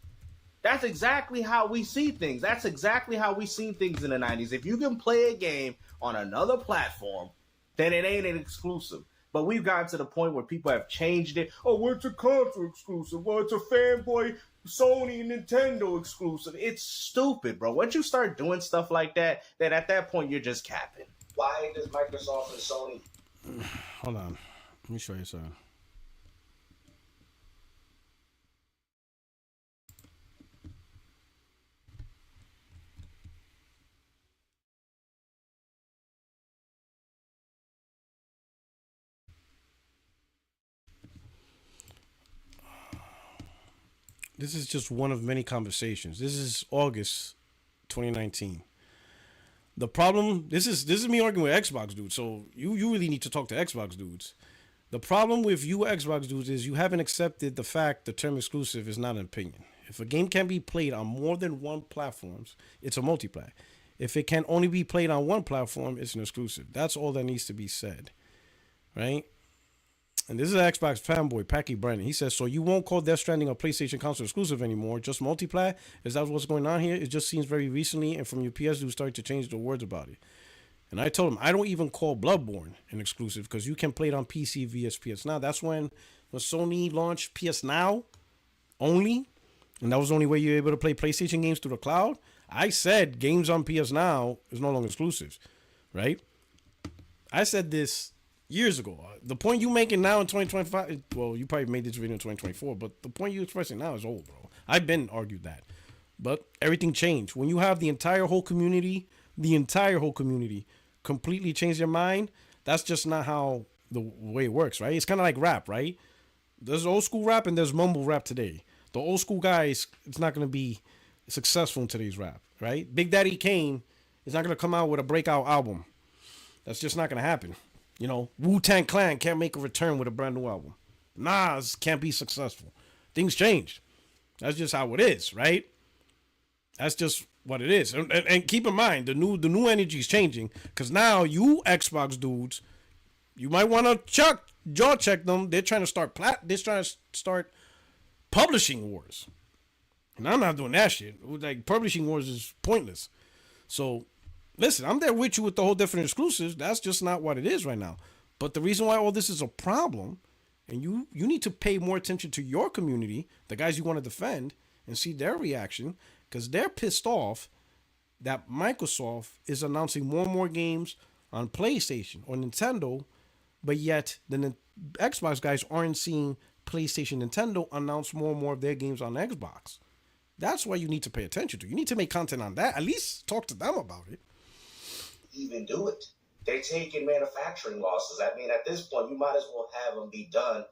That's exactly how we see things. That's exactly how we seen things in the 90s. If you can play a game on another platform, then it ain't an exclusive. But we've gotten to the point where people have changed it. Oh, well, it's a console exclusive. Well, it's a fanboy Sony Nintendo exclusive. It's stupid, bro. Once you start doing stuff like that, then at that point, you're just capping. why does Microsoft and Sony... Hold on. Let me show you something. This is just one of many conversations. This is August 2019. The problem, this is me arguing with Xbox dudes, so you really need to talk to Xbox dudes. The problem with you Xbox dudes is you haven't accepted the fact the term exclusive is not an opinion. If a game can be played on more than one platform, it's a multiplayer. If it can only be played on one platform, it's an exclusive. That's all that needs to be said, right? And this is Xbox fanboy, Packy Brennan. He says, so you won't call Death Stranding a PlayStation console exclusive anymore, just multiplayer? Is that what's going on here? It just seems very recently, and from your PS, you started to change the words about it. And I told him, I don't even call Bloodborne an exclusive, because you can play it on PC via PS Now. That's when Sony launched PS Now only, and that was the only way you were able to play PlayStation games through the cloud. I said games on PS Now is no longer exclusives, right? I said this years ago. The point you making now in 2025, well, you probably made this video in 2024, but the point you expressing now is old, bro. I've been argued that. But everything changed. When you have the entire whole community completely change their mind, that's just not how the way it works, right? It's kind of like rap, right? There's old school rap and there's mumble rap today. The old school guys, it's not going to be successful in today's rap, right? Big Daddy Kane is not going to come out with a breakout album. That's just not going to happen. You know, Wu-Tang Clan can't make a return with a brand new album. Nas can't be successful. Things changed. That's just how it is, right? That's just what it is. And keep in mind, the new energy is changing, because now you Xbox dudes, you might want to jaw check them. They're trying to start publishing wars. And I'm not doing that shit. Like, publishing wars is pointless. So, listen, I'm there with you with the whole different exclusives. That's just not what it is right now. But the reason why all this is a problem, and you need to pay more attention to your community, the guys you want to defend, and see their reaction, because they're pissed off that Microsoft is announcing more and more games on PlayStation or Nintendo, but yet the Xbox guys aren't seeing PlayStation, Nintendo announce more and more of their games on Xbox. That's why you need to pay attention to. You need to make content on that. At least talk to them about it. Even do it. They're taking manufacturing losses. I mean, at this point, you might as well have them be done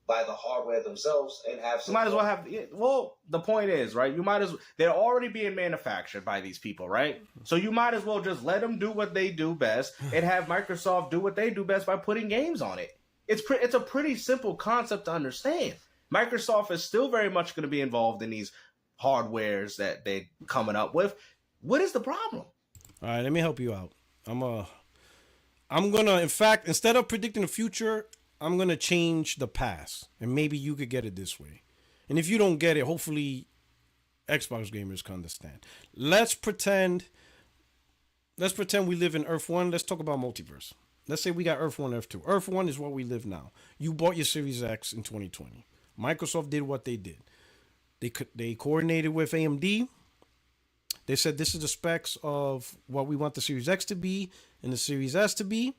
by the hardware themselves and have some. You might as well have. Well, the point is, right? You might as well. They're already being manufactured by these people, right? So you might as well just let them do what they do best and have Microsoft do what they do best by putting games on it. It's a pretty simple concept to understand. Microsoft is still very much going to be involved in these hardwares that they're coming up with. What is the problem? All right, let me help you out. I'm gonna, in fact, instead of predicting the future, I'm gonna change the past, and maybe you could get it this way. And if you don't get it, hopefully, Xbox gamers can understand. Let's pretend we live in Earth 1. Let's talk about multiverse. Let's say we got Earth 1, Earth 2. Earth 1 is where we live now. You bought your Series X in 2020. Microsoft did what they did. They coordinated with AMD. They said this is the specs of what we want the Series X to be and the Series S to be.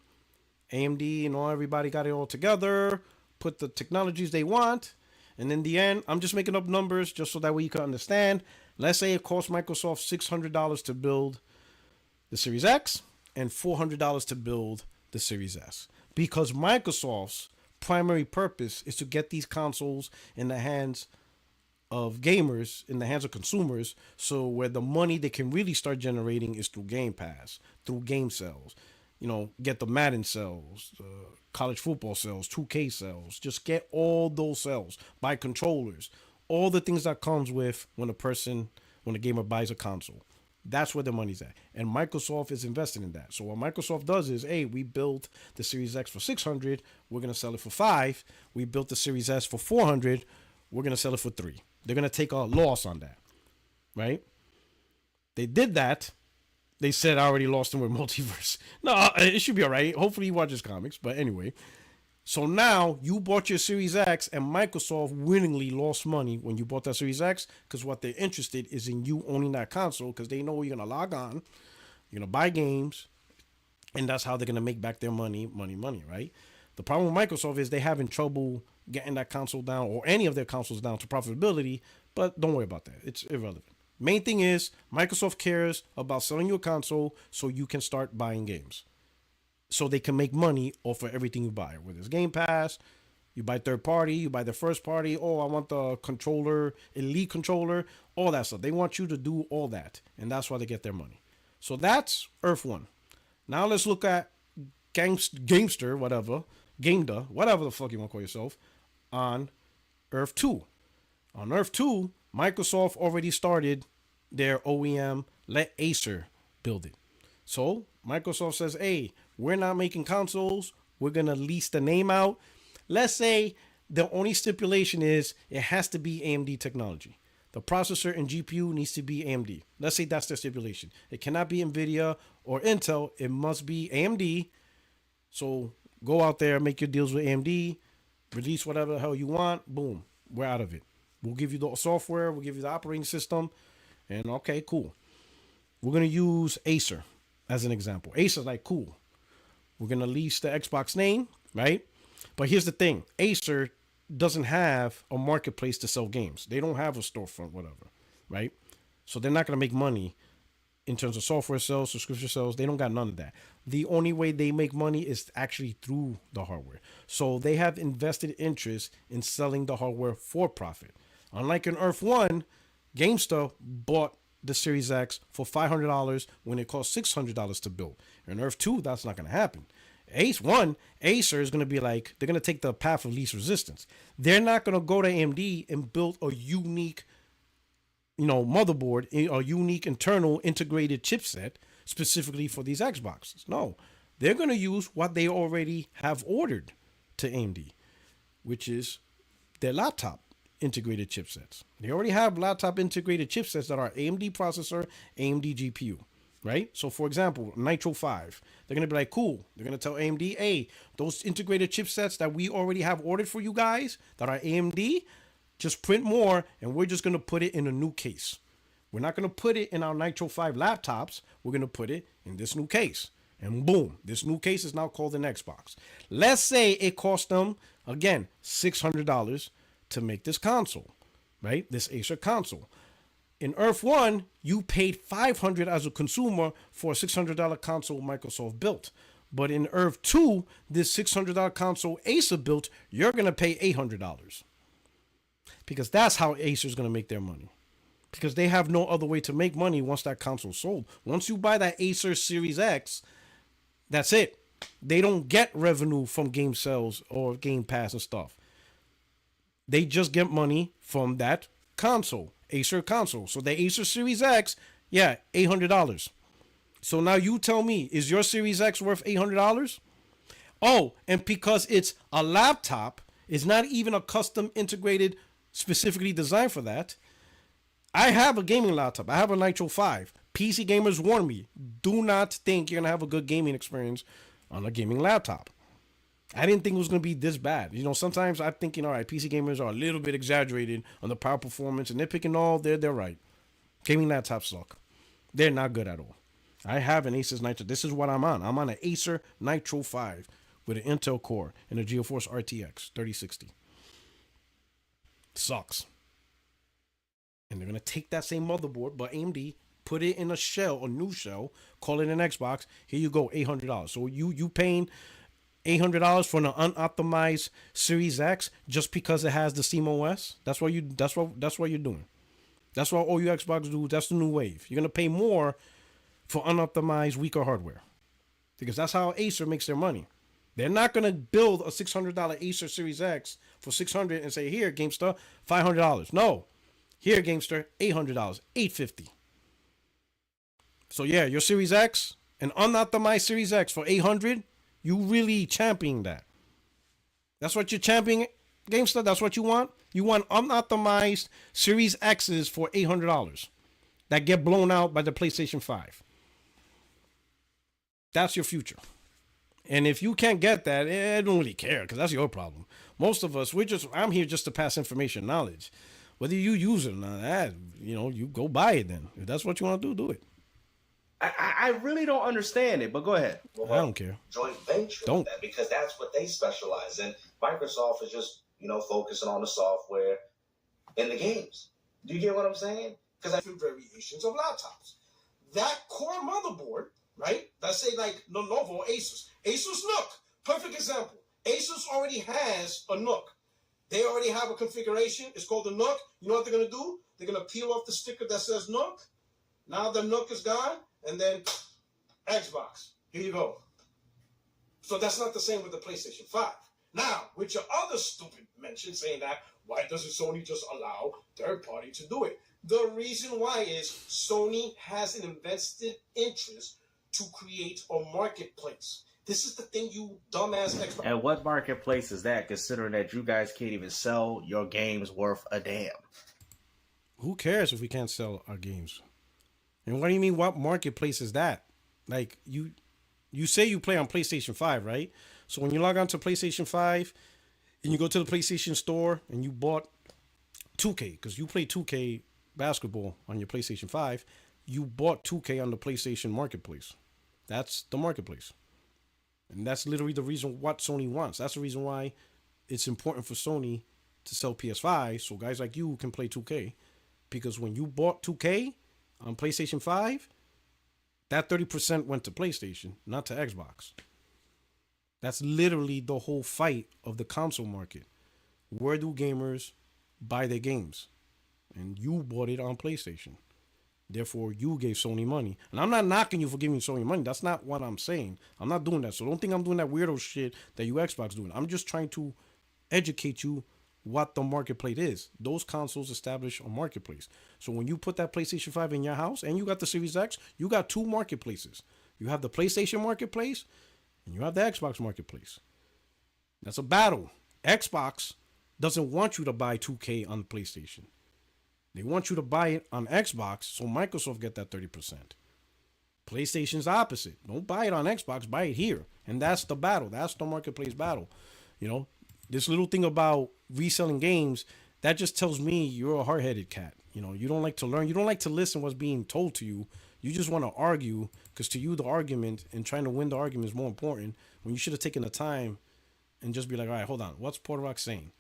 AMD and everybody got it all together, put the technologies they want, and in the end, I'm just making up numbers just so that way you can understand. Let's say it costs Microsoft $600 to build the Series X and $400 to build the Series S, because Microsoft's primary purpose is to get these consoles in the hands of gamers, in the hands of consumers, so where the money they can really start generating is through Game Pass, through game sales. You know, get the Madden sales, college football sales, 2K sales. Just get all those sales. Buy controllers. All the things that comes with when a gamer buys a console. That's where the money's at. And Microsoft is investing in that. So what Microsoft does is, hey, we built the Series X for $600. We're going to sell it for $500. We built the Series S for $400. We're going to sell it for $300. They're going to take a loss on that. Right? They did that. They said I already lost him with Multiverse. No, it should be all right. Hopefully he watches comics. But anyway. So now you bought your Series X and Microsoft willingly lost money when you bought that Series X, because what they're interested is in you owning that console, because they know you're going to log on. You're going to buy games. And that's how they're going to make back their money, right? The problem with Microsoft is they're having trouble getting that console down, or any of their consoles down, to profitability. But don't worry about that. It's irrelevant. Main thing is Microsoft cares about selling you a console so you can start buying games, so they can make money off of everything you buy. Whether it's Game Pass, you buy third party, you buy the first party. Oh, I want the controller, elite controller, all that stuff. They want you to do all that, and that's why they get their money. So that's Earth 1. Now let's look at Gamester, whatever the fuck you want to call yourself, on Earth 2. On Earth 2, Microsoft already started their OEM, let Acer build it. So Microsoft says, hey, we're not making consoles. We're going to lease the name out. Let's say the only stipulation is it has to be AMD technology. The processor and GPU needs to be AMD. Let's say that's their stipulation. It cannot be NVIDIA or Intel. It must be AMD. So go out there, make your deals with AMD, release whatever the hell you want. Boom, we're out of it. We'll give you the software. We'll give you the operating system. And okay, cool. we're gonna use Acer as an example. Acer's like, cool. We're gonna lease the Xbox name, right? But here's the thing: Acer doesn't have a marketplace to sell games. They don't have a storefront, whatever, right? So they're not gonna make money in terms of software sales, subscription sales. They don't got none of that. The only way they make money is actually through the hardware. So they have invested interest in selling the hardware for profit. Unlike in Earth 1, GameStop bought the Series X for $500 when it cost $600 to build. In Earth 2, that's not going to happen. Acer is going to be like, they're going to take the path of least resistance. They're not going to go to AMD and build a unique, motherboard, a unique internal integrated chipset specifically for these Xboxes. No, they're going to use what they already have ordered to AMD, which is their laptop integrated chipsets. They already have laptop integrated chipsets that are AMD processor, AMD GPU, right? So for example, Nitro 5, they're going to be like, cool. They're going to tell AMD, hey, those integrated chipsets that we already have ordered for you guys that are AMD, just print more and we're just going to put it in a new case. We're not going to put it in our Nitro 5 laptops. We're going to put it in this new case. And boom, this new case is now called an Xbox. Let's say it cost them, again, $600 to make this console, right? This Acer console. In Earth 1, you paid $500 as a consumer for a $600 console Microsoft built. But in Earth 2, this $600 console Acer built, you're going to pay $800. Because that's how Acer is going to make their money. Because they have no other way to make money once that console's sold. Once you buy that Acer Series X, that's it. They don't get revenue from game sales or Game Pass and stuff. They just get money from that console, Acer console. So the Acer Series X, yeah, $800. So now you tell me, is your Series X worth $800? Oh, and because it's a laptop, it's not even a custom integrated, specifically designed for that. I have a gaming laptop. I have a Nitro 5. PC gamers warn me, do not think you're going to have a good gaming experience on a gaming laptop. I didn't think it was going to be this bad. Sometimes I'm thinking, all right, PC gamers are a little bit exaggerated on the power performance, and they're picking all, they're right. Gaming laptops suck. They're not good at all. I have an Asus Nitro. This is what I'm on. I'm on an Acer Nitro 5 with an Intel Core and a GeForce RTX 3060. Sucks. And they're going to take that same motherboard, but AMD, put it in a shell, a new shell, call it an Xbox. Here you go, $800. So you paying $800 for an unoptimized Series X just because it has the SteamOS? That's what you're doing. That's what all you Xbox do. That's the new wave. You're gonna pay more for unoptimized, weaker hardware. Because that's how Acer makes their money. They're not gonna build a $600 Acer Series X for $600 and say, here, GameStar, $500. No. Here, GameStar, $800, $850. So yeah, your Series X, an unoptimized Series X for $800, you really championing that. That's what you're championing, GameStar? That's what you want? You want unoptimized Series X's for $800 that get blown out by the PlayStation 5. That's your future. And if you can't get that, I don't really care because that's your problem. Most of us, I'm here just to pass information, knowledge. Whether you use it or not, you go buy it then. If that's what you want to do it. I really don't understand it, but go ahead. I don't care. Joint venture with that because that's what they specialize in. Microsoft is just, focusing on the software and the games. Do you get what I'm saying? Because I have variations of laptops. That core motherboard, right? Let's say like Lenovo, Asus. Asus Nook, perfect example. Asus already has a Nook. They already have a configuration. It's called the Nook. You know what they're going to do? They're going to peel off the sticker that says Nook. Now the Nook is gone. And then Xbox. Here you go. So that's not the same with the PlayStation 5. Now, with your other stupid mention saying that, why doesn't Sony just allow third party to do it? The reason why is Sony has an invested interest to create a marketplace. This is the thing, you dumbass Xbox. And what marketplace is that, considering that you guys can't even sell your games worth a damn? Who cares if we can't sell our games? And what do you mean, what marketplace is that? Like, you say you play on PlayStation 5, right? So when you log on to PlayStation 5 and you go to the PlayStation Store and you bought 2K, because you play 2K basketball on your PlayStation 5, you bought 2K on the PlayStation Marketplace. That's the marketplace. And that's literally the reason what Sony wants. That's the reason why it's important for Sony to sell PS5 so guys like you can play 2K. Because when you bought 2K on PlayStation 5, that 30% went to PlayStation, not to Xbox. That's literally the whole fight of the console market. Where do gamers buy their games? And you bought it on PlayStation. Therefore, you gave Sony money. And I'm not knocking you for giving Sony money. That's not what I'm saying. I'm not doing that. So don't think I'm doing that weirdo shit that you Xbox doing. I'm just trying to educate you what the marketplace is. Those consoles establish a marketplace. So when you put that PlayStation 5 in your house and you got the Series X, you got two marketplaces. You have the PlayStation marketplace and you have the Xbox marketplace. That's a battle. Xbox doesn't want you to buy 2K on PlayStation. They want you to buy it on Xbox so Microsoft get that 30%. PlayStation's opposite. Don't buy it on Xbox, buy it here. And that's the battle. That's the marketplace battle. You know, this little thing about reselling games, that just tells me you're a hard-headed cat. You know, you don't like to learn. You don't like to listen what's being told to you. You just want to argue because to you the argument and trying to win the argument is more important when you should have taken the time and just be like, all right, hold on. What's Puertorock saying?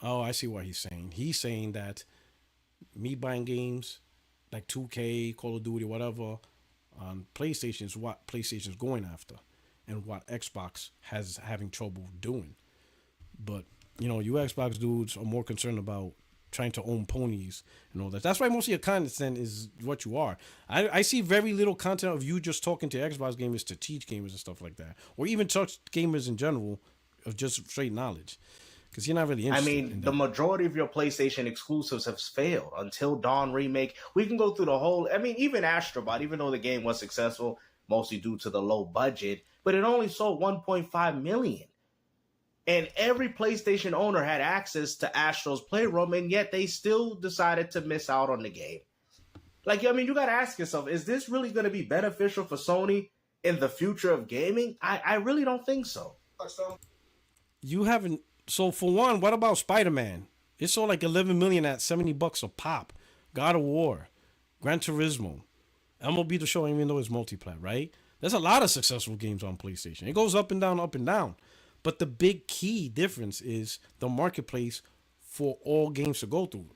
Oh, I see what he's saying. He's saying that me buying games like 2K, Call of Duty, whatever, on PlayStation is what PlayStation's going after and what Xbox has having trouble doing. But, you know, you Xbox dudes are more concerned about trying to own ponies and all that. That's why most of your content is what you are. I see very little content of you just talking to Xbox gamers to teach gamers and stuff like that. Or even touch gamers in general of just straight knowledge. Because you're not really interested in the majority of your PlayStation exclusives have failed. Until Dawn remake, we can go through the whole. I mean, even Astrobot, even though the game was successful, mostly due to the low budget, but it only sold 1.5 million. And every PlayStation owner had access to Astro's Playroom, and yet they still decided to miss out on the game. Like, I mean, you got to ask yourself, is this really going to be beneficial for Sony in the future of gaming? I really don't think so. You haven't. So for one, what about Spider-Man? It sold like 11 million at $70 a pop. God of War, Gran Turismo, MLB The Show, even though it's multi-plat, right? There's a lot of successful games on PlayStation. It goes up and down, up and down. But the big key difference is the marketplace for all games to go through.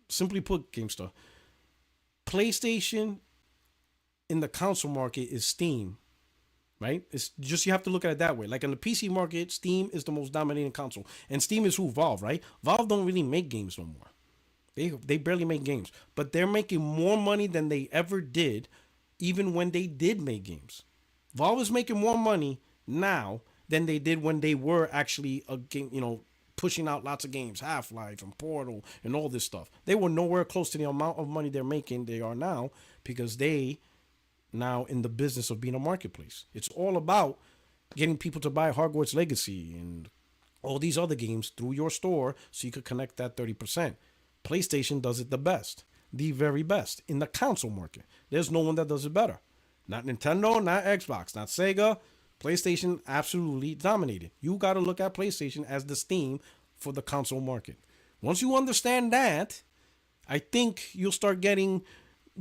Simply put, GameStar, PlayStation in the console market is Steam, right? It's just, you have to look at it that way. Like in the PC market, Steam is the most dominating console. And Steam is who? Valve, right? Valve don't really make games no more. They barely make games. But they're making more money than they ever did, even when they did make games. Valve is making more money now than they did when they were actually a game, you know, pushing out lots of games, Half-Life and Portal and all this stuff. They were nowhere close to the amount of money they're making they are now because they now in the business of being a marketplace. It's all about getting people to buy Hogwarts Legacy and all these other games through your store so you could connect that 30%. PlayStation does it the best, the very best in the console market. There's no one that does it better. Not Nintendo, not Xbox, not Sega. PlayStation absolutely dominated. You got to look at PlayStation as the Steam for the console market. Once you understand that, I think you'll start getting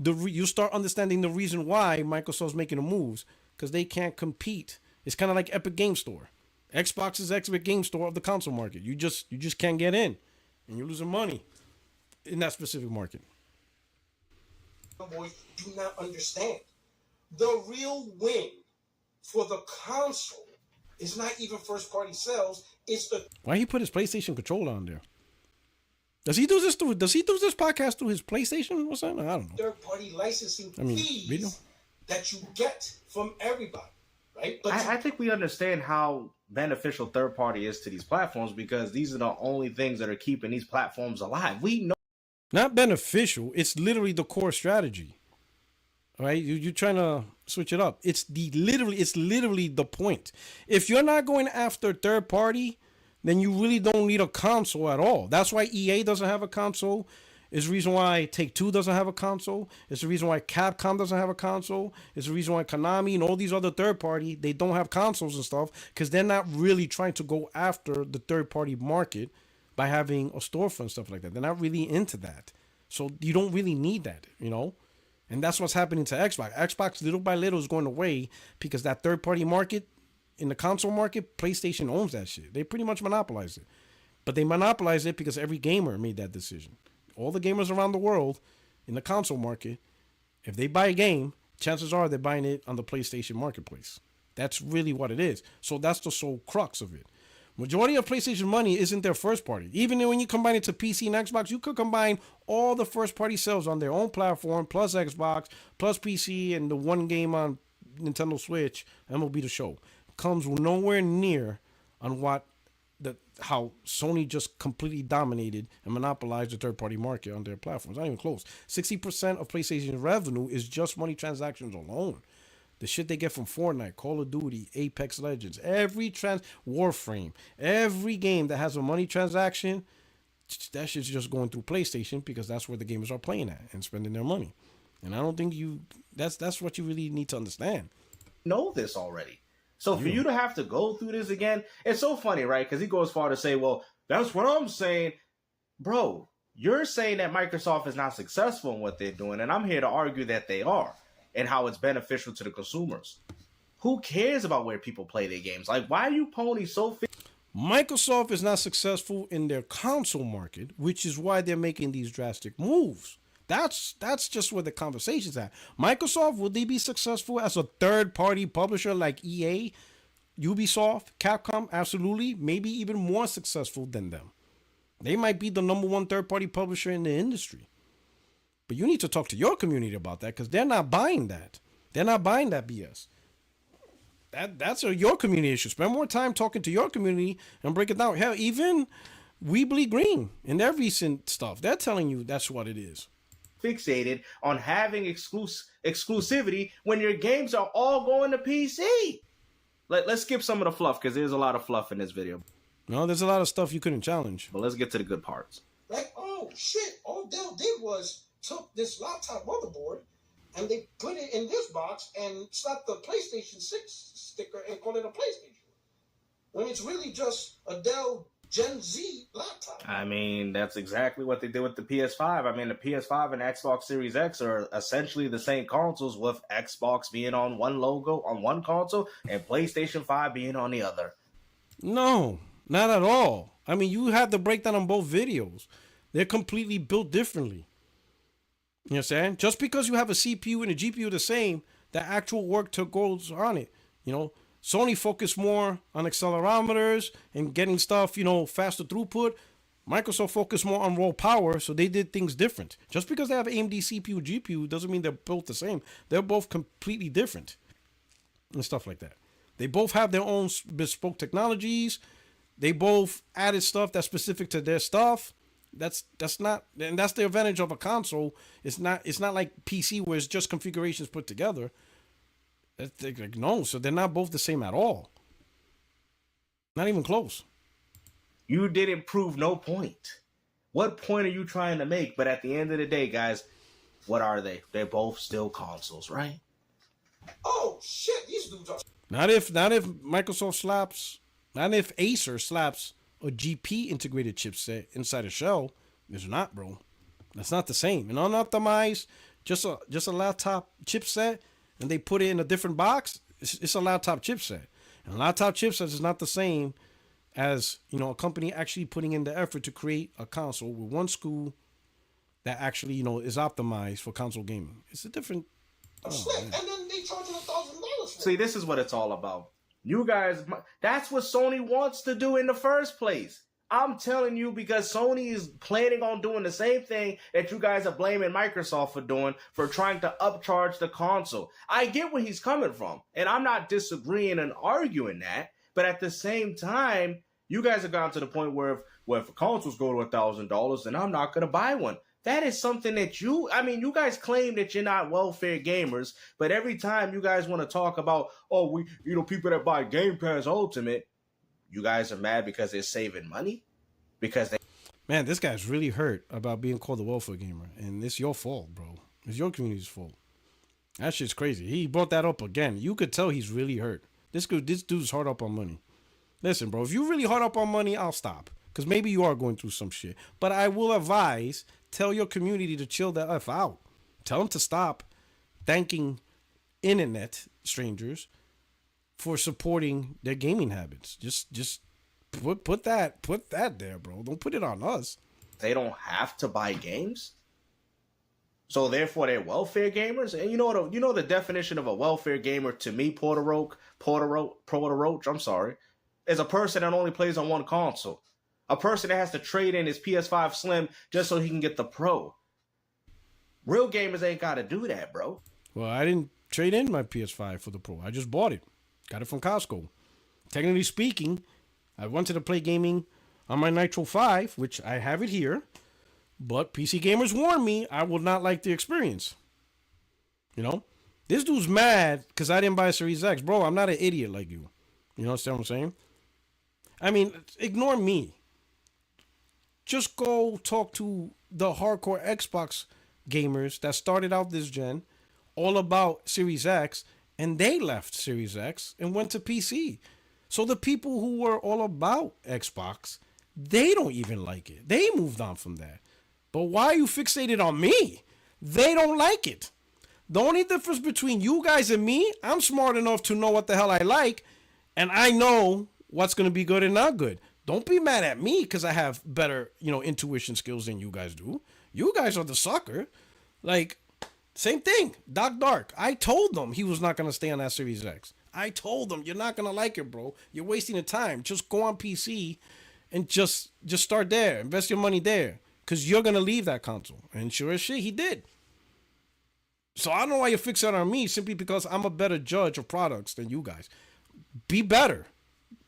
you start understanding the reason why Microsoft's making the moves, because they can't compete. It's kind of like Epic Game Store. Xbox is Epic Game Store of the console market. You just can't get in, and you're losing money in that specific market. Boys do not understand. The real win for the console is not even first party sales. It's the why he put his PlayStation controller on there. Does he do this podcast through his PlayStation or something? I don't know. Third party licensing fees that you get from everybody, right? But I think we understand how beneficial third party is to these platforms because these are the only things that are keeping these platforms alive. We know. Not beneficial. It's literally the core strategy. All right, you're trying to switch it up. It's literally the point. If you're not going after third party, then you really don't need a console at all. That's why EA doesn't have a console. It's the reason why Take-Two doesn't have a console. It's the reason why Capcom doesn't have a console. It's the reason why Konami and all these other third party, they don't have consoles and stuff because they're not really trying to go after the third party market by having a storefront and stuff like that. They're not really into that. So you don't really need that, you know? And that's what's happening to Xbox. Xbox, little by little, is going away because that third-party market in the console market, PlayStation owns that shit. They pretty much monopolize it. But they monopolize it because every gamer made that decision. All the gamers around the world in the console market, if they buy a game, chances are they're buying it on the PlayStation marketplace. That's really what it is. So that's the sole crux of it. Majority of PlayStation money isn't their first party. Even when you combine it to PC and Xbox, you could combine all the first party sales on their own platform, plus Xbox, plus PC, and the one game on Nintendo Switch, MLB The Show. Comes nowhere near on how Sony just completely dominated and monopolized the third party market on their platforms. Not even close. 60% of PlayStation revenue is just money transactions alone. The shit they get from Fortnite, Call of Duty, Apex Legends, Warframe, every game that has a money transaction, that shit's just going through PlayStation because that's where the gamers are playing at and spending their money. And I don't think that's what you really need to understand. Know this already. So for you to have to go through this again, it's so funny, right? Because he goes far to say, well, that's what I'm saying. Bro, you're saying that Microsoft is not successful in what they're doing, and I'm here to argue that they are. And how it's beneficial to the consumers. Who cares about where people play their games? Like, why are you ponies so Microsoft is not successful in their console market, which is why they're making these drastic moves. That's just where the conversation's at. Microsoft, will they be successful as a third-party publisher like EA, Ubisoft, Capcom? Absolutely. Maybe even more successful than them. They might be the number one third-party publisher in the industry. But you need to talk to your community about that because they're not buying that. They're not buying that BS. That's your community issue. Spend more time talking to your community and break it down. Hell, even We Bleed Green in their recent stuff, they're telling you that's what it is. Fixated on having exclusivity when your games are all going to PC. Let's skip some of the fluff because there's a lot of fluff in this video. No, there's a lot of stuff you couldn't challenge. But let's get to the good parts. Like, oh shit, all Dell did was took this laptop motherboard and they put it in this box and slapped the PlayStation 6 sticker and called it a PlayStation. When it's really just a Dell Gen Z laptop. I mean, that's exactly what they did with the PS5. I mean, the PS5 and Xbox Series X are essentially the same consoles, with Xbox being on one logo on one console and PlayStation 5 being on the other. No, not at all. I mean, you have the breakdown on both videos. They're completely built differently. You know what I'm saying? Just because you have a CPU and a GPU the same, the actual work goes on it. You know, Sony focused more on accelerometers and getting stuff, faster throughput. Microsoft focused more on raw power, so they did things different. Just because they have AMD CPU, GPU doesn't mean they're built the same. They're both completely different and stuff like that. They both have their own bespoke technologies. They both added stuff that's specific to their stuff. That's not, and that's the advantage of a console. It's not like PC where it's just configurations put together. No, so they're not both the same at all. Not even close. You didn't prove no point. What point are you trying to make? But at the end of the day, guys, what are they? They're both still consoles, right? Oh shit, these dudes are. Not if Microsoft slaps, not if Acer slaps a GP integrated chipset inside a shell. It's not, bro. That's not the same. An unoptimized, just a laptop chipset, and they put it in a different box. It's a laptop chipset, and a laptop chipset is not the same as a company actually putting in the effort to create a console with one SKU that actually is optimized for console gaming. It's a different. And then they charge $1,000. See, this is what it's all about. You guys, that's what Sony wants to do in the first place. I'm telling you, because Sony is planning on doing the same thing that you guys are blaming Microsoft for doing, for trying to upcharge the console. I get where he's coming from, and I'm not disagreeing and arguing that, but at the same time, you guys have gotten to the point where if consoles go to $1,000, then I'm not going to buy one. That is something that you guys claim that you're not welfare gamers, but every time you guys want to talk about, people that buy Game Pass Ultimate, you guys are mad because they're saving money? Man, this guy's really hurt about being called a welfare gamer, and it's your fault, bro. It's your community's fault. That shit's crazy. He brought that up again. You could tell he's really hurt. This dude's hard up on money. Listen, bro, if you really hard up on money, I'll stop. Because maybe you are going through some shit. But I will advise, tell your community to chill the F out. Tell them to stop. thanking internet strangers for supporting their gaming habits. Just put that there, bro. Don't put it on us. They don't have to buy games, so therefore they're welfare gamers. And you know the definition of a welfare gamer to me, Puertorock. I'm sorry, is a person that only plays on one console. A person that has to trade in his PS5 Slim just so he can get the Pro. Real gamers ain't got to do that, bro. Well, I didn't trade in my PS5 for the Pro. I just bought it. Got it from Costco. Technically speaking, I wanted to play gaming on my Nitro 5, which I have it here. But PC gamers warned me I would not like the experience. You know? This dude's mad because I didn't buy a Series X. Bro, I'm not an idiot like you. You understand what I'm saying? I mean, ignore me. Just go talk to the hardcore Xbox gamers that started out this gen all about Series X, and they left Series X and went to PC. So the people who were all about Xbox, they don't even like it. They moved on from that. But why are you fixated on me? They don't like it. The only difference between you guys and me, I'm smart enough to know what the hell I like, and I know what's going to be good and not good. Don't be mad at me because I have better, intuition skills than you guys do. You guys are the sucker. Like, same thing. Doc Dark. I told them he was not going to stay on that Series X. I told them, you're not going to like it, bro. You're wasting your time. Just go on PC and just start there. Invest your money there. Because you're going to leave that console. And sure as shit, he did. So I don't know why you're fixated on me simply because I'm a better judge of products than you guys. Be better.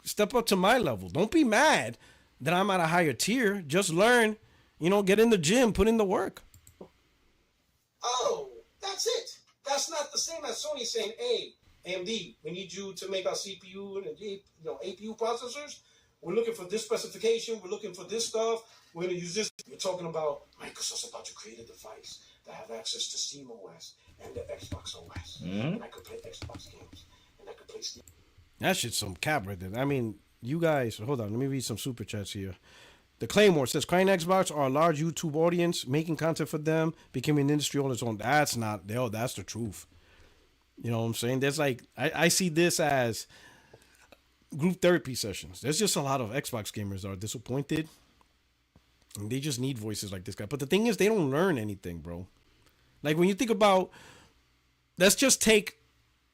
Step up to my level. Don't be mad that I'm at a higher tier. Just learn, get in the gym, put in the work. Oh, that's it. That's not the same as Sony saying, hey, AMD, we need you to make our CPU and APU processors. We're looking for this specification. We're looking for this stuff. We're going to use this. You're talking about Microsoft's about to create a device that have access to SteamOS and the Xbox OS. Mm-hmm. And I could play Xbox games. And I could play Steam. That shit's some cap right there. I mean, you guys, hold on. Let me read some super chats here. The Claymore says, crying Xbox are a large YouTube audience. Making content for them became an industry on its own. That's not, that's the truth. You know what I'm saying? There's like, I see this as group therapy sessions. There's just a lot of Xbox gamers that are disappointed. And they just need voices like this guy. But the thing is, they don't learn anything, bro. Like when you think about, let's just take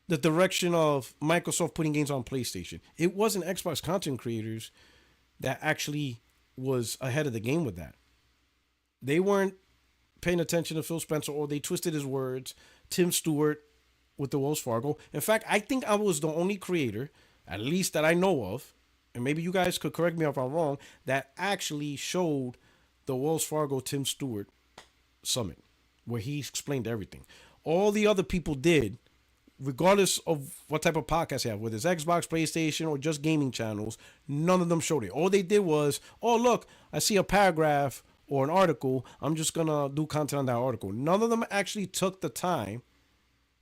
the direction of Microsoft putting games on PlayStation. It wasn't Xbox content creators that actually was ahead of the game with that. They weren't paying attention to Phil Spencer, or they twisted his words. Tim Stewart with the Wells Fargo. In fact, I think I was the only creator, at least that I know of, and maybe you guys could correct me if I'm wrong, that actually showed the Wells Fargo Tim Stewart Summit, where he explained everything. All the other people did, regardless of what type of podcast they have, whether it's Xbox, PlayStation, or just gaming channels, none of them showed it. All they did was, oh, look, I see a paragraph or an article. I'm just going to do content on that article. None of them actually took the time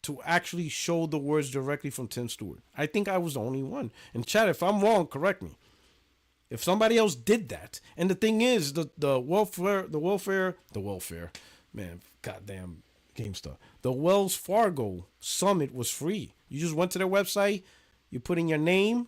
to actually show the words directly from Tim Stewart. I think I was the only one. And chat, if I'm wrong, correct me. If somebody else did that. And the thing is, the welfare, man, goddamn GameStar. The Wells Fargo Summit was free. You just went to their website, you put in your name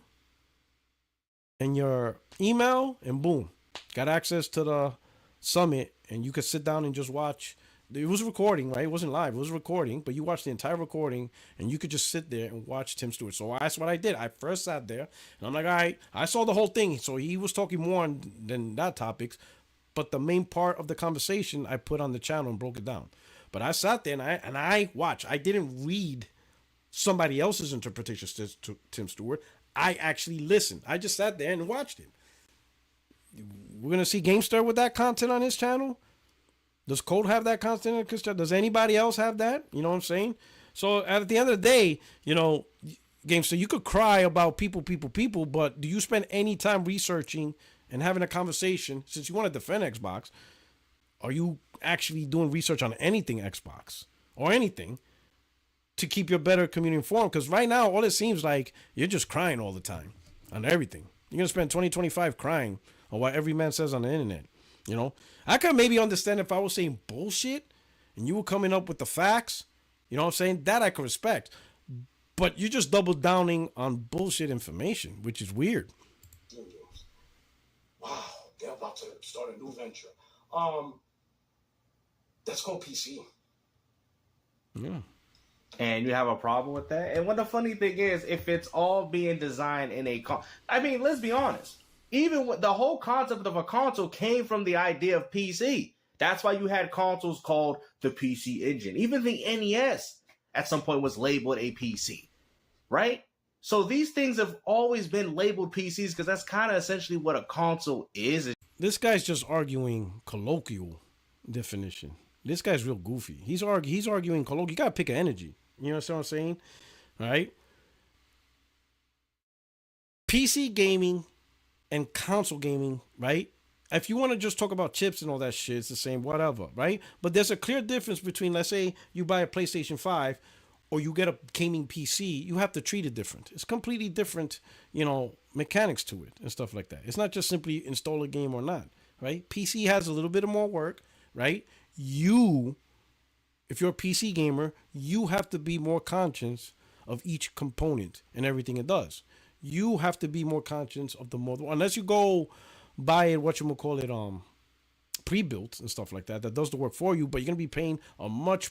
and your email, and boom, got access to the summit, and you could sit down and just watch. It was recording, right? It wasn't live. It was recording, but you watched the entire recording, and you could just sit there and watch Tim Stewart. So that's what I did. I first sat there, and I'm like, all right, I saw the whole thing. So he was talking more than that topics, but the main part of the conversation I put on the channel and broke it down. But I sat there and I watched. I didn't read somebody else's interpretation to Tim Stewart. I actually listened. I just sat there and watched it. We're going to see GameStar with that content on his channel. Does Code have that content on his channel? Does anybody else have that? You know what I'm saying? So at the end of the day, GameStar, you could cry about people, but do you spend any time researching and having a conversation? Since you want to defend Xbox, are you actually doing research on anything Xbox or anything to keep your better community informed? Because right now, all it seems like you're just crying all the time on everything. You're going to spend 2025 crying on what every man says on the internet. I could maybe understand if I was saying bullshit and you were coming up with the facts You know what I'm saying? That I can respect. But you just double downing on bullshit information, which is weird. Wow, they're about to start a new venture. That's called PC. Yeah. And you have a problem with that? And what the funny thing is, if it's all being designed in a I mean, let's be honest. Even with the whole concept of a console came from the idea of PC. That's why you had consoles called the PC Engine. Even the NES at some point was labeled a PC, right? So these things have always been labeled PCs because that's kind of essentially what a console is. This guy's just arguing colloquial definition. This guy's real goofy. He's arguing colloquial. You gotta pick an energy. You know what I'm saying? All right. PC gaming and console gaming, right? If you want to just talk about chips and all that shit, it's the same, whatever, right? But there's a clear difference between, let's say, you buy a PlayStation 5 or you get a gaming PC, you have to treat it different. It's completely different, mechanics to it and stuff like that. It's not just simply install a game or not, right? PC has a little bit of more work, right? If you're a PC gamer, you have to be more conscious of each component and everything it does. You have to be more conscious of the mother, unless you go buy it, pre-built and stuff like that does the work for you, but you're gonna be paying a much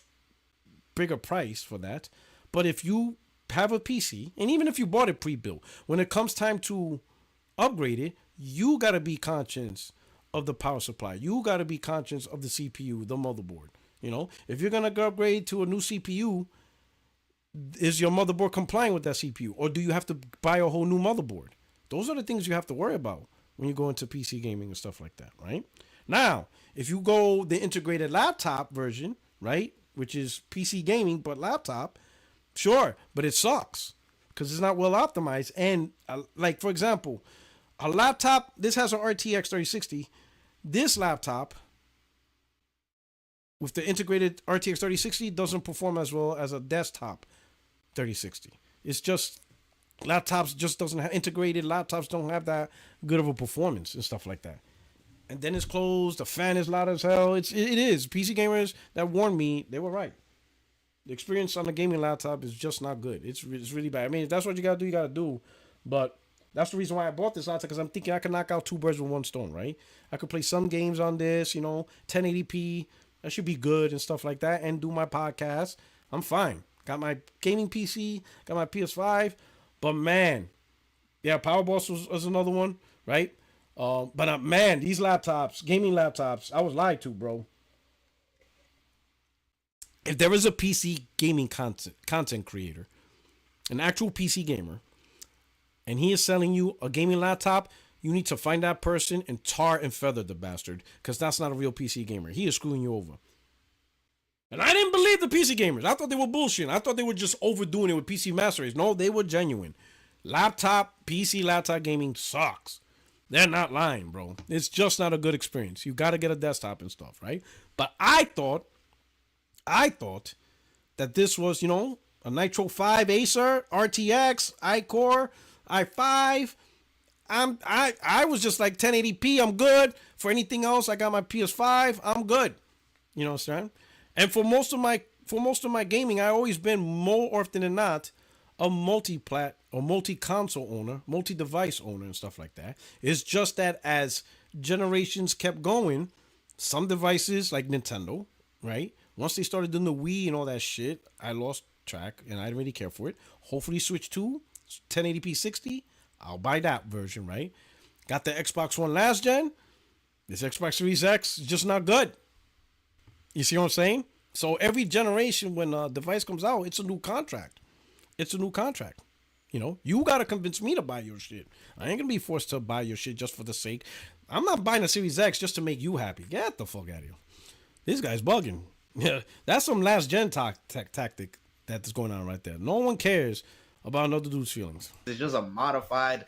bigger price for that. But if you have a PC, and even if you bought it pre-built, when it comes time to upgrade it, you gotta be conscious of the power supply. You gotta be conscious of the CPU, the motherboard. If you're gonna upgrade to a new CPU, is your motherboard complying with that CPU, or do you have to buy a whole new motherboard? Those are the things you have to worry about when you go into PC gaming and stuff like that, right? Now, if you go the integrated laptop version, right, which is PC gaming but laptop, sure, but it sucks because it's not well optimized. And like, for example, a laptop, this has an RTX 3060. This laptop with the integrated RTX 3060 doesn't perform as well as a desktop 3060. It's just laptops just doesn't have integrated laptops don't have that good of a performance and stuff like that. And then it's closed. The fan is loud as hell. It is. PC gamers that warned me, they were right. The experience on a gaming laptop is just not good. It's really bad. I mean, if that's what you gotta do, you gotta do. But that's the reason why I bought this laptop, because I'm thinking I can knock out two birds with one stone, right? I could play some games on this, 1080p. That should be good and stuff like that, and do my podcast. I'm fine. Got my gaming PC, got my PS5, but man, yeah, Powerboss was another one, right? But man, these laptops, gaming laptops, I was lied to, bro. If there is a PC gaming content creator, an actual PC gamer, and he is selling you a gaming laptop, you need to find that person and tar and feather the bastard, because that's not a real PC gamer. He is screwing you over. And I didn't believe the PC gamers. I thought they were bullshit. I thought they were just overdoing it with PC Master Race. No, they were genuine. PC laptop gaming sucks. They're not lying, bro. It's just not a good experience. You got to get a desktop and stuff, right? But I thought that this was, a Nitro 5 Acer, RTX, iCore, i5. I was just like 1080p, I'm good. For anything else, I got my PS5, I'm good. You know what I'm saying? And for most of my gaming, I always been more often than not a multi-plat or multi-console owner, multi-device owner and stuff like that. It's just that as generations kept going, some devices like Nintendo, right? Once they started doing the Wii and all that shit, I lost track and I didn't really care for it. Hopefully Switch 2, 1080p 60, I'll buy that version, right? Got the Xbox One last gen. This Xbox Series X is just not good. You see what I'm saying? So every generation when a device comes out, it's a new contract. You got to convince me to buy your shit. I ain't going to be forced to buy your shit just for the sake. I'm not buying a Series X just to make you happy. Get the fuck out of here. This guy's bugging. Yeah, that's some last gen tactic that's going on right there. No one cares about another dude's feelings. It's just a modified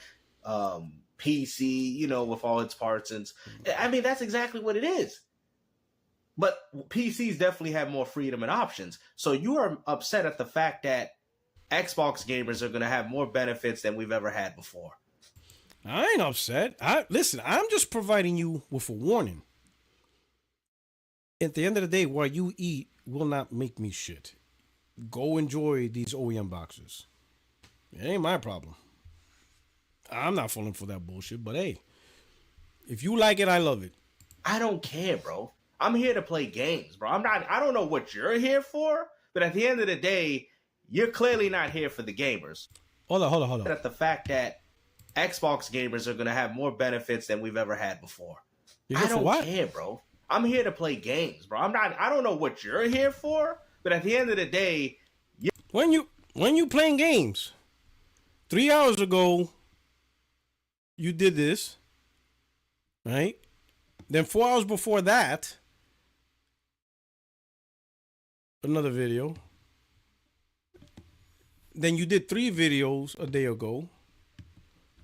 PC, with all its parts. And I mean, that's exactly what it is. But PCs definitely have more freedom and options. So you are upset at the fact that Xbox gamers are going to have more benefits than we've ever had before. I ain't upset. Listen, I'm just providing you with a warning. At the end of the day, what you eat will not make me shit. Go enjoy these OEM boxes. It ain't my problem. I'm not falling for that bullshit, but hey, if you like it, I love it. I don't care, bro. I'm here to play games, bro. I don't know what you're here for, but at the end of the day, you're clearly not here for the gamers. Hold on. At the fact that Xbox gamers are going to have more benefits than we've ever had before. I don't care, bro. I'm here to play games, bro. I don't know what you're here for, but at the end of the day, when you playing games, 3 hours ago, you did this, right? Then 4 hours before that, another video. Then you did 3 videos a day ago.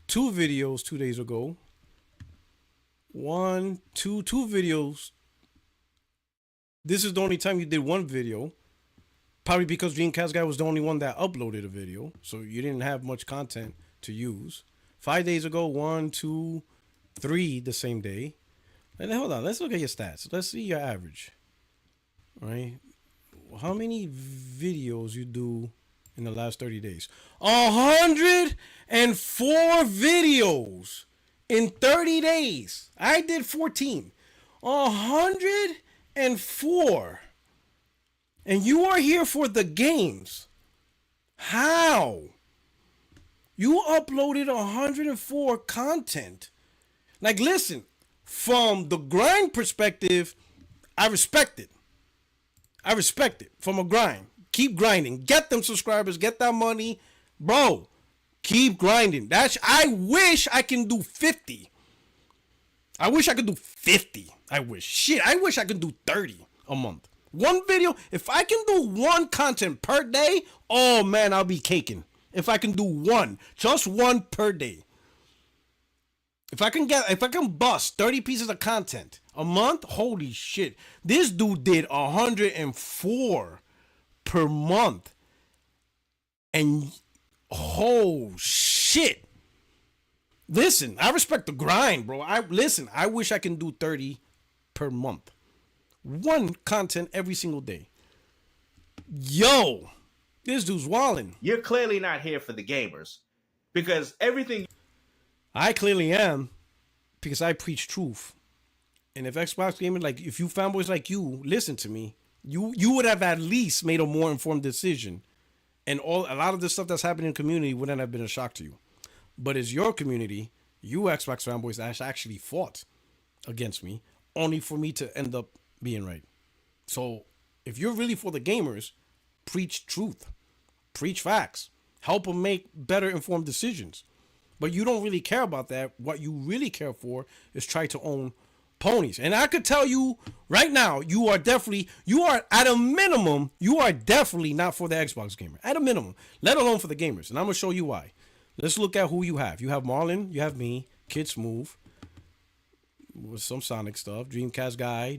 2 videos 2 days ago. 2 videos. This is the only time you did 1 video. Probably because Dreamcast Guy was the only one that uploaded a video. So you didn't have much content to use. 5 days ago, 1, 2, 3 the same day. And then, hold on, let's look at your stats. Let's see your average. All right. How many videos you do in the last 30 days? 104 videos in 30 days. I did 14. 104. And you are here for the games. How? You uploaded 104 content. Like, listen, from the grind perspective, I respect it. From a grind. Keep grinding. Get them subscribers. Get that money. Bro, keep grinding. I wish I can do 50. I wish I could do 50. I wish I could do 30 a month. 1 video. If I can do 1 content per day, oh man, I'll be caking. If I can do 1, just 1 per day. If I can bust 30 pieces of content a month, holy shit. This dude did 104 per month. And oh shit. Listen, I respect the grind, bro. I wish I can do 30 per month. 1 content every single day. Yo, this dude's wildin'. You're clearly not here for the gamers. Because everything... I clearly am, because I preach truth. And if Xbox gamers, like, if you fanboys like you listen to me, you would have at least made a more informed decision. And a lot of the stuff that's happening in the community wouldn't have been a shock to you. But it's your community, you Xbox fanboys, that actually fought against me, only for me to end up being right. So if you're really for the gamers, preach truth, preach facts, help them make better informed decisions. But you don't really care about that. What you really care for is try to own ponies. And I could tell you right now, you are definitely at a minimum, you are definitely not for the Xbox gamer. At a minimum, let alone for the gamers. And I'm going to show you why. Let's look at who you have. You have Marlon, you have me, Kid Smooth, with some Sonic stuff, Dreamcast Guy,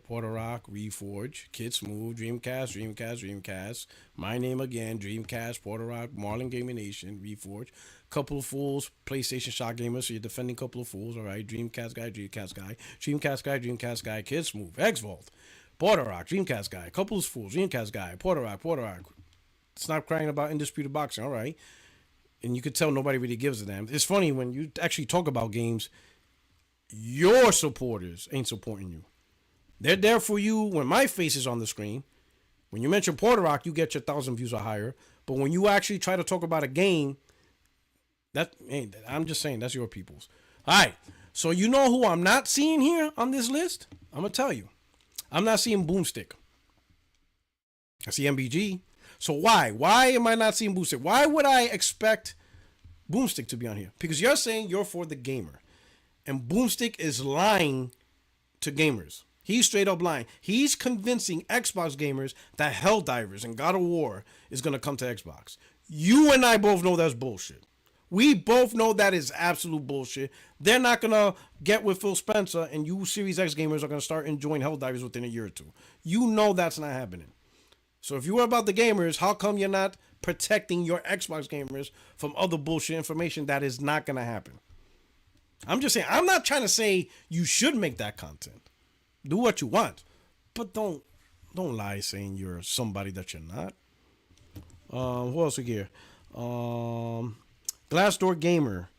Puertorock, Reforge, Kid Smooth, Dreamcast, my name again, Dreamcast, Puertorock, Marlon Gaming Nation, Reforge, Couple of Fools, PlayStation Shot Gamers, so you're defending Couple of Fools, all right, Dreamcast Guy, Kid Smooth, X-Vault, Puertorock, Dreamcast Guy, Couple of Fools, Dreamcast Guy, Puertorock, Stop Crying About Undisputed Boxing, all right, and you could tell nobody really gives a damn. It's funny, when you actually talk about games, your supporters ain't supporting you. They're there for you when my face is on the screen. When you mention Puertorock, you get your 1,000 views or higher. But when you actually try to talk about a game, I'm just saying, that's your people's. All right. So you know who I'm not seeing here on this list? I'm going to tell you. I'm not seeing Boomstick. I see MBG. So why? Why am I not seeing Boomstick? Why would I expect Boomstick to be on here? Because you're saying you're for the gamer. And Boomstick is lying to gamers. He's straight up lying. He's convincing Xbox gamers that Helldivers and God of War is going to come to Xbox. You and I both know that's bullshit. We both know that is absolute bullshit. They're not going to get with Phil Spencer, and you Series X gamers are going to start enjoying Helldivers within a year or 2. You know that's not happening. So if you were about the gamers, how come you're not protecting your Xbox gamers from other bullshit information that is not going to happen? I'm just saying, I'm not trying to say you should make that content. Do what you want, but don't Don't lie saying you're somebody that you're not. Who else we here? Glassdoor Gamer.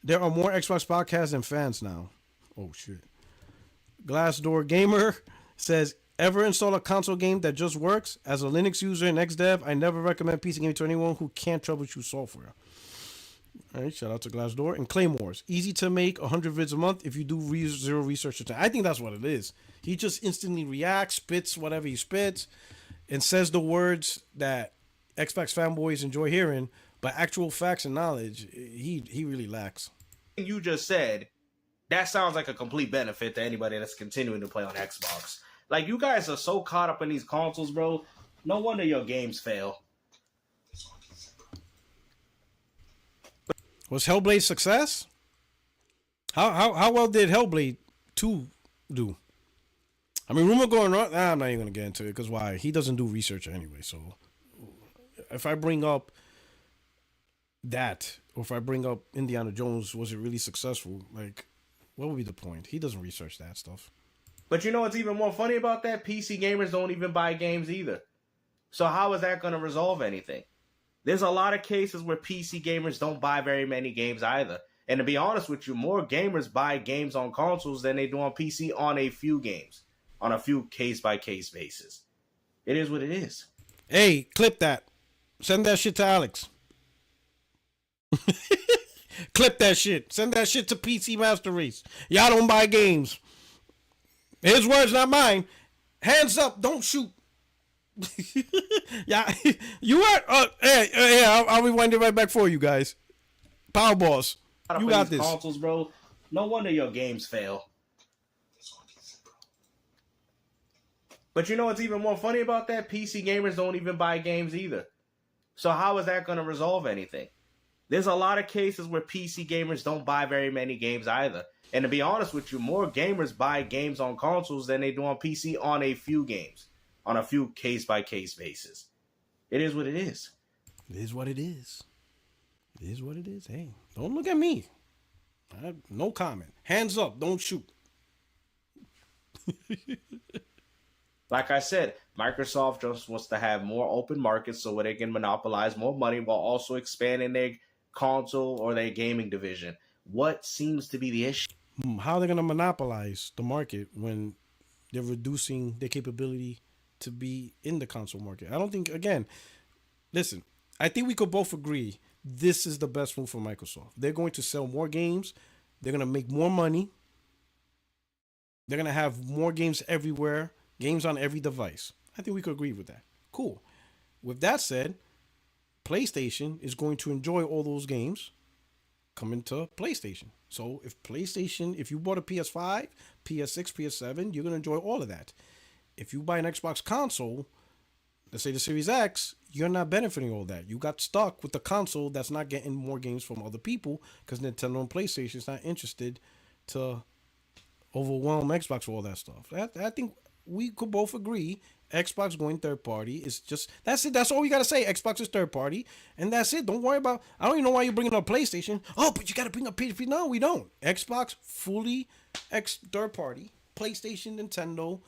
There are more Xbox podcasts than fans now. Oh shit. Glassdoor Gamer says, ever install a console game that just works? As a Linux user and ex-dev, I never recommend PC gaming to anyone who can't troubleshoot software. All right, shout out to Glassdoor. And Claymores. Easy to make 100 vids a month if you do zero research. I think that's what it is. He just instantly reacts, spits whatever he spits, and says the words that Xbox fanboys enjoy hearing, but actual facts and knowledge, he really lacks. You just said, that sounds like a complete benefit to anybody that's continuing to play on Xbox. Like, you guys are so caught up in these consoles, bro. No wonder your games fail. Was Hellblade success? How well did Hellblade 2 do? I mean, rumor going on. I'm not even gonna get into it because why? He doesn't do research anyway. So if I bring up that, or if I bring up Indiana Jones, was it really successful? Like, what would be the point? He doesn't research that stuff. But you know what's even more funny about that? PC gamers don't even buy games either. So how is that going to resolve anything? There's a lot of cases where PC gamers don't buy very many games either. And to be honest with you, more gamers buy games on consoles than they do on PC on a few games. On a few case-by-case basis. It is what it is. Hey, clip that. Send that shit to Alex. Clip that shit. Send that shit to PC Master Race. Y'all don't buy games. His words, not mine. Hands up, don't shoot. Yeah, you are. Hey, I'll rewind it right back for you guys. Power Boss, you got this. Consoles, bro. No wonder your games fail. But you know what's even more funny about that? PC gamers don't even buy games either. So how is that going to resolve anything? There's a lot of cases where PC gamers don't buy very many games either. And to be honest with you, more gamers buy games on consoles than they do on PC on a few games. On a few case-by-case basis. It is what it is. It is what it is. It is what it is. Hey, don't look at me. No comment. Hands up, don't shoot. Like I said, Microsoft just wants to have more open markets so where they can monopolize more money while also expanding their console or their gaming division. What seems to be the issue? How are they going to monopolize the market when they're reducing their capability to be in the console market? I don't think, again, listen, I think we could both agree this is the best move for Microsoft. They're going to sell more games. They're going to make more money. They're going to have more games everywhere. Games on every device. I think we could agree with that. Cool. With that said, PlayStation is going to enjoy all those games coming to PlayStation. So if you bought a PS5, PS6, PS7, you're going to enjoy all of that. If you buy an Xbox console, let's say the Series X, you're not benefiting all that. You got stuck with the console that's not getting more games from other people because Nintendo and PlayStation is not interested to overwhelm Xbox with all that stuff. I think we could both agree Xbox going third party is just, that's it. That's all we got to say. Xbox is third party, and that's it. Don't worry about, I don't even know why you're bringing up PlayStation. Oh, but you got to bring up PS5. No, we don't. Xbox, fully third party. PlayStation, Nintendo,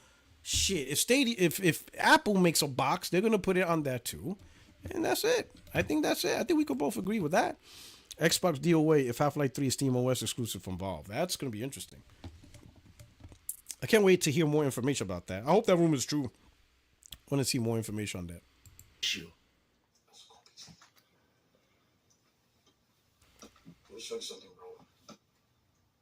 shit. If Apple makes a box, they're going to put it on that too. And that's it. I think that's it. I think we could both agree with that. Xbox DOA if Half-Life 3 is SteamOS exclusive from Valve. That's going to be interesting. I can't wait to hear more information about that. I hope that rumor is true. I want to see more information on that. Issue. Let me show you something,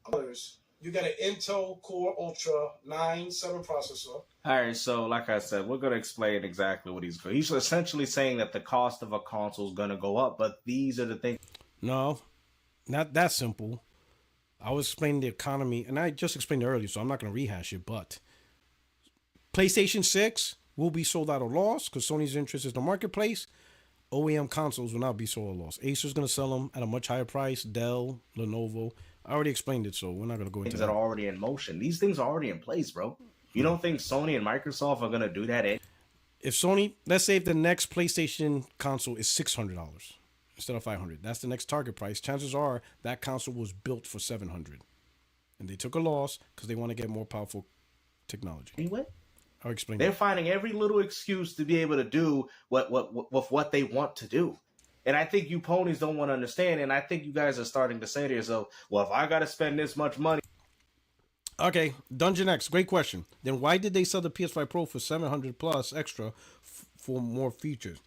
bro. You got an Intel Core Ultra 9-7 processor. All right, so like I said, we're going to explain exactly what he's essentially saying that the cost of a console is going to go up, but these are the things. No, not that simple. I was explaining the economy, and I just explained it earlier, so I'm not going to rehash it, but PlayStation 6 will be sold out of loss because Sony's interest is the marketplace. OEM consoles will not be sold at a loss. Acer's going to sell them at a much higher price. Dell, Lenovo. I already explained it, so we're not going to go into things that are already in motion. These things are already in place, bro. You don't think Sony and Microsoft are going to do that? If Sony, let's say if the next PlayStation console is $600 instead of $500, that's the next target price. Chances are that console was built for $700, and they took a loss because they want to get more powerful technology. Anyway, I'll explain. They're finding every little excuse to be able to do what they want to do. And I think you ponies don't want to understand. And I think you guys are starting to say to yourself, well, if I got to spend this much money. Okay, Dungeon X, great question. Then why did they sell the PS5 Pro for $700 plus extra for more features?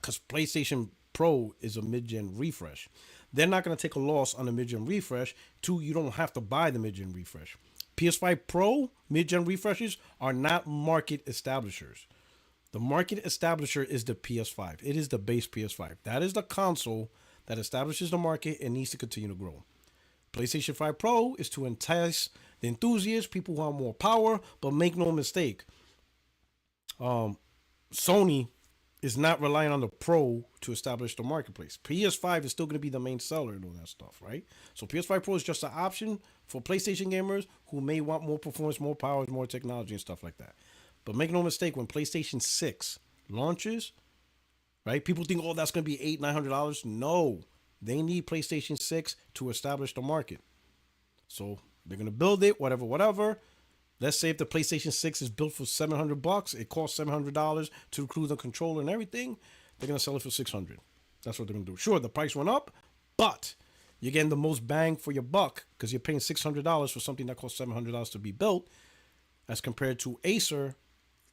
Because PlayStation Pro is a mid-gen refresh. They're not going to take a loss on the mid-gen refresh. Two, you don't have to buy the mid-gen refresh. PS5 Pro mid-gen refreshes are not market establishers. The market establisher is the PS5. It is the base PS5. That is the console that establishes the market and needs to continue to grow. PlayStation 5 Pro is to entice the enthusiasts, people who want more power, but make no mistake, Sony is not relying on the Pro to establish the marketplace. PS5 is still going to be the main seller and all that stuff, right? So PS5 Pro is just an option for PlayStation gamers who may want more performance, more power, more technology and stuff like that. But make no mistake, when PlayStation 6 launches, right, people think, oh, that's going to be $800, $900. No, they need PlayStation 6 to establish the market. So they're going to build it, whatever. Let's say if the PlayStation 6 is built for $700, it costs $700 to include the controller and everything, they're going to sell it for $600. That's what they're going to do. Sure, the price went up, but you're getting the most bang for your buck because you're paying $600 for something that costs $700 to be built, as compared to Acer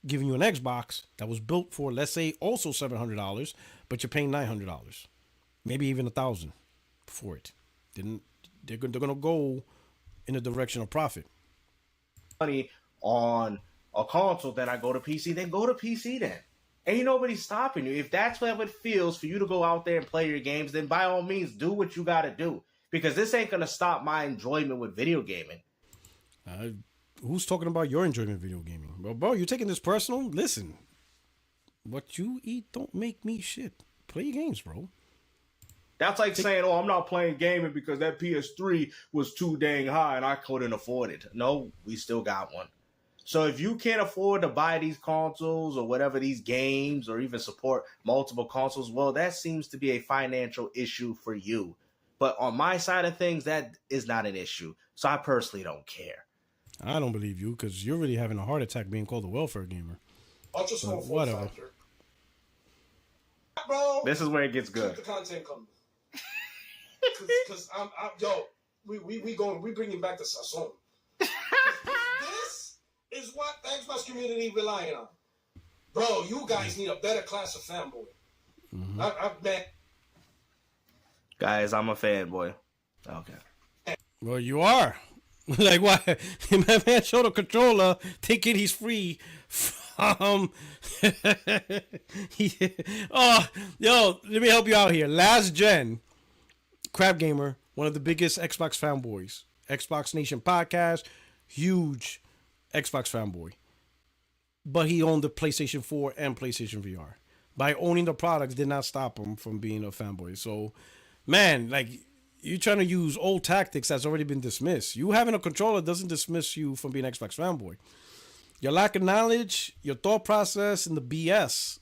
giving you an Xbox that was built for, let's say, also $700, but you're paying $900, maybe even $1,000 for it. They're going to go in the direction of profit. Money on a console, then I go to PC, then go to PC then. Ain't nobody stopping you. If that's what it feels for you to go out there and play your games, then by all means, do what you got to do. Because this ain't going to stop my enjoyment with video gaming. Who's talking about your enjoyment of video gaming? Well, bro, you're taking this personal? Listen, what you eat don't make me shit. Play your games, bro. That's like saying, oh, I'm not playing gaming because that PS3 was too dang high and I couldn't afford it. No, we still got one. So if you can't afford to buy these consoles or whatever, these games, or even support multiple consoles, well, that seems to be a financial issue for you. But on my side of things, that is not an issue. So I personally don't care. I don't believe you because you're really having a heart attack being called a welfare gamer. Ultra whatever. Factor. Bro, this is where it gets good. Keep the content coming. Because we bringing back the Sasson. This is what the Xbox community relying on. Bro, you guys need a better class of fanboy. Mm-hmm. Guys, I'm a fanboy. Okay. Well, you are. Like, why? My man showed a controller thinking he's free from... Yo, let me help you out here. Last gen, Crab Gamer, one of the biggest Xbox fanboys. Xbox Nation podcast, huge Xbox fanboy. But he owned the PlayStation 4 and PlayStation VR. By owning the products did not stop him from being a fanboy. So, man, like... You're trying to use old tactics that's already been dismissed. You having a controller doesn't dismiss you from being an Xbox fanboy. Your lack of knowledge, your thought process, and the BS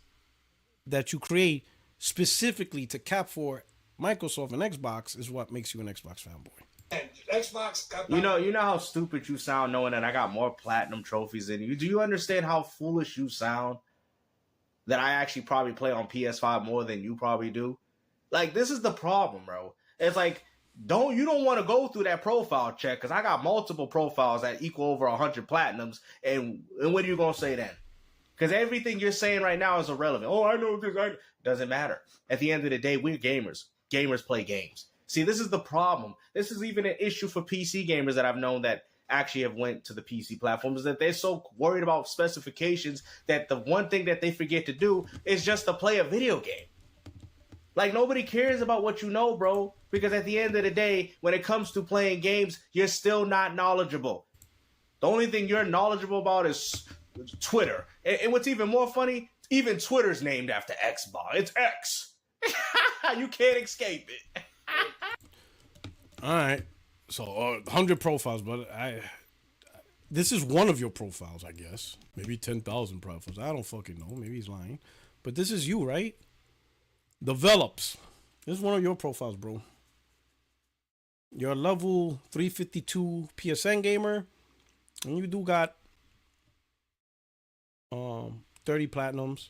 that you create specifically to cap for Microsoft and Xbox is what makes you an Xbox fanboy. And Xbox got you know how stupid you sound knowing that I got more platinum trophies than you. Do you understand how foolish you sound? That I actually probably play on PS5 more than you probably do? Like, this is the problem, bro. It's like, you don't want to go through that profile check because I got multiple profiles that equal over 100 platinums. And what are you going to say then? Because everything you're saying right now is irrelevant. Oh, I know this. Doesn't matter. At the end of the day, we're gamers. Gamers play games. See, this is the problem. This is even an issue for PC gamers that I've known that actually have went to the PC platforms, that they're so worried about specifications that the one thing that they forget to do is just to play a video game. Like, nobody cares about what you know, bro. Because at the end of the day, when it comes to playing games, you're still not knowledgeable. The only thing you're knowledgeable about is Twitter. And what's even more funny, even Twitter's named after Xbox. It's X. You can't escape it. All right. So, 100 profiles, but this is one of your profiles, I guess. Maybe 10,000 profiles. I don't fucking know. Maybe he's lying. But this is you, right? Develops. This is one of your profiles, bro. You're a level 352 PSN gamer. And you do got 30 platinums,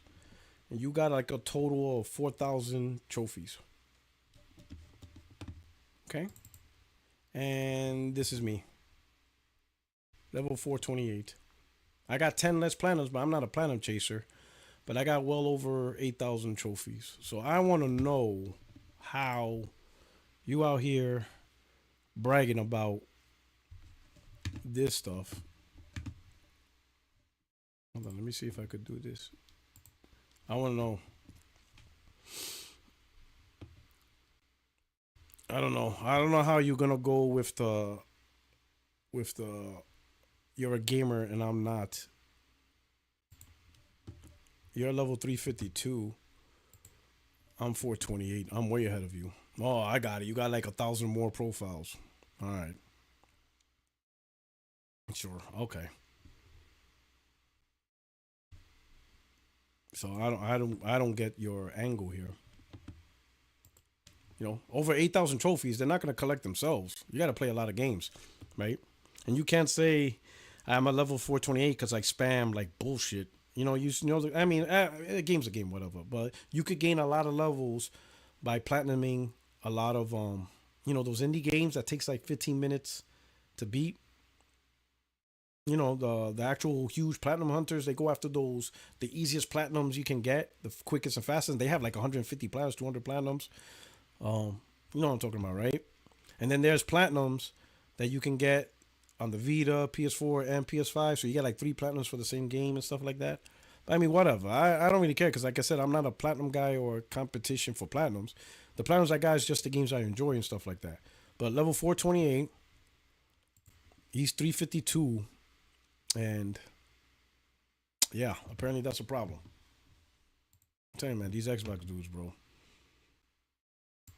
and you got like a total of 4,000 trophies. Okay. And this is me. Level 428. I got 10 less platinums, but I'm not a platinum chaser. But I got well over 8,000 trophies. So I want to know how you out here bragging about this stuff. Hold on, let me see if I could do this. I want to know. I don't know. I don't know how you're gonna go with the you're a gamer and I'm not. You're level 352. I'm 428. I'm way ahead of you. Oh, I got it. You got like 1,000 more profiles. All right. Sure. Okay. So I don't get your angle here. You know, over 8,000 trophies, they're not going to collect themselves. You got to play a lot of games, right? And you can't say I'm a level 428 because I spam like bullshit. You know, I mean, a game's a game, whatever. But you could gain a lot of levels by platinuming a lot of, you know, those indie games that takes like 15 minutes to beat. You know, the actual huge platinum hunters, they go after the easiest platinums you can get, the quickest and fastest. They have like 150 platinums, 200 platinums. You know what I'm talking about, right? And then there's platinums that you can get on the Vita, PS4, and PS5. So you get like 3 platinums for the same game and stuff like that. But I mean, whatever. I don't really care because, like I said, I'm not a platinum guy or competition for platinums. The platinums I got is just the games I enjoy and stuff like that. But level 428, he's 352. And yeah, apparently that's a problem. I'm telling you, man, these Xbox dudes, bro.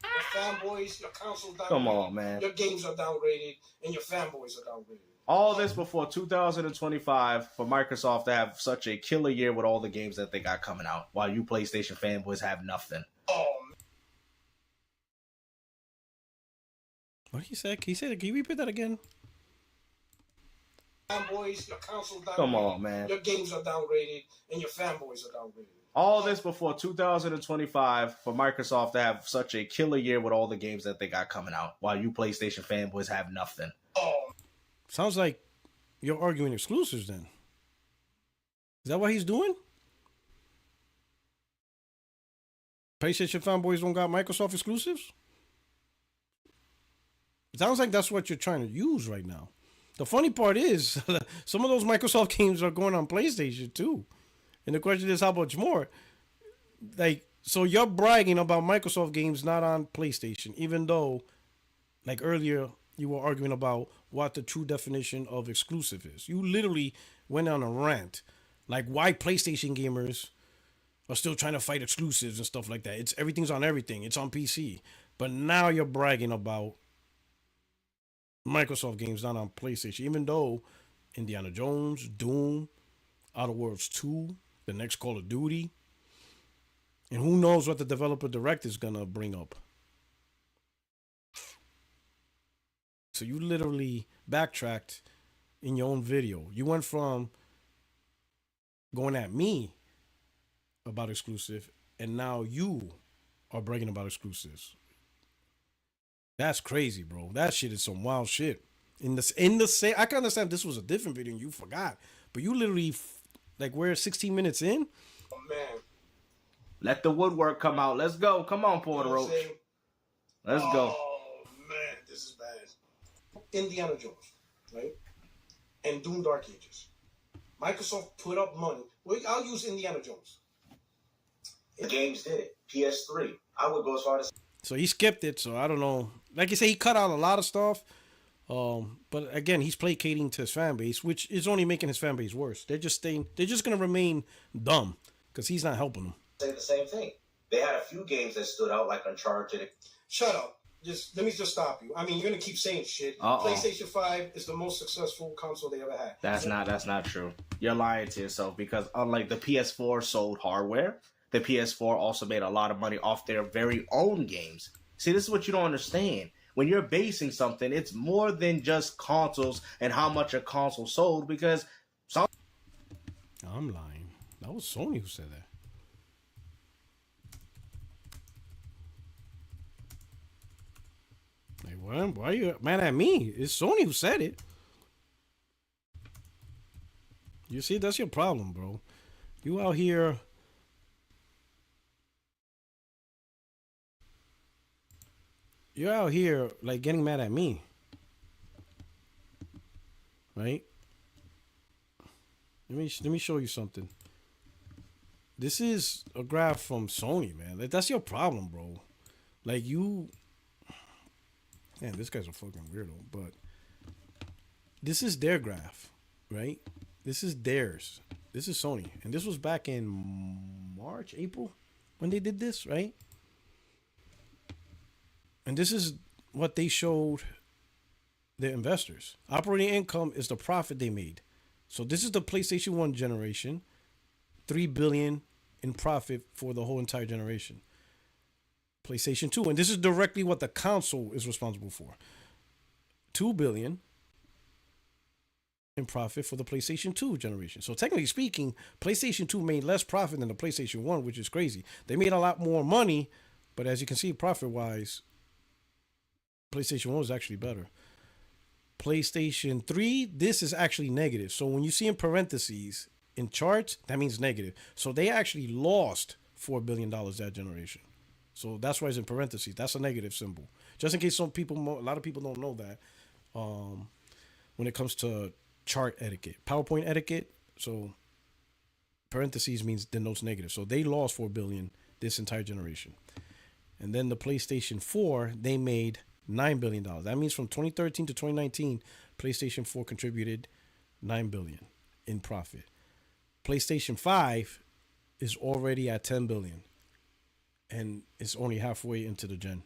Your fanboys, your console downgraded. Come on, man. Your games are downgraded, and your fanboys are downgraded. All this before 2025 for Microsoft to have such a killer year with all the games that they got coming out, while you PlayStation fanboys have nothing. Oh, What he said? Can you repeat that again? fanboys, your console downgraded. Come on, man. Your games are downgraded, and your fanboys are downgraded. All this before 2025 for Microsoft to have such a killer year with all the games that they got coming out, while you PlayStation fanboys have nothing. Oh, Sounds like you're arguing exclusives then. Is that what he's doing? PlayStation fanboys don't got Microsoft exclusives? It sounds like that's what you're trying to use right now. The funny part is, some of those Microsoft games are going on PlayStation too. And the question is, how much more? Like, so you're bragging about Microsoft games not on PlayStation, even though, like earlier, you were arguing about what the true definition of exclusive is. You literally went on a rant, like why PlayStation gamers are still trying to fight exclusives and stuff like that. Everything's on everything. It's on PC. But now you're bragging about Microsoft games not on PlayStation, even though Indiana Jones, Doom, Outer Worlds 2, the next Call of Duty, and who knows what the developer direct is gonna bring up. So you literally backtracked in your own video. You went from going at me about exclusive, and now you are bragging about exclusives. That's crazy, bro. That shit is some wild shit. In the same, I can understand if this was a different video and you forgot, but you literally, like, we're 16 minutes in. oh man. Let the woodwork come out. Let's go. Come on, Puertorock. Let's go. Oh man, this is bad. Indiana Jones, right? And Doom Dark Ages. Microsoft put up money. I'll use Indiana Jones. The games did it. PS3. I would go as far as So he skipped it. So I don't know. Like you say, he cut out a lot of stuff. But again, he's placating to his fan base, which is only making his fan base worse. They're just gonna remain dumb because he's not helping them. say the same thing. They had a few games that stood out, like Uncharted. Shut up. Let me just stop you. I mean, you're gonna keep saying shit. Uh-oh. PlayStation 5 is the most successful console they ever had. That's not true. You're lying to yourself because unlike the PS4 sold hardware, the PS4 also made a lot of money off their very own games. See, this is what you don't understand. When you're basing something, it's more than just consoles and how much a console sold because I'm lying. That was Sony who said that. Like, why are you mad at me? It's Sony who said it. You see, that's your problem, bro. You out here. You're out here like getting mad at me. Right? Let me show you something. This is a graph from Sony, man. Like, that's your problem, bro. Like, you... Man, this guy's a fucking weirdo, but... This is their graph, right? This is theirs. This is Sony. And this was back in March, April, when they did this, right? And this is what they showed their investors. Operating income is the profit they made. So this is the PlayStation 1 generation. $3 billion in profit for the whole entire generation. PlayStation 2, and this is directly what the console is responsible for. $2 billion in profit for the PlayStation 2 generation. So technically speaking, PlayStation 2 made less profit than the PlayStation 1, which is crazy. They made a lot more money, but as you can see, profit-wise, PlayStation 1 was actually better. PlayStation 3, this is actually negative. So when you see in parentheses in charts, that means negative. So they actually lost $4 billion that generation. So that's why it's in parentheses. That's a negative symbol. Just in case a lot of people don't know that when it comes to chart etiquette. PowerPoint etiquette, so parentheses means denotes negative. So they lost $4 billion this entire generation. And then the PlayStation 4, they made $9 billion. That means from 2013 to 2019, PlayStation 4 contributed $9 billion in profit. PlayStation 5 is already at $10 billion. And it's only halfway into the gen.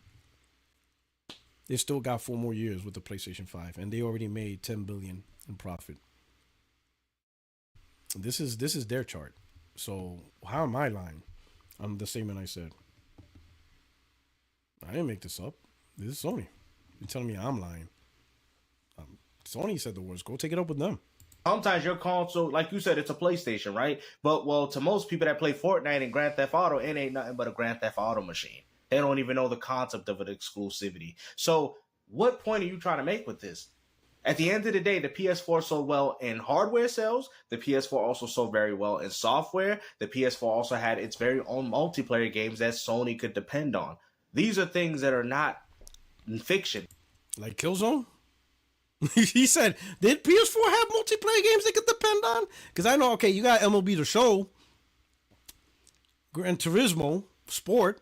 They still got 4 more years with the PlayStation 5, and they already made $10 billion in profit. This is their chart. So how am I lying on the statement I said? I didn't make this up. This is Sony. You're telling me I'm lying. Sony said the words. Go take it up with them. Sometimes your console, like you said, it's a PlayStation, right? But, well, to most people that play Fortnite and Grand Theft Auto, it ain't nothing but a Grand Theft Auto machine. They don't even know the concept of an exclusivity. So what point are you trying to make with this? At the end of the day, the PS4 sold well in hardware sales. The PS4 also sold very well in software. The PS4 also had its very own multiplayer games that Sony could depend on. These are things that are not fiction. Like Killzone? He said, did PS4 have multiplayer games they could depend on? Because I know, okay, you got MLB The Show, Gran Turismo, Sport,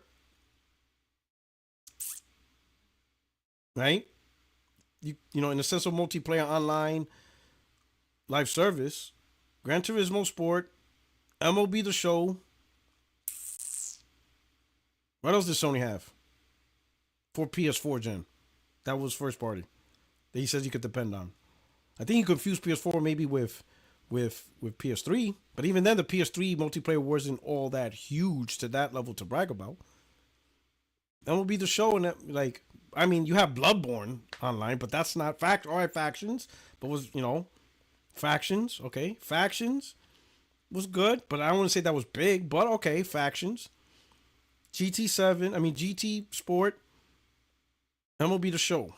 right? You know, in the sense of multiplayer online live service, Gran Turismo Sport, MLB The Show. What else did Sony have for PS4 gen? That was first party that he says you could depend on. I think you confused PS4 maybe with PS3, but even then the PS3 multiplayer wasn't all that huge to that level to brag about. MLB The Show, and that, like, I mean, you have Bloodborne online, but that's not all right, Factions, but was, you know, Factions, okay, Factions was good, but I don't want to say that was big, but okay, Factions, GT Sport, MLB The Show.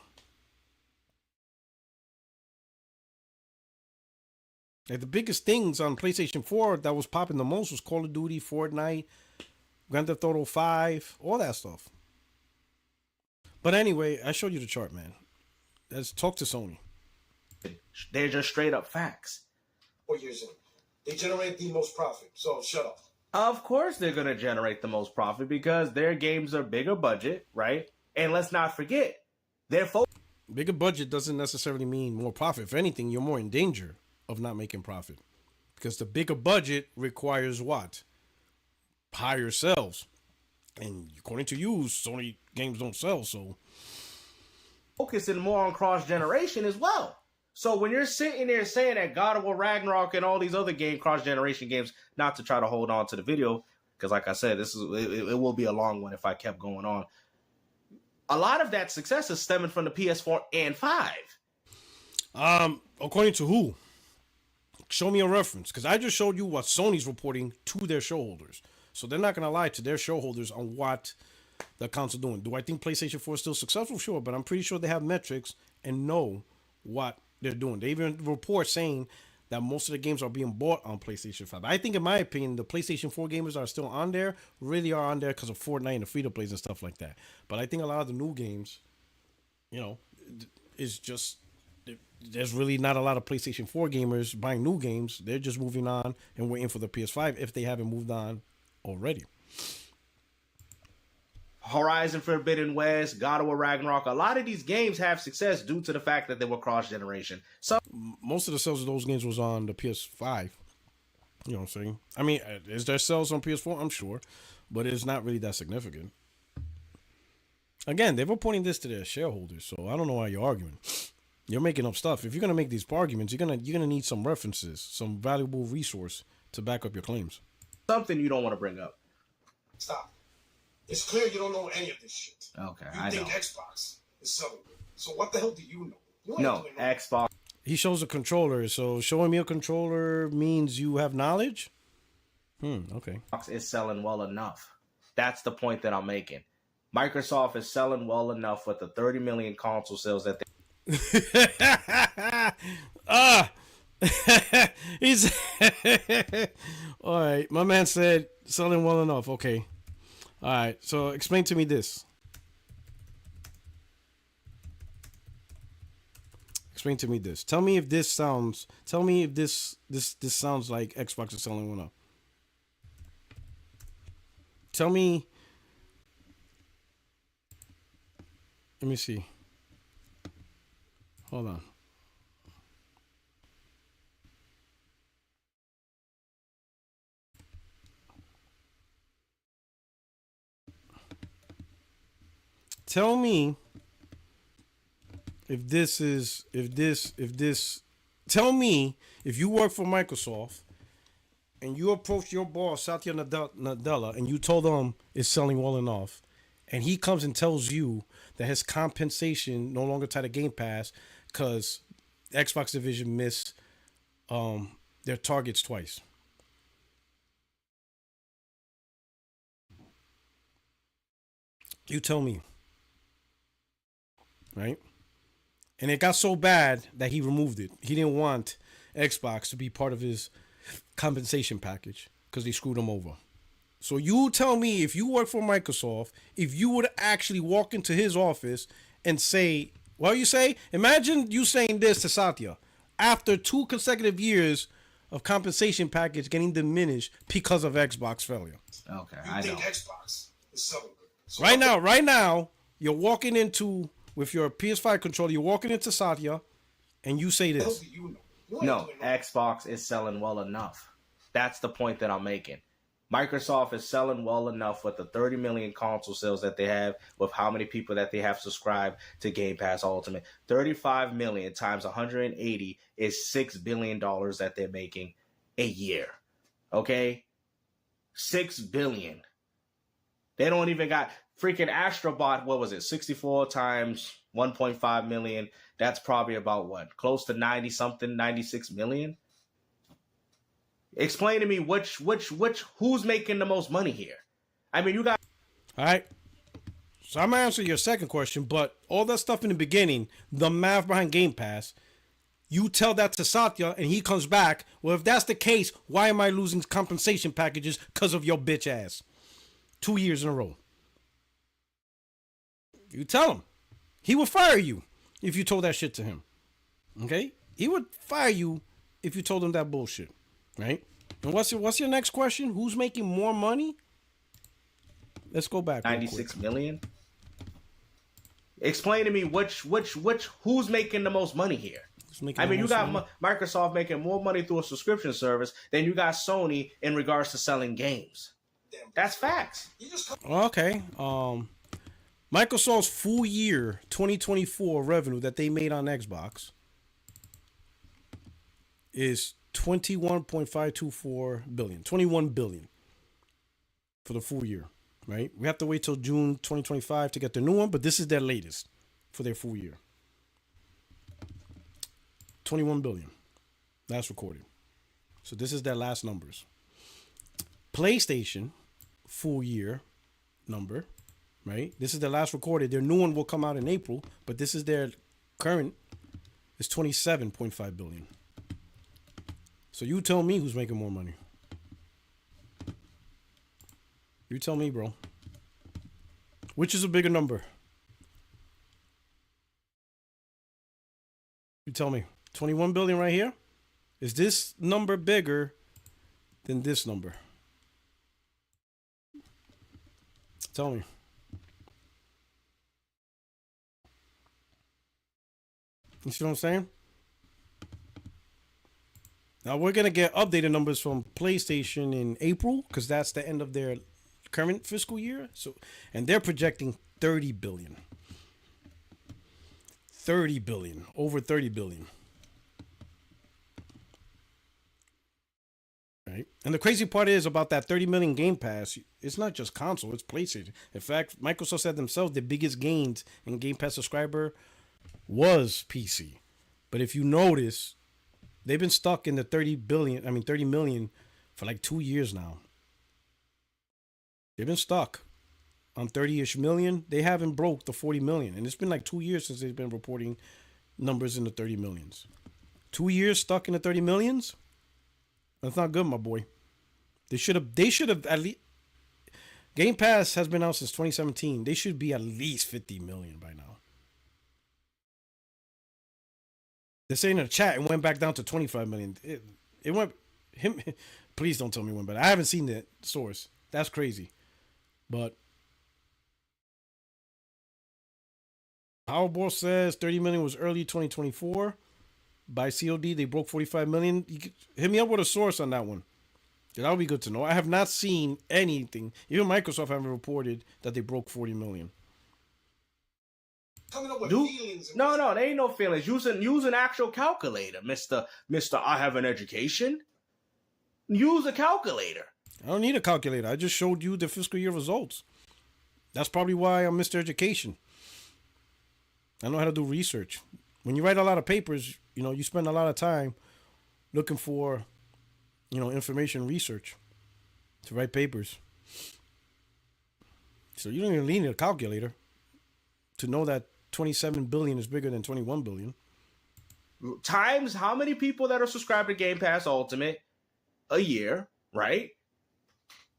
Like, the biggest things on PlayStation 4 that was popping the most was Call of Duty, Fortnite, Grand Theft Auto 5, all that stuff. But anyway, I showed you the chart, man. Let's talk to Sony. They're just straight up facts. 4 years in, they generate the most profit. So shut up. Of course they're going to generate the most profit because their games are bigger budget, right? And let's not forget, they're bigger budget doesn't necessarily mean more profit. If anything, you're more in danger of not making profit. Because the bigger budget requires what? Higher sales. And according to you, Sony games don't sell, so focusing more on cross-generation as well. So when you're sitting there saying that God of War Ragnarok and all these other cross-generation games, not to try to hold on to the video, because like I said, it will be a long one if I kept going on. A lot of that success is stemming from the PS4 and 5. According to who? Show me a reference, because I just showed you what Sony's reporting to their shareholders. So they're not going to lie to their shareholders on what the accounts are doing. Do I think PlayStation 4 is still successful? Sure, but I'm pretty sure they have metrics and know what they're doing. They even report saying that most of the games are being bought on PlayStation 5. I think, in my opinion, the PlayStation 4 gamers are still on there, really are on there because of Fortnite and the free-to-plays and stuff like that. But I think a lot of the new games, you know, is just... There's really not a lot of PlayStation 4 gamers buying new games. They're just moving on and waiting for the PS5 if they haven't moved on already. Horizon Forbidden West, God of War Ragnarok, a lot of these games have success due to the fact that they were cross-generation. So most of the sales of those games was on the PS5. You know what I'm saying? I mean, is there sales on PS4? I'm sure, but it's not really that significant. Again, they're reporting this to their shareholders, so I don't know why you're arguing. You're making up stuff. If you're gonna make these arguments, you're gonna need some references, some valuable resource to back up your claims. something you don't want to bring up. Stop. It's clear you don't know any of this shit. Okay, You I think know. Xbox is selling good. So what the hell do you know? You ain't No, doing Xbox He shows a controller, so showing me a controller means you have knowledge? Okay. is selling well enough. That's the point that I'm making. Microsoft is selling well enough with the 30 million console sales that they He's all right. My man said selling well enough. Okay. All right. So explain to me this. Explain to me this. Tell me if this sounds. Tell me if this sounds like Xbox is selling well enough. Tell me. Let me see. Hold on. Tell me if this tell me if you work for Microsoft and you approach your boss Satya Nadella and you told him it's selling well enough, and he comes and tells you that his compensation no longer tied to Game Pass because Xbox division missed their targets twice. You tell me. Right? And it got so bad that he removed it. He didn't want Xbox to be part of his compensation package because they screwed him over. So you tell me, if you work for Microsoft, if you would actually walk into his office and say, what you say? Imagine you saying this to Satya after 2 consecutive years of compensation package getting diminished because of Xbox failure. Okay, You I know. think Xbox is selling good. So Right now, you're walking into, with your PS5 controller, you're walking into Satya and you say what the hell this. do you know? You ain't No, doing nothing. Xbox is selling well enough. That's the point that I'm making. Microsoft is selling well enough with the 30 million console sales that they have, with how many people that they have subscribed to Game Pass Ultimate. 35 million times 180 is $6 billion that they're making a year. Okay? $6 billion. They don't even got freaking Astrobot. What was it? 64 times 1.5 million. That's probably about what? Close to 90 something, 96 million. Explain to me who's making the most money here? I mean, you got All right. So I'm going to answer your second question, but all that stuff in the beginning, the math behind Game Pass, you tell that to Satya and he comes back. Well, if that's the case, why am I losing compensation packages because of your bitch ass? 2 years in a row. You tell him. He would fire you if you told that shit to him. Okay? He would fire you if you told him that bullshit. Right? And what's your next question? Who's making more money? Let's go back. real 96 quick. million. Explain to me who's making the most money here? Who's making I the mean, you most got money? Microsoft making more money through a subscription service than you got Sony in regards to selling games. Damn, That's facts. You just come Okay. Microsoft's full year 2024 revenue that they made on Xbox is 21.524 billion. 21 billion for the full year, right? We have to wait till June 2025 to get the new one, but this is their latest for their full year. 21 billion. That's recorded. So this is their last numbers. PlayStation, full year number, right? This is their last recorded. Their new one will come out in April, but this is their current. It's 27.5 billion. So you tell me who's making more money. You tell me, bro. Which is a bigger number? You tell me. 21 billion right here? Is this number bigger than this number? Tell me. You see what I'm saying? Now we're gonna get updated numbers from PlayStation in April because that's the end of their current fiscal year. So, and they're projecting 30 billion. 30 billion, over 30 billion. Right? And the crazy part is about that 30 million Game Pass, it's not just console, it's PlayStation. In fact, Microsoft said themselves the biggest gains in Game Pass subscriber was PC. But if you notice, they've been stuck in the 30 million for like 2 years now. They've been stuck on 30-ish million. They haven't broke the 40 million. And it's been like 2 years since they've been reporting numbers in the 30 millions. 2 years stuck in the 30 millions? That's not good, my boy. They should have at least. Game Pass has been out since 2017. They should be at least 50 million by now. They're saying in the chat it went back down to 25 million. It went him. Please don't tell me it went back. I haven't seen the source. That's crazy. But Powerball says 30 million was early 2024. By COD, they broke 45 million. Hit me up with a source on that one. That would be good to know. I have not seen anything. Even Microsoft haven't reported that they broke 40 million. Coming up with feelings. No, there ain't no feelings. Use an actual calculator, Mister. I have an education. Use a calculator. I don't need a calculator. I just showed you the fiscal year results. That's probably why I'm Mr. Education. I know how to do research. When you write a lot of papers, you spend a lot of time looking for, information research to write papers. So you don't even need a calculator to know that 27 billion is bigger than 21 billion. Times how many people that are subscribed to Game Pass Ultimate a year, right?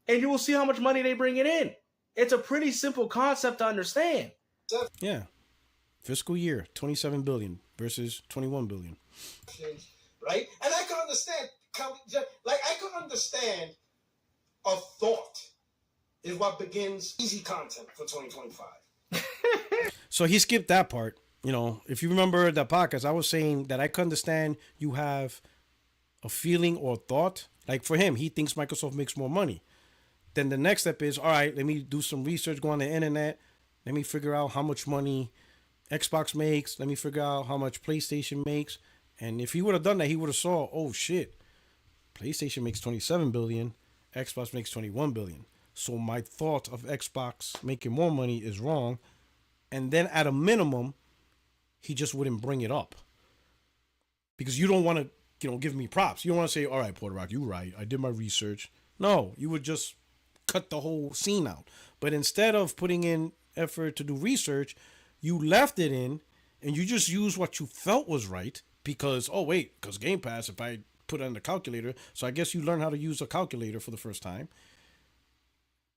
And you will see how much money they bring it in. It's a pretty simple concept to understand. Yeah. Fiscal year, 27 billion versus 21 billion. Right? And I can understand, a thought is what begins easy content for 2025. So he skipped that part. If you remember the podcast, I was saying that I could understand you have a feeling or thought. Like for him, he thinks Microsoft makes more money. Then the next step is, all right, let me do some research, go on the internet. Let me figure out how much money Xbox makes. Let me figure out how much PlayStation makes. And if he would have done that, he would have saw, oh shit, PlayStation makes 27 billion, Xbox makes 21 billion. So my thought of Xbox making more money is wrong. And then at a minimum, he just wouldn't bring it up. Because you don't want to, give me props. You don't want to say, all right, Puertorock, you're right. I did my research. No, you would just cut the whole scene out. But instead of putting in effort to do research, you left it in and you just used what you felt was right because Game Pass, if I put it on the calculator, so I guess you learn how to use a calculator for the first time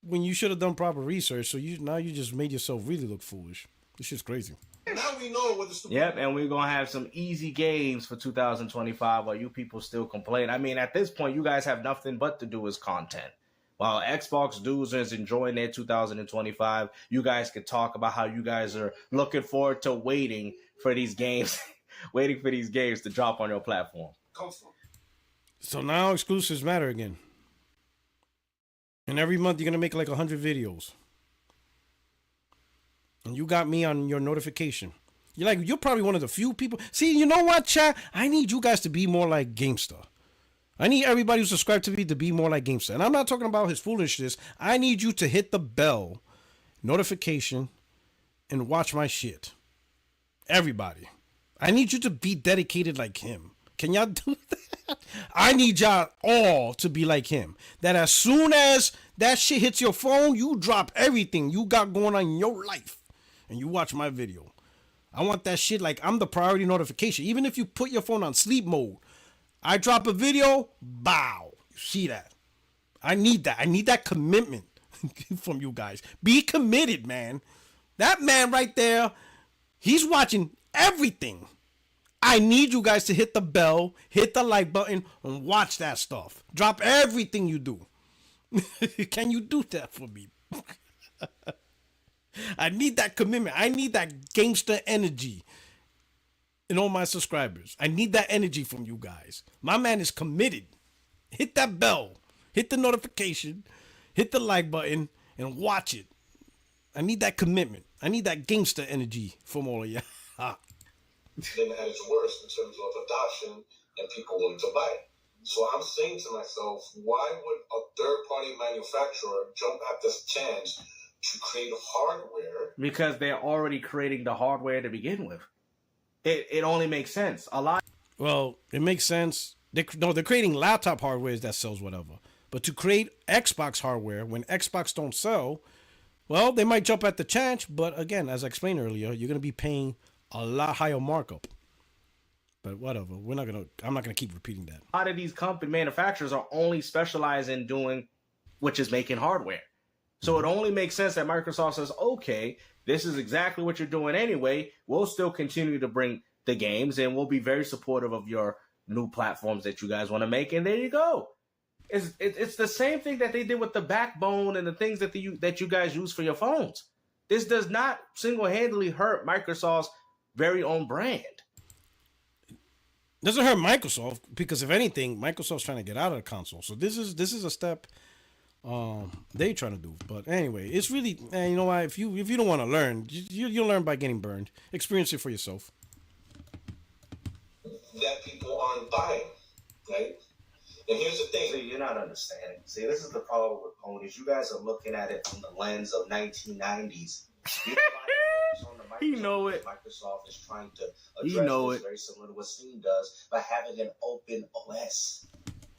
when you should have done proper research. So now you just made yourself really look foolish. This shit's crazy. Now we know what the Yep, and we're going to have some easy games for 2025 while you people still complain. I mean, at this point, you guys have nothing but to do as content. While Xbox dudes is enjoying their 2025, you guys could talk about how you guys are looking forward to waiting for these games, to drop on your platform. So now exclusives matter again. And every month you're going to make like 100 videos. And you got me on your notification. You're probably one of the few people. See, you know what, chat? I need you guys to be more like GameStar. I need everybody who subscribed to me to be more like GameStar. And I'm not talking about his foolishness. I need you to hit the bell, notification, and watch my shit. Everybody. I need you to be dedicated like him. Can y'all do that? I need y'all all to be like him. That as soon as that shit hits your phone, you drop everything you got going on in your life and you watch my video. I want that shit like I'm the priority notification. Even if you put your phone on sleep mode, I drop a video, bow. You see that? I need that. I need that commitment from you guys. Be committed, man. That man right there, he's watching everything. I need you guys to hit the bell, hit the like button, and watch that stuff. Drop everything you do. Can you do that for me? I need that commitment. I need that gangster energy in all my subscribers. I need that energy from you guys. My man is committed. Hit that bell, hit the notification, hit the like button, and watch it. I need that commitment. I need that gangster energy from all of you. Then at its worst in terms of adoption and people willing to buy it. So I'm saying to myself, why would a third-party manufacturer jump at this chance to create hardware? Because they're already creating the hardware to begin with. It only makes sense. A lot. Well, it makes sense. They're creating laptop hardware that sells whatever. But to create Xbox hardware when Xbox don't sell, well, they might jump at the chance. But again, as I explained earlier, you're going to be paying a lot higher markup. But whatever. I'm not gonna keep repeating that. A lot of these company manufacturers are only specialized in doing, which is making hardware. So it only makes sense that Microsoft says, okay, this is exactly what you're doing anyway. We'll still continue to bring the games and we'll be very supportive of your new platforms that you guys want to make. And there you go. It's the same thing that they did with the backbone and the things that you guys use for your phones. This does not single-handedly hurt Microsoft's very own brand. Doesn't hurt Microsoft because if anything, Microsoft's trying to get out of the console. So this is a step they trying to do. But anyway, it's really you know what? If you don't want to learn, you'll learn by getting burned. Experience it for yourself. That people aren't buying, right? And here's the thing. See, you're not understanding. See, this is the problem with ponies. You guys are looking at it from the lens of 1990s. He know it. Microsoft is trying to He address know this it. very similar to what Steam does by having an open OS.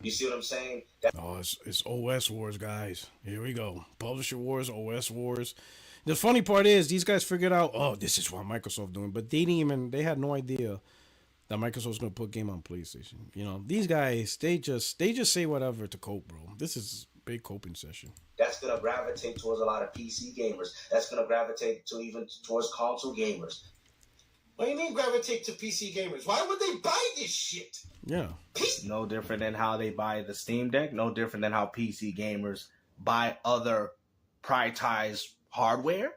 You see what I'm saying? Oh, it's OS wars, guys. Here we go. Publisher wars, OS wars. The funny part is these guys figured out, oh, this is what Microsoft doing, but they had no idea that Microsoft was going to put game on PlayStation. You know, these guys, they just say whatever to cope, bro. This is a big coping session. That's going to gravitate towards a lot of PC gamers. That's going to gravitate to even towards console gamers. What do you mean gravitate to PC gamers? Why would they buy this shit? Yeah. No different than how they buy the Steam Deck. No different than how PC gamers buy other prioritized hardware.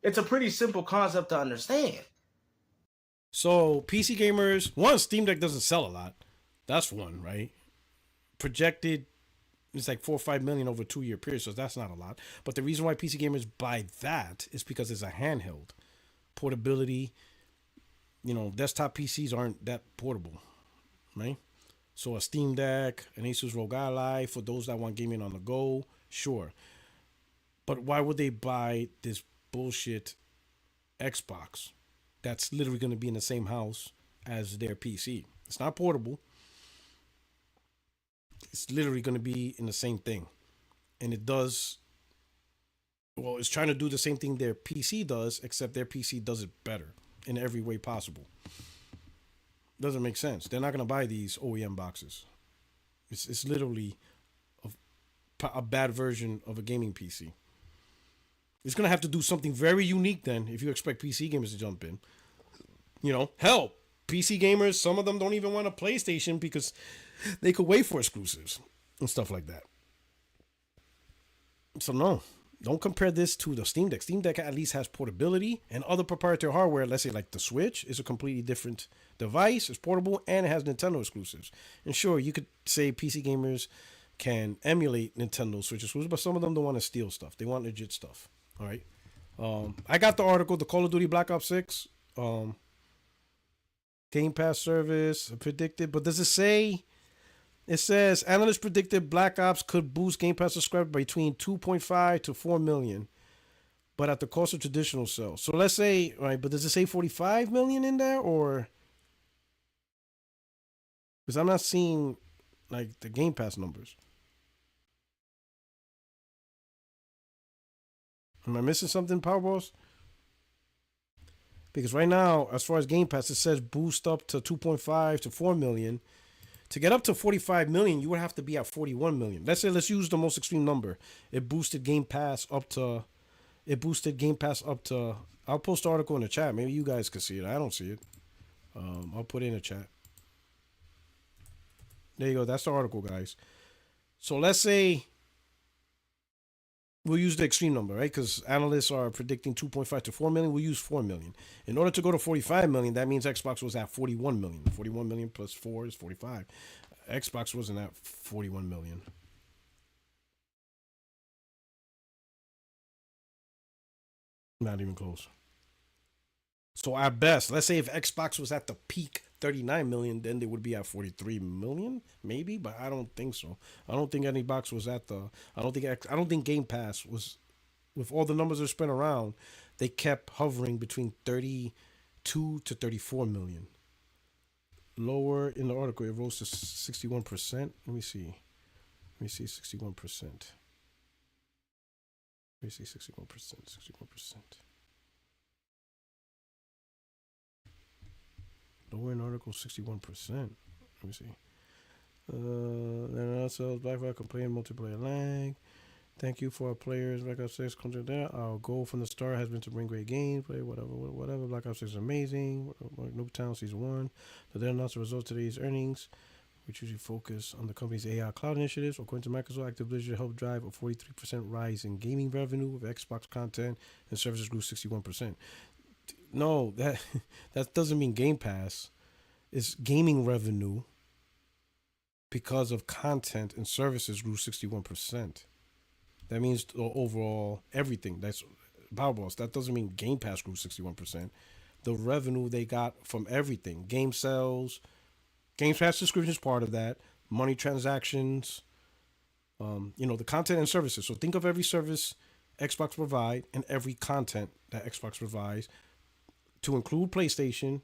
It's a pretty simple concept to understand. So PC gamers, one, Steam Deck doesn't sell a lot. That's one, right? Projected, it's like 4 or 5 million over a 2-year period, so that's not a lot. But the reason why PC gamers buy that is because it's a handheld. Portability, you know, desktop PCs aren't that portable, right? So a Steam Deck, an Asus ROG Ally, for those that want gaming on the go, sure. But why would they buy this bullshit Xbox that's literally going to be in the same house as their PC? It's not portable. It's literally going to be in the same thing. And it does, well, it's trying to do the same thing their PC does, except their PC does it better in every way possible. Doesn't make sense. They're not going to buy these OEM boxes. It's literally a bad version of a gaming PC. It's going to have to do something very unique then if you expect PC gamers to jump in. You know, hell, PC gamers, some of them don't even want a PlayStation because they could wait for exclusives and stuff like that. So no, don't compare this to the Steam Deck. Steam Deck at least has portability and other proprietary hardware. Let's say like the Switch is a completely different device. It's portable and it has Nintendo exclusives. And sure, you could say PC gamers can emulate Nintendo Switch exclusives, but some of them don't want to steal stuff. They want legit stuff. All right. I got the article, the Call of Duty Black Ops 6 Game Pass service predicted, but does it say? It says analysts predicted Black Ops could boost Game Pass subscribers between 2.5 to 4 million, but at the cost of traditional sales. So let's say, right, but does it say 45 million in there or? Because I'm not seeing like the Game Pass numbers. Am I missing something, Powerballs? Because right now, as far as Game Pass, it says boost up to 2.5 to 4 million. To get up to 45 million, you would have to be at 41 million. Let's use the most extreme number. It boosted Game Pass up to. I'll post the article in the chat. Maybe you guys can see it. I don't see it. I'll put it in the chat. There you go. That's the article, guys. So let's say we'll use the extreme number, right? Because analysts are predicting 2.5 to 4 million. We'll use 4 million. In order to go to 45 million, that means Xbox was at 41 million. 41 million plus 4 is 45. Xbox wasn't at 41 million. Not even close. So at best, let's say if Xbox was at the peak 39 million, then they would be at 43 million, maybe, but I don't think so. I don't think any box was at the. I don't think Game Pass was, with all the numbers that are spent around, they kept hovering between 32 to 34 million. Lower in the article, it rose to 61%. Let me see 61%. Let me see 61%. Lower in article 61%. Let me see. Then also Black complain multiplayer lag. Thank you for our players. Black Ops 6 content there. Our goal from the start has been to bring great gameplay. Whatever. Black Ops 6 is amazing. Nuketown Season 1. The then announced the results of today's earnings, which usually focus on the company's AI cloud initiatives. According to Microsoft, Activision helped drive a 43% rise in gaming revenue, with Xbox content and services grew 61%. No, that doesn't mean Game Pass. It's gaming revenue because of content and services grew 61%. That means overall everything. That's Powerballs. That doesn't mean Game Pass grew 61%. The revenue they got from everything, game sales, Game Pass subscription is part of that. Money transactions, the content and services. So think of every service Xbox provide and every content that Xbox provides, to include PlayStation,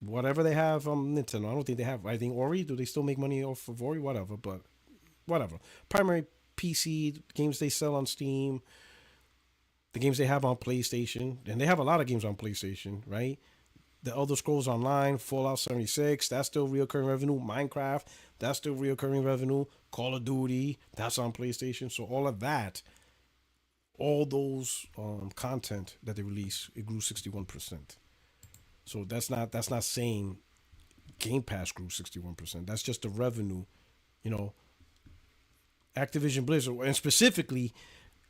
whatever they have Nintendo. I don't think they have. I think Ori. Do they still make money off of Ori? Whatever. But whatever. Primary PC games they sell on Steam. The games they have on PlayStation, and they have a lot of games on PlayStation, right? The Elder Scrolls Online, Fallout 76, that's still reoccurring revenue. Minecraft, that's still reoccurring revenue. Call of Duty, that's on PlayStation. So all of that, all those content that they release, it grew 61%. So that's not saying Game Pass grew 61%. That's just the revenue, Activision Blizzard, and specifically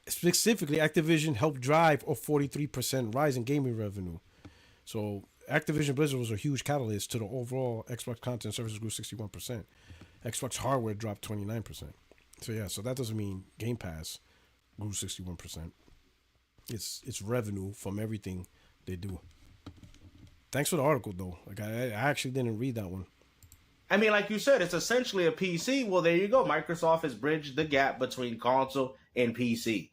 Activision helped drive a 43% rise in gaming revenue. So Activision Blizzard was a huge catalyst to the overall Xbox content services grew 61%. Xbox hardware dropped 29%. So that doesn't mean Game Pass grew 61%. It's revenue from everything they do. Thanks for the article, though. Like I actually didn't read that one. I mean, like you said, it's essentially a PC. Well, there you go. Microsoft has bridged the gap between console and PC,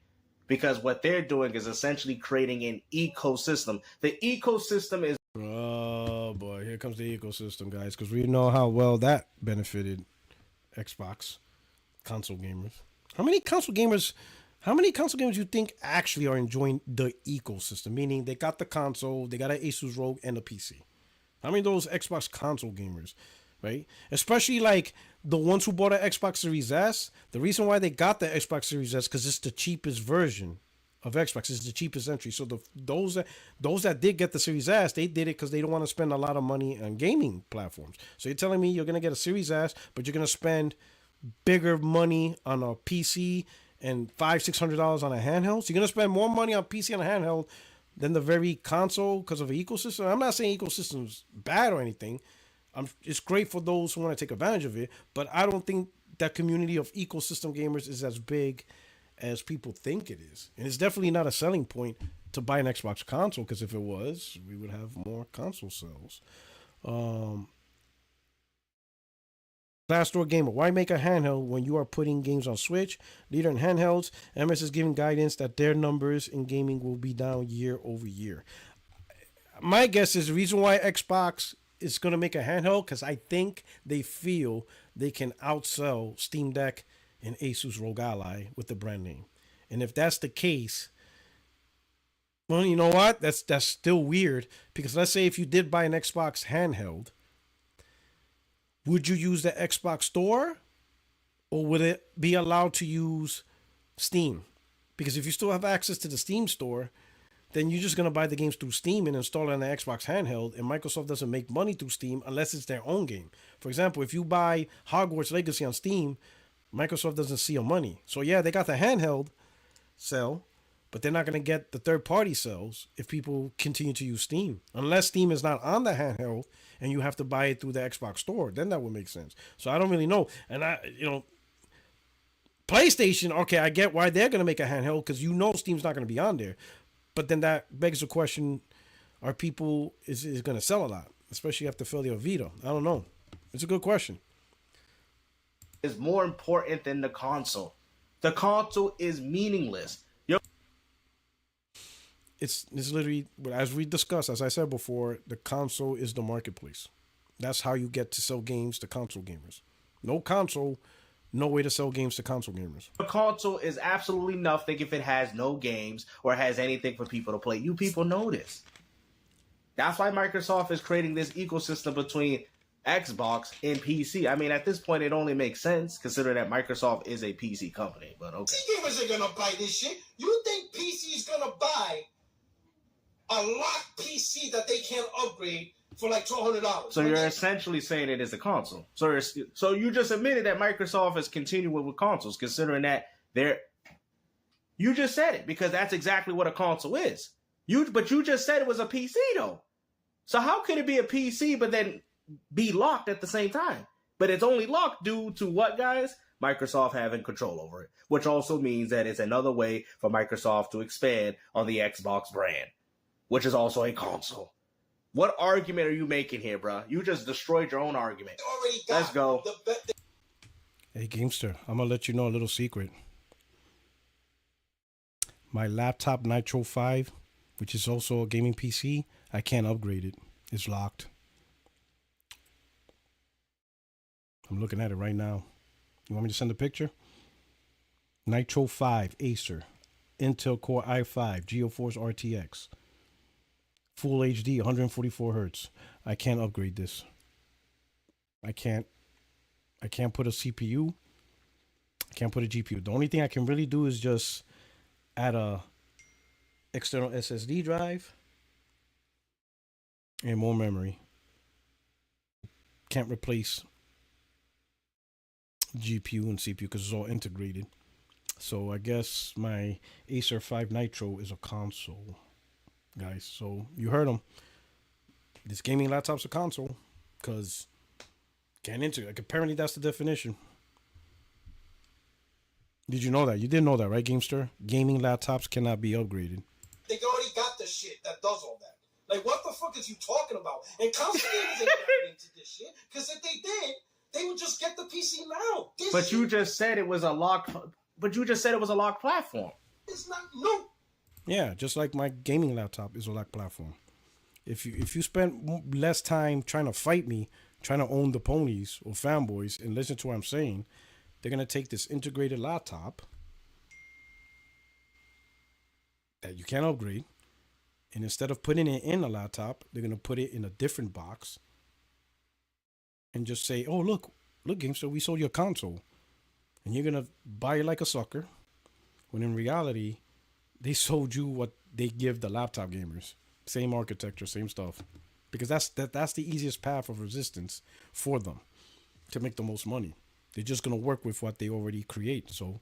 because what they're doing is essentially creating an ecosystem. The ecosystem is... Oh, boy. Here comes the ecosystem, guys, because we know how well that benefited Xbox console gamers. How many console gamers you think actually are enjoying the ecosystem? Meaning they got the console, they got an Asus ROG and a PC. How many of those Xbox console gamers, right? Especially like the ones who bought an Xbox Series S. The reason why they got the Xbox Series S because it's the cheapest version of Xbox. It's the cheapest entry. So those that did get the Series S, they did it because they don't want to spend a lot of money on gaming platforms. So you're telling me you're gonna get a Series S, but you're gonna spend bigger money on a PC and $500-$600 on a handheld? So you're gonna spend more money on PC and a handheld than the very console because of an ecosystem? I'm not saying ecosystem's bad or anything. It's great for those who want to take advantage of it, but I don't think that community of ecosystem gamers is as big as people think it is. And it's definitely not a selling point to buy an Xbox console, because if it was, we would have more console sales. Glassdoor Gamer, why make a handheld when you are putting games on Switch? Leader in handhelds, MS is giving guidance that their numbers in gaming will be down year over year. My guess is the reason why Xbox is going to make a handheld because I think they feel they can outsell Steam Deck and Asus ROG Ally with the brand name. And if that's the case, well, you know what? That's still weird because let's say if you did buy an Xbox handheld, would you use the Xbox store or would it be allowed to use Steam? Because if you still have access to the Steam store, then you're just going to buy the games through Steam and install it on the Xbox handheld, and Microsoft doesn't make money through Steam unless it's their own game. For example, if you buy Hogwarts Legacy on Steam, Microsoft doesn't see your money. So yeah, they got the handheld sell, but they're not going to get the third-party sales if people continue to use Steam. Unless Steam is not on the handheld and you have to buy it through the Xbox store, then that would make sense. So I don't really know. And PlayStation, okay, I get why they're going to make a handheld because Steam's not going to be on there. But then that begs the question, are people, is going to sell a lot? Especially after failure of Vita. I don't know. It's a good question. Is more important than the console. The console is meaningless. It's literally, as we discussed, as I said before, the console is the marketplace. That's how you get to sell games to console gamers. No console, no way to sell games to console gamers. A console is absolutely nothing if it has no games or has anything for people to play. You people know this. That's why Microsoft is creating this ecosystem between Xbox and PC. I mean, at this point, it only makes sense considering that Microsoft is a PC company. But okay. PC gamers are gonna buy this shit. You think PC is gonna buy a locked PC that they can't upgrade for like $1,200? So you're essentially saying it is a console. So you just admitted that Microsoft is continuing with consoles, considering that you just said it because that's exactly what a console is. But you just said it was a PC though. So how could it be a PC but then be locked at the same time? But it's only locked due to what, guys? Microsoft having control over it, which also means that it's another way for Microsoft to expand on the Xbox brand, which is also a console. What argument are you making here, bro? You just destroyed your own argument. Let's go. Hey, Gamester, I'm going to let you know a little secret. My laptop Nitro 5, which is also a gaming PC, I can't upgrade it. It's locked. I'm looking at it right now. You want me to send a picture? Nitro 5 Acer, Intel Core i5, GeForce RTX. Full HD, 144 hertz. I can't upgrade this. I can't put a CPU. I can't put a GPU. The only thing I can really do is just add a external SSD drive and more memory. Can't replace GPU and CPU because it's all integrated. So I guess my Acer 5 Nitro is a console, guys. So you heard them. This gaming laptop's a console because can't integrate. Like, apparently that's the definition. Did you know that? You didn't know that, right, Gamester? Gaming laptops cannot be upgraded. They already got the shit that does all that. Like, what the fuck is you talking about? And console gamers ain't getting into this shit. Because if they did, they would just get the PC now. But you just said it was a locked. But you just said it was a locked platform. It's not. No. Yeah, just like my gaming laptop is a locked platform. If you spend less time trying to fight me, trying to own the ponies or fanboys, and listen to what I'm saying, they're gonna take this integrated laptop that you can't upgrade, and instead of putting it in a laptop, they're gonna put it in a different box and just say, "Oh, look, Gamester, we sold you a console," and you're gonna buy it like a sucker. When in reality, they sold you what they give the laptop gamers. Same architecture, same stuff. Because that's the easiest path of resistance for them to make the most money. They're just going to work with what they already create. So,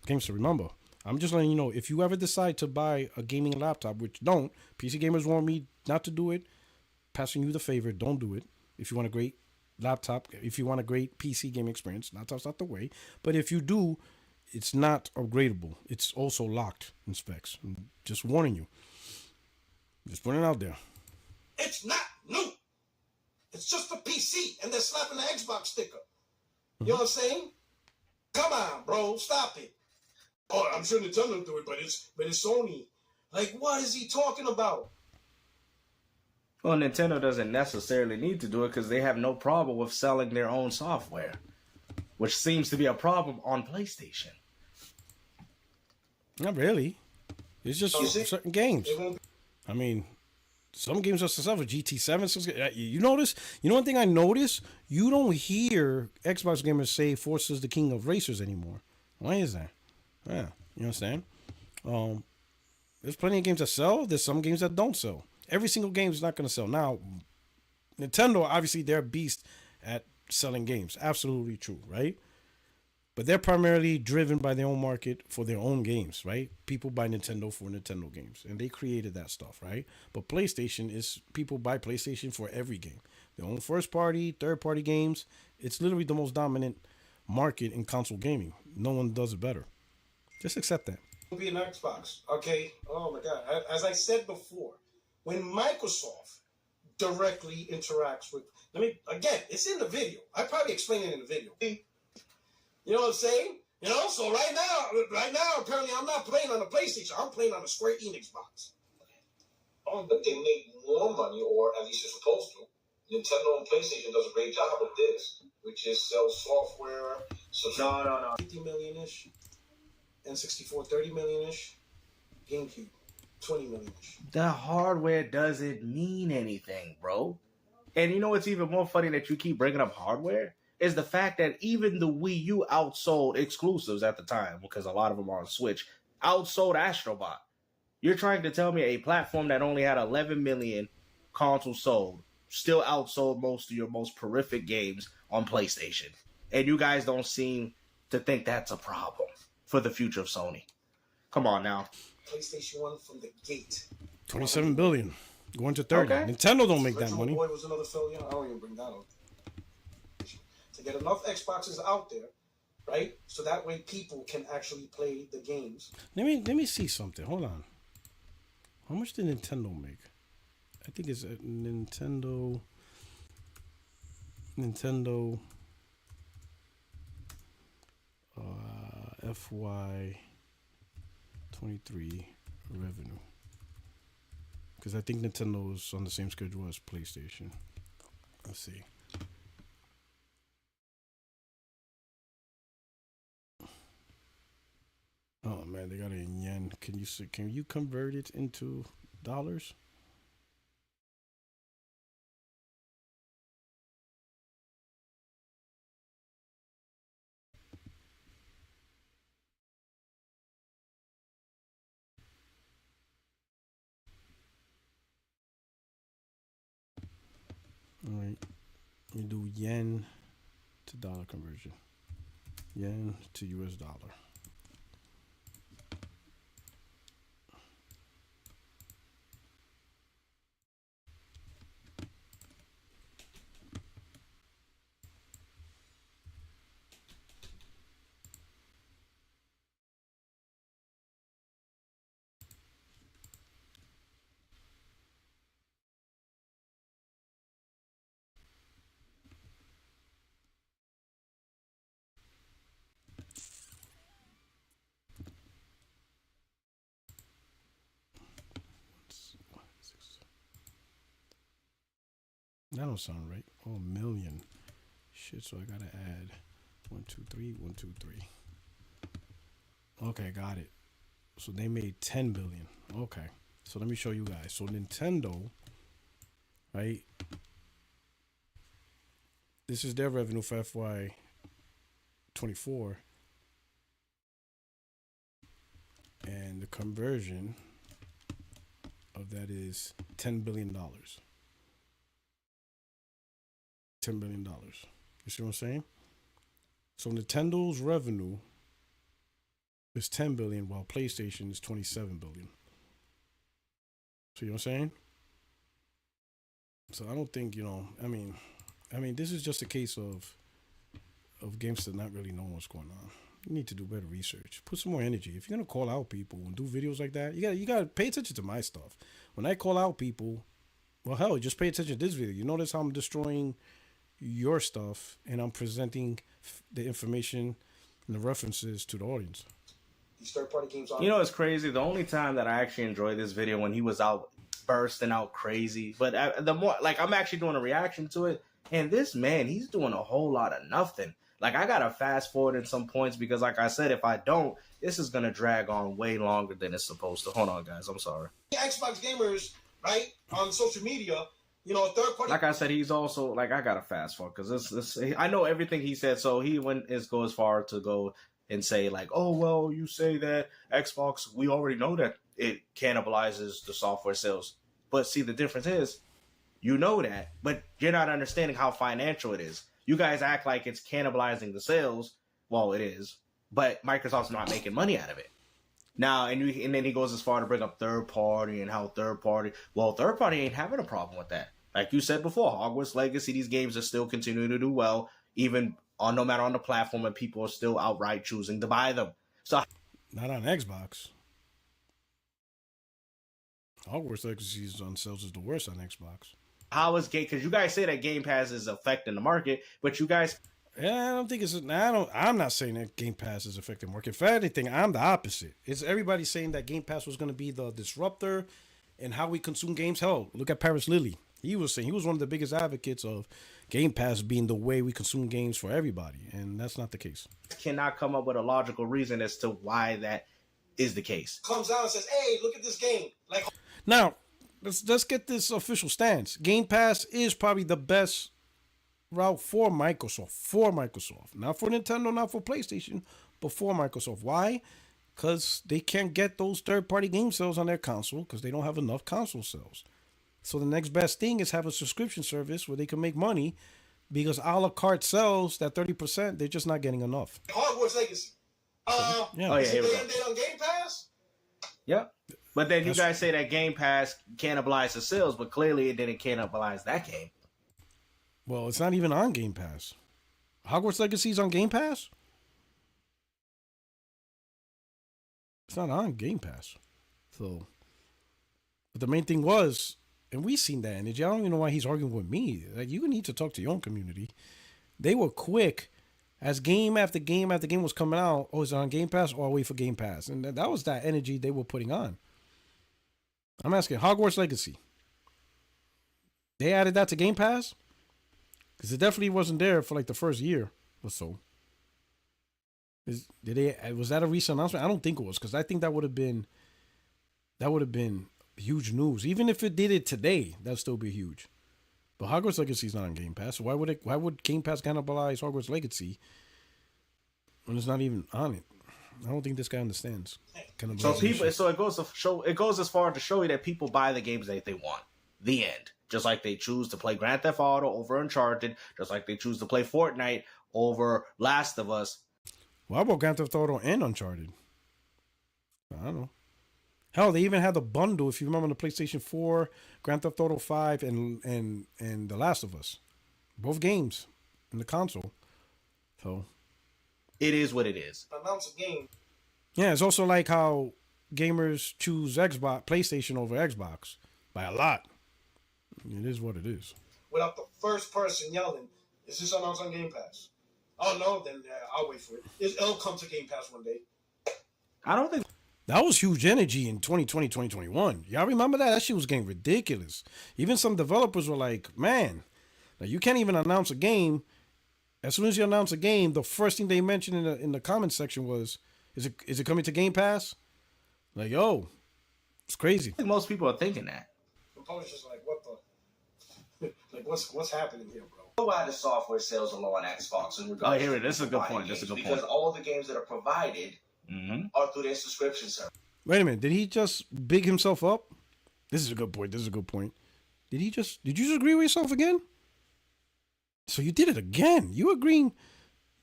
Gamester, remember, I'm just letting you know, if you ever decide to buy a gaming laptop, which don't, PC gamers want me not to do it, passing you the favor, don't do it. If you want a great laptop, if you want a great PC gaming experience, laptop's not the way. But if you do, it's not upgradable. It's also locked in specs. I'm just warning you. Just putting it out there. It's not new. It's just a PC, and they're slapping the Xbox sticker. You know what I'm saying? Come on, bro, stop it. Oh, I'm sure Nintendo do it, but it's Sony. Like, what is he talking about? Well, Nintendo doesn't necessarily need to do it because they have no problem with selling their own software, which seems to be a problem on PlayStation. Not really. It's just certain games. I mean, some games are successful. GT7. You notice? You know one thing I noticed? You don't hear Xbox gamers say Forza is the king of racers anymore. Why is that? Yeah, you understand? There's plenty of games that sell. There's some games that don't sell. Every single game is not going to sell. Now, Nintendo, obviously, they're a beast at selling games. Absolutely true, right? But they're primarily driven by their own market for their own games, right? People buy Nintendo for Nintendo games, and they created that stuff, right? But PlayStation is people buy PlayStation for every game. Their own first-party, third-party games. It's literally the most dominant market in console gaming. No one does it better. Just accept that. Be an Xbox, okay? Oh my God! As I said before, when Microsoft directly interacts with, it's in the video. I probably explained it in the video. You know what I'm saying? You know, so right now, apparently I'm not playing on the PlayStation. I'm playing on the Square Enix box. But they make more money, or at least they're supposed to. Nintendo and PlayStation does a great job with this, which is sell software. So no. 50 million-ish. N64, 30 million-ish. GameCube, 20 million-ish. The hardware doesn't mean anything, bro. And you know what's even more funny that you keep bringing up hardware? Is the fact that even the Wii U outsold exclusives at the time, because a lot of them are on Switch, outsold Astrobot. You're trying to tell me a platform that only had 11 million consoles sold still outsold most of your most prolific games on PlayStation. And you guys don't seem to think that's a problem for the future of Sony. Come on now. PlayStation 1 from the gate. 27 billion. Going to 30. Okay. Nintendo don't make that money. Boy was another failure. I don't even bring that up. To get enough Xboxes out there, right? So that way people can actually play the games. Let me see something. Hold on. How much did Nintendo make? I think it's Nintendo FY 23 revenue. Because I think Nintendo's on the same schedule as PlayStation. Let's see. Oh man, they got it in yen. Can you convert it into dollars? All right, we do yen to dollar conversion. Yen to US dollar. That don't sound right. Oh, million. Shit, so I gotta add 1, 2, 3, 1, 2, 3. Okay, got it. So they made 10 billion. Okay. So let me show you guys. So Nintendo, right? This is their revenue for FY 24. And the conversion of that is $10 billion. $10 billion. You see what I'm saying? So Nintendo's revenue is 10 billion while PlayStation is 27 billion. See what I'm saying? So I don't think, I mean this is just a case of GameStop not really knowing what's going on. You need to do better research. Put some more energy. If you're gonna call out people and do videos like that, you gotta pay attention to my stuff. When I call out people, well, hell, just pay attention to this video. You notice how I'm destroying your stuff and I'm presenting the information and the references to the audience. These third-party games. You know, it's crazy. The only time that I actually enjoyed this video when he was out bursting out crazy. But the more, like, I'm actually doing a reaction to it, and this man, he's doing a whole lot of nothing. Like, I gotta fast forward in some points because, like I said, if I don't, this is gonna drag on way longer than it's supposed to. Hold on, guys. I'm sorry. Xbox gamers, right, on social media, you know, third party. Like I said, he's also like, I gotta fast forward because this I know everything he said. So he go as far to go and say like, oh well, you say that Xbox, we already know that it cannibalizes the software sales. But see, the difference is, you know that, but you're not understanding how financial it is. You guys act like it's cannibalizing the sales. Well, it is, but Microsoft's not making money out of it. Now, and then he goes as far to bring up third party and how third party ain't having a problem with that. Like you said before, Hogwarts Legacy, these games are still continuing to do well, even on no matter on the platform, and people are still outright choosing to buy them. So not on Xbox. Hogwarts Legacy on sales is the worst on Xbox. how is Game? Because you guys say that Game Pass is affecting the market, but you guys. Yeah, I don't think it's. I'm not saying that Game Pass is affecting market. If anything, I'm the opposite. It's everybody saying that Game Pass was going to be the disruptor in how we consume games. Hell, look at Paris Lilly. He was one of the biggest advocates of Game Pass being the way we consume games for everybody, and that's not the case. Cannot come up with a logical reason as to why that is the case. Comes out and says, "Hey, look at this game!" Like now, let's get this official stance. Game Pass is probably the best route for Microsoft. Not for Nintendo, not for PlayStation, but for Microsoft. Why? Because they can't get those third-party game sales on their console because they don't have enough console sales. So the next best thing is have a subscription service where they can make money because a la carte sells that 30%, they're just not getting enough. Hogwarts Legacy. Yeah. Oh, yeah, Is here it we day and date on Game Pass? Yep. But then you guys say that Game Pass cannibalized the sales, but clearly it didn't cannibalize that game. Well, it's not even on Game Pass. Hogwarts Legacy's on Game Pass? It's not on Game Pass. So, but the main thing was, and we seen that energy. I don't even know why he's arguing with me. Like, you need to talk to your own community. They were quick as game after game after game was coming out. Oh, is it on Game Pass? Or I'll wait for Game Pass. And that was that energy they were putting on. I'm asking, Hogwarts Legacy. They added that to Game Pass? Because it definitely wasn't there for like the first year or so. Was that a recent announcement? I don't think it was, because I think that would have been huge news. Even if it did it today, that'd still be huge. But Hogwarts Legacy's not on Game Pass. So why would Game Pass cannibalize Hogwarts Legacy when it's not even on it? I don't think this guy understands. It goes as far to show you that people buy the games that they want. The end. Just like they choose to play Grand Theft Auto over Uncharted, just like they choose to play Fortnite over Last of Us. Well, how about Grand Theft Auto and Uncharted? I don't know. Hell, they even had the bundle, if you remember, the PlayStation 4, Grand Theft Auto 5, and The Last of Us. Both games in the console. So it is what it is. Announce a game. Yeah, it's also like how gamers choose PlayStation over Xbox by a lot. It is what it is. Without the first person yelling, "Is this announced on Game Pass?" Oh no, then I'll wait for it. It'll come to Game Pass one day. I don't think that was huge energy in 2020, 2021. Y'all remember that? That shit was getting ridiculous. Even some developers were like, man, like, you can't even announce a game. As soon as you announce a game, the first thing they mentioned in the comment section was, is it coming to Game Pass? Like, yo, it's crazy. I think most people are thinking that. The publisher's like, what the? Like, what's happening here, bro? Why the software sales are low on Xbox in regards here it is. This is a good point. Because all the games that are provided are through their subscription service. Wait a minute. Did he just big himself up? This is a good point. Did you just agree with yourself again? So you did it again. You're agreeing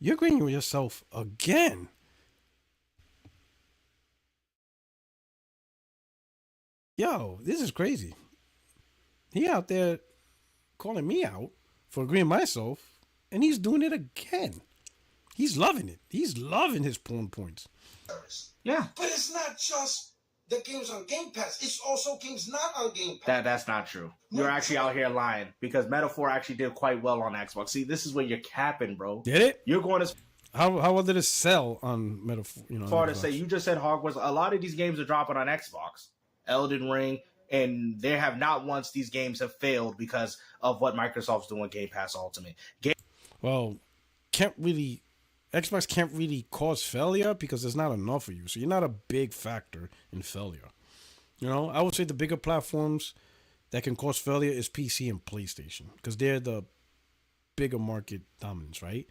with yourself again. Yo, this is crazy. He out there calling me out for agreeing myself, and he's doing it again. He's loving it. He's loving his porn points. Yeah. But it's not just the games on Game Pass. It's also games not on Game Pass. That's not true. You're actually out here lying because Metaphor actually did quite well on Xbox. See, this is where you're capping, bro. Did it? You're going as how well did it sell on Metaphor? Far to say, you just said Hogwarts. A lot of these games are dropping on Xbox. Elden Ring, and there have not once these games have failed because of what Microsoft's doing Game Pass Ultimate. Well, Xbox can't really cause failure because there's not enough for you. So you're not a big factor in failure. You know, I would say the bigger platforms that can cause failure is PC and PlayStation because they're the bigger market dominance, right?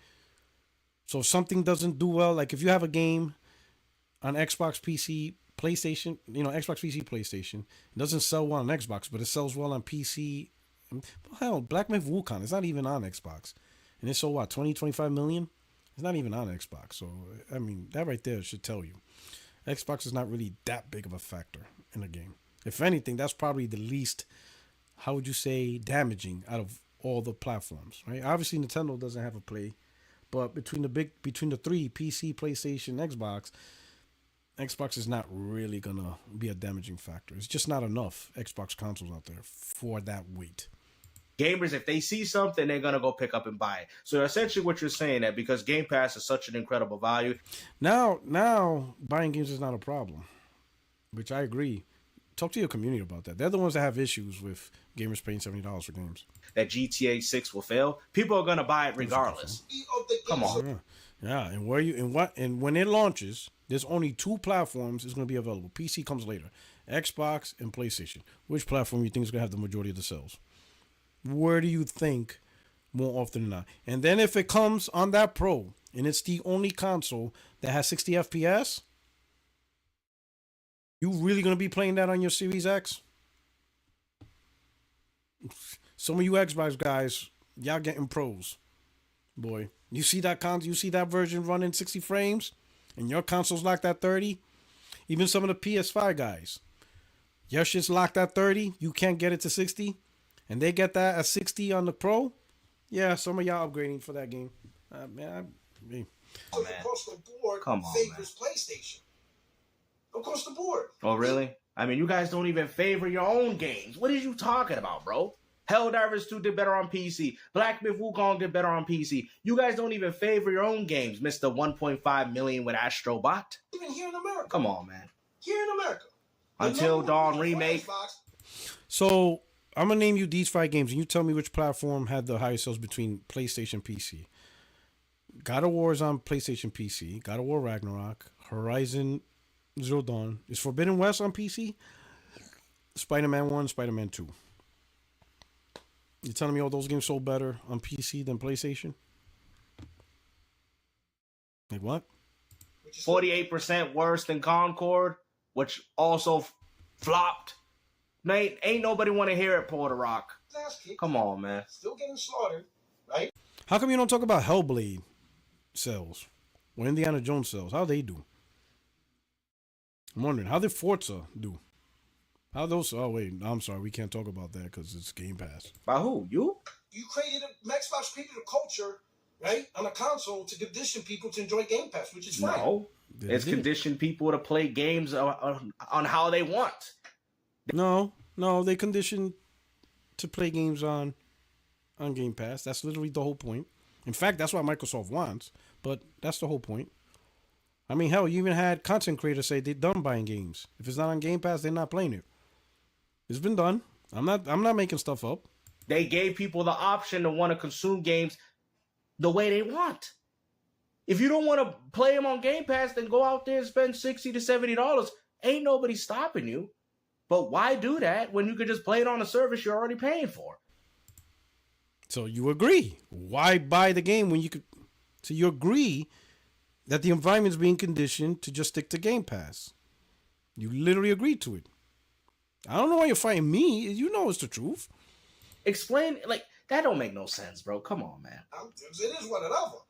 So if something doesn't do well, like if you have a game on Xbox, PC, PlayStation, Xbox, PC, PlayStation, it doesn't sell well on Xbox, but it sells well on PC. Hell, Black Myth Wukong, it's not even on Xbox. And it sold, 25 million? It's not even on Xbox. So, I mean, that right there should tell you. Xbox is not really that big of a factor in the game. If anything, that's probably the least, how would you say, damaging out of all the platforms, right? Obviously, Nintendo doesn't have a play. But between the three, PC, PlayStation, Xbox is not really going to be a damaging factor. It's just not enough Xbox consoles out there for that weight. Gamers, if they see something, they're going to go pick up and buy it. So essentially what you're saying that because Game Pass is such an incredible value. Now buying games is not a problem, which I agree. Talk to your community about that. They're the ones that have issues with gamers paying $70 for games. That GTA 6 will fail. People are going to buy it regardless. Come on. Yeah, and when it launches, there's only 2 platforms is going to be available. PC comes later. Xbox and PlayStation. Which platform you think is going to have the majority of the sales? Where do you think more often than not? And then if it comes on that Pro and it's the only console that has 60 FPS, you really going to be playing that on your Series X? Some of you Xbox guys, y'all getting pros. Boy, you see that version running 60 frames and your console's locked at 30? Even some of the PS5 guys, your shit's locked at 30, you can't get it to 60, and they get that at 60 on the Pro? Yeah, some of y'all upgrading for that game. Across the board, Come on, favors PlayStation. Across the board. Oh, really? I mean, you guys don't even favor your own games. What are you talking about, bro? Helldivers 2 did better on PC. Black Myth Wukong did better on PC. You guys don't even favor your own games, Mr. 1.5 million with Astrobot. Even here in America. Come on, man. Here in America. Until Dawn remake. So, I'm going to name you these 5 games, and you tell me which platform had the highest sales between PlayStation and PC. God of War is on PlayStation PC. God of War Ragnarok. Horizon Zero Dawn. Is Forbidden West on PC? Spider-Man 1, Spider-Man 2. You telling me all those games sold better on PC than PlayStation? Like what? 48% worse than Concord, which also flopped. Ain't nobody want to hear it, Puertorock. Come on, man. Still getting slaughtered, right? How come you don't talk about Hellblade sales or Indiana Jones sales? How they do? I'm wondering, how did Forza do? How those? Oh wait, I'm sorry, we can't talk about that because it's Game Pass. By who? You? You created Xbox created a culture, right, on a console to condition people to enjoy Game Pass, which is fine. No, it's conditioned people to play games on how they want. No, they condition to play games on Game Pass. That's literally the whole point. In fact, that's what Microsoft wants. But that's the whole point. I mean, hell, you even had content creators say they're done buying games. If it's not on Game Pass, they're not playing it. It's been done. I'm not making stuff up. They gave people the option to want to consume games the way they want. If you don't want to play them on Game Pass, then go out there and spend $60 to $70. Ain't nobody stopping you. But why do that when you could just play it on a service you're already paying for? So you agree. Why buy the game when you could... So you agree that the environment's being conditioned to just stick to Game Pass. You literally agreed to it. I don't know why you're fighting me. You know it's the truth. Explain, that don't make no sense, bro. Come on, man. It is what it is.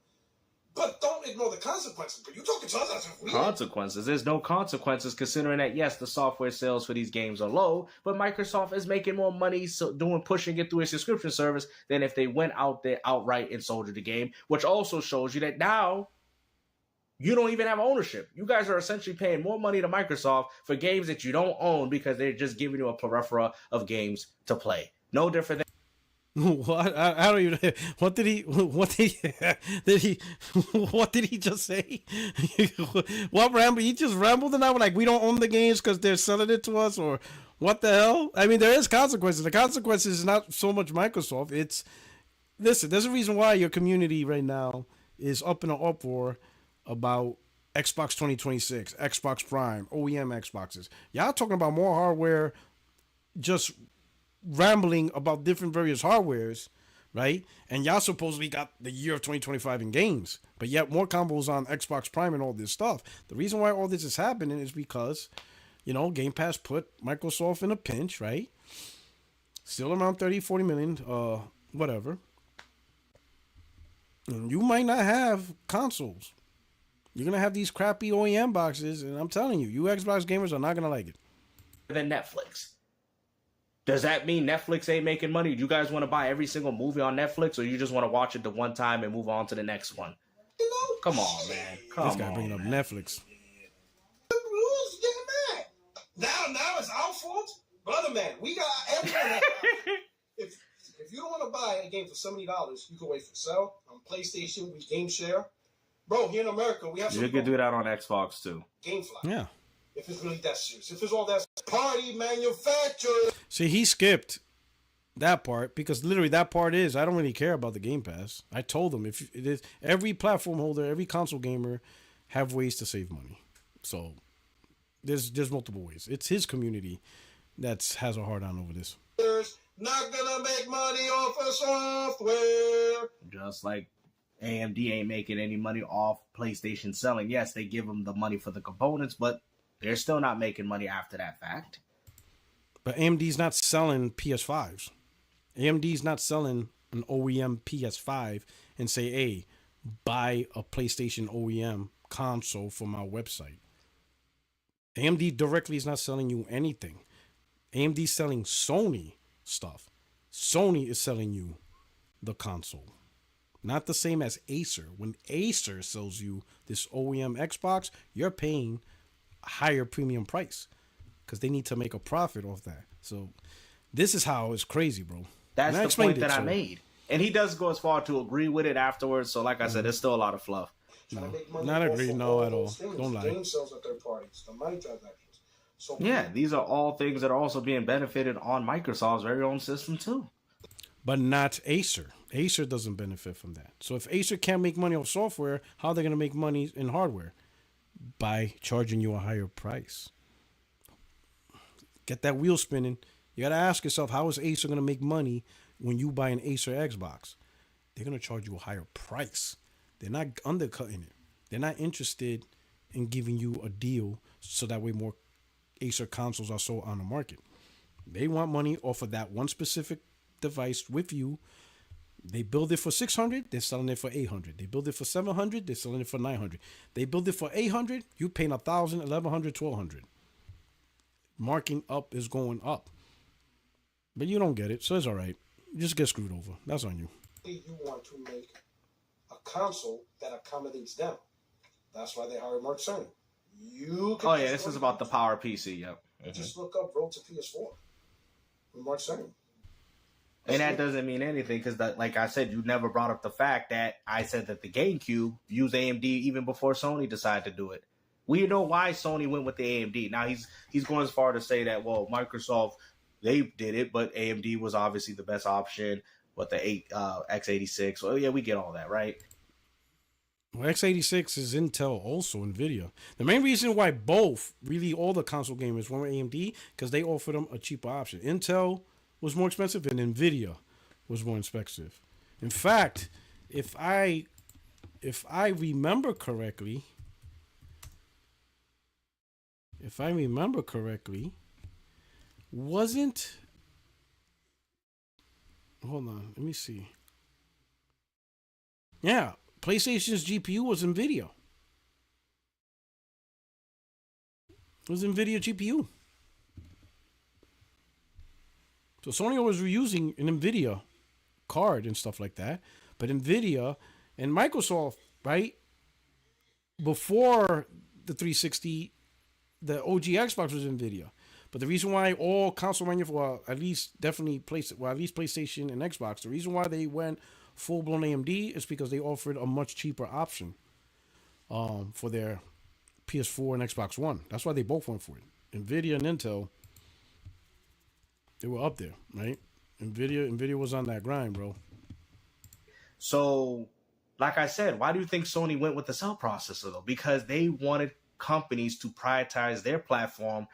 But don't ignore the consequences. But you talking to us as if we... Consequences? There's no consequences considering that, yes, the software sales for these games are low, but Microsoft is making more money pushing it through a subscription service than if they went out there outright and sold you the game, which also shows you that now you don't even have ownership. You guys are essentially paying more money to Microsoft for games that you don't own because they're just giving you a plethora of games to play. No different than... What? I don't even... What did he just say? What ramble? He just rambled and I was like, we don't own the games because they're selling it to us, or What the hell? I mean, there is consequences. The consequences is not so much Microsoft. It's listen. There's a reason why your community right now is up in an uproar about Xbox 2026, Xbox Prime, OEM Xboxes. Y'all talking about more hardware, just rambling about different various hardwares, right? And y'all supposedly got the year of 2025 in games, but yet more combos on Xbox Prime and all this stuff. The reason why all this is happening is because, you know, Game Pass put Microsoft in a pinch, right? Still around 30, 40 million, whatever. And you might not have consoles. You're going to have these crappy OEM boxes, and I'm telling you, you Xbox gamers are not going to like it. Than Netflix. Does that mean Netflix ain't making money? Do you guys want to buy every single movie on Netflix, or you just want to watch it the one time and move on to the next one? Come on, man. This guy bringing up Netflix. The rules get mad. Now it's our fault, brother. Man, we got everyone. If you don't want to buy a game for $70, you can wait for sale on PlayStation. We game share, bro. Here in America, we have. You can do that on Xbox too. GameFly. Yeah. If it's really that serious, if it's all that party manufacturer. See, he skipped that part because literally that part is I don't really care about the Game Pass. I told him if it is every platform holder, every console gamer have ways to save money. So there's multiple ways. It's his community that has a hard on over this. Not gonna make money off of software. Just like AMD ain't making any money off PlayStation selling. Yes, they give them the money for the components, but they're still not making money after that fact. But AMD's not selling PS5s. AMD's not selling an OEM PS5 and say, hey, buy a PlayStation OEM console for my website. AMD directly is not selling you anything. AMD's selling Sony stuff. Sony is selling you the console. Not the same as Acer. When Acer sells you this OEM Xbox, you're paying a higher premium price because they need to make a profit off that. So this is how it's crazy, bro. That's the point that I made. And he does go as far to agree with it afterwards. So like I said, there's still a lot of fluff. No, not agree, no at all. Don't lie. Game sales at third parties, the money transactions. So yeah, these are all things that are also being benefited on Microsoft's very own system too. But not Acer. Acer doesn't benefit from that. So if Acer can't make money off software, how are they going to make money in hardware? By charging you a higher price. Get that wheel spinning. You got to ask yourself, how is Acer going to make money when you buy an Acer Xbox? They're going to charge you a higher price. They're not undercutting it. They're not interested in giving you a deal so that way more Acer consoles are sold on the market. They want money off of that one specific device with you. They build it for $600, they're selling it for $800. They build it for $700, they're selling it for $900. They build it for $800, you paying $1,000, $1,100, $1,200. Marking up is going up. But you don't get it, so it's all right. You just get screwed over. That's on you. You want to make a console that accommodates them. That's why they hired Mark Cerny. You can This is about the Power PC, yep. Just look up Road to PS4 with Mark Cerny. And that doesn't mean anything because, like I said, you never brought up the fact that I said that the GameCube used AMD even before Sony decided to do it. We know why Sony went with the AMD. Now he's going as far to say that, well, Microsoft, they did it, but AMD was obviously the best option with the x86. Well, yeah, we get all that, right? Well, x86 is Intel, also NVIDIA. The main reason why both, really all the console gamers went with AMD, because they offered them a cheaper option. Intel was more expensive and NVIDIA was more expensive. In fact, if I remember correctly, wasn't... Hold on, let me see. Yeah, PlayStation's GPU was NVIDIA. It was NVIDIA GPU. So Sony was reusing an NVIDIA card and stuff like that. But NVIDIA and Microsoft, right, before the 360, the OG Xbox was NVIDIA. But the reason why all console manufacturers, at least PlayStation and Xbox, the reason why they went full-blown AMD is because they offered a much cheaper option for their PS4 and Xbox One. That's why they both went for it. NVIDIA and Intel They were up there, right? Nvidia was on that grind, bro. So, like I said, why do you think Sony went with the cell processor though? Because they wanted companies to prioritize their platform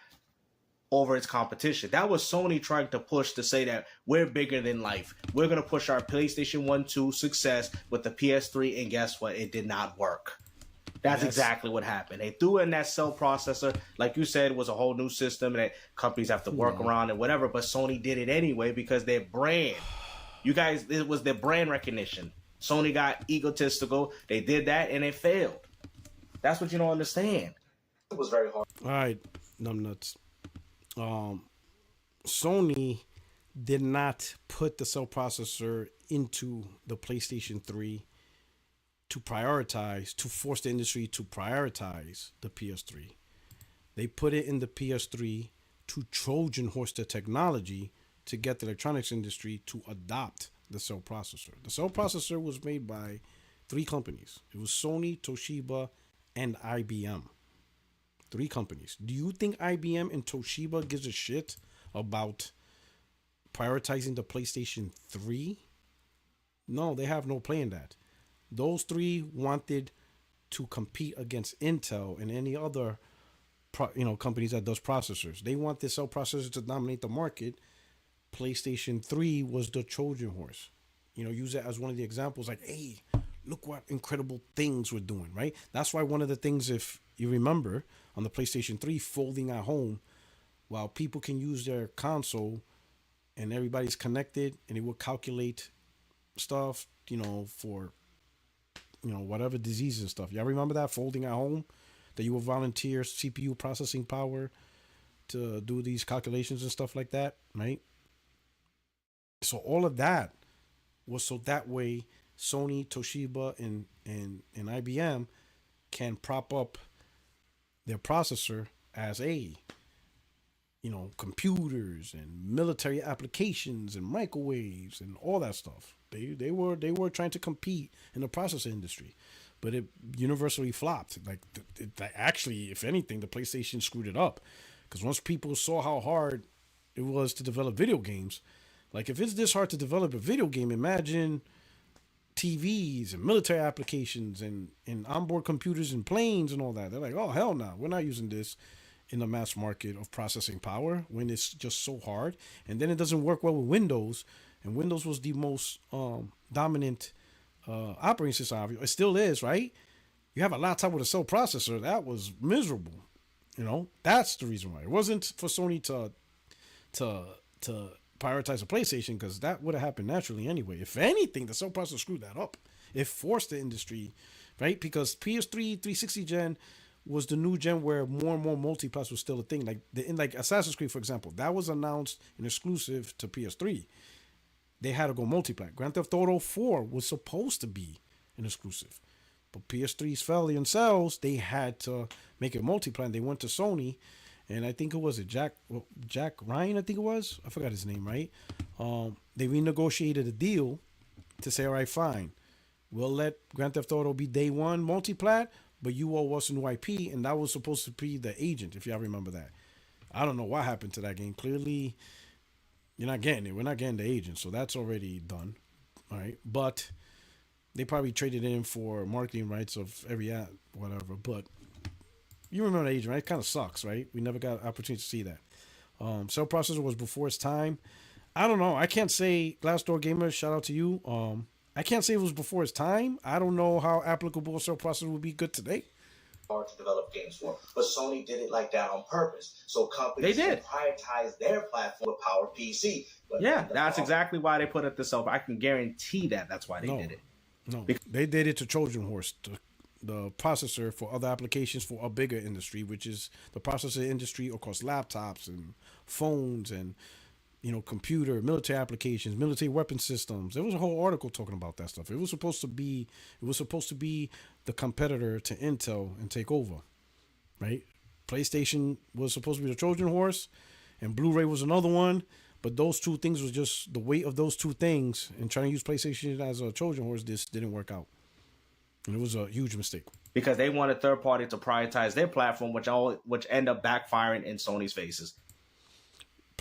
over its competition. That was Sony trying to push to say that we're bigger than life. We're going to push our PlayStation 1, 2 success with the PS3, and guess what? It did not work. That's exactly what happened. They threw in that cell processor, like you said, was a whole new system that companies have to work around and whatever, but Sony did it anyway because their brand. You guys, it was their brand recognition. Sony got egotistical. They did that and it failed. That's what you don't understand. It was very hard. All right, numbnuts. Sony did not put the cell processor into the PlayStation 3 to force the industry to prioritize the PS3. They put it in the PS3 to Trojan horse the technology to get the electronics industry to adopt the cell processor. The cell processor was made by 3 companies. It was Sony, Toshiba, and IBM. 3 companies. Do you think IBM and Toshiba gives a shit about prioritizing the PlayStation 3? No, they have no play in that. Those 3 wanted to compete against Intel and any other companies that does processors. They want this cell processor to dominate the market. PlayStation 3 was the Trojan horse. Use it as one of the examples, like, hey, look what incredible things we're doing, right? That's why one of the things, if you remember, on the PlayStation 3, folding at home, while people can use their console and everybody's connected and it will calculate stuff, for, whatever diseases and stuff. Y'all remember that, folding at home? That you will volunteer CPU processing power to do these calculations and stuff like that, right? So all of that was so that way Sony, Toshiba, and IBM can prop up their processor as computers and military applications and microwaves and all that stuff. They were trying to compete in the processor industry, but it universally flopped. Actually, if anything, the PlayStation screwed it up, because once people saw how hard it was to develop video games, like if it's this hard to develop a video game, imagine TVs and military applications and onboard computers and planes and all that. They're like, oh, hell no, we're not using this in the mass market of processing power when it's just so hard. And then it doesn't work well with Windows. And Windows was the most dominant operating system. It still is, right? You have a laptop with a cell processor. That was miserable. That's the reason why. It wasn't for Sony to prioritize a PlayStation, because that would have happened naturally anyway. If anything, the cell processor screwed that up. It forced the industry, right? Because PS3 360 gen was the new gen where more and more multiplayer was still a thing. Like Assassin's Creed, for example, that was announced and exclusive to PS3. They had to go multiplayer. Grand Theft Auto 4 was supposed to be an exclusive, but PS3's failure in sales, they had to make it multiplayer. And they went to Sony, and I think it was Jack Ryan, I think it was. I forgot his name, right? They renegotiated a deal to say, all right, fine, we'll let Grand Theft Auto be day one multiplat, but you owe us a new IP, and that was supposed to be the agent, if y'all remember that. I don't know what happened to that game. Clearly, you're not getting it. We're not getting the agent, so that's already done. All right, but they probably traded in for marketing rights of every app, whatever. But you remember the agent, right? It kind of sucks, right? We never got an opportunity to see that. Cell processor was before its time. I don't know. I can't say Glassdoor Gamer, shout out to you. I can't say it was before its time. I don't know how applicable a cell processor would be good today. Hard to develop games for, but Sony did it like that on purpose, so companies They did. can prioritize their platform with Power PC. But Yeah, that's exactly why they put it this up. I can guarantee that's why they did it. No, they did it to Trojan horse, the processor for other applications for a bigger industry, which is the processor industry across laptops and phones and computer, military applications, military weapon systems. There was a whole article talking about that stuff. It was supposed to be the competitor to Intel and take over, right? PlayStation was supposed to be the Trojan horse, and Blu-ray was another one. But those two things was just the weight of those two things, and trying to use PlayStation as a Trojan horse, this didn't work out. And it was a huge mistake. Because they wanted third party to prioritize their platform, which end up backfiring in Sony's faces.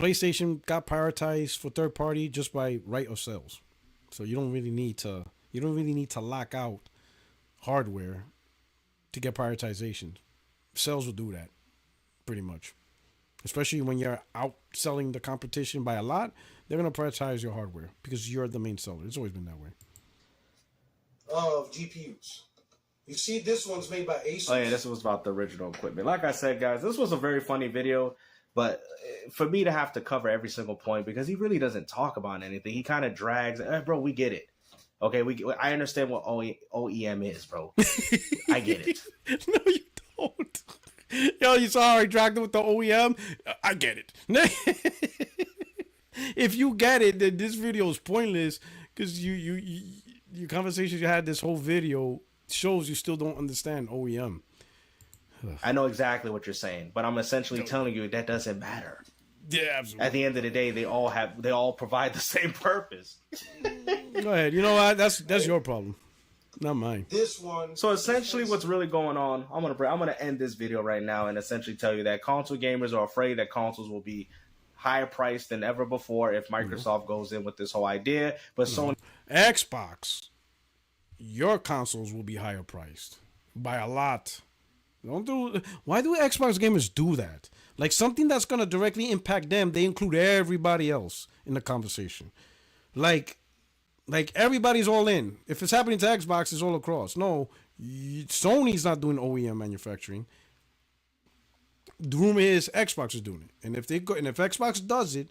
PlayStation got prioritized for third party just by right of sales. So you don't really need to lock out hardware to get prioritization. Sales will do that pretty much. Especially when you're outselling the competition by a lot, they're going to prioritize your hardware because you're the main seller. It's always been that way. Of GPUs. You see, this one's made by Asus. Oh yeah, this was about the original equipment. Like I said, guys, this was a very funny video, but for me to have to cover every single point because he really doesn't talk about anything. He kind of drags. Bro, we get it. Okay, I understand what OEM is, bro. I get it. No, you don't. Yo, you saw how he dragged it with the OEM? I get it. If you get it, then this video is pointless because your conversations you had this whole video shows you still don't understand OEM. I know exactly what you're saying, but I'm essentially telling you that doesn't matter. Yeah, absolutely. At the end of the day, they all provide the same purpose. Go ahead. You know what? That's your problem, not mine. This one. So essentially, what's really going on? I'm gonna end this video right now and essentially tell you that console gamers are afraid that consoles will be higher priced than ever before if Microsoft goes in with this whole idea. But Sony, Xbox, your consoles will be higher priced by a lot. Why do Xbox gamers do that? Like something that's gonna directly impact them, they include everybody else in the conversation. Like everybody's all in. If it's happening to Xbox, it's all across. No, Sony's not doing OEM manufacturing. The rumor is Xbox is doing it, and if Xbox does it,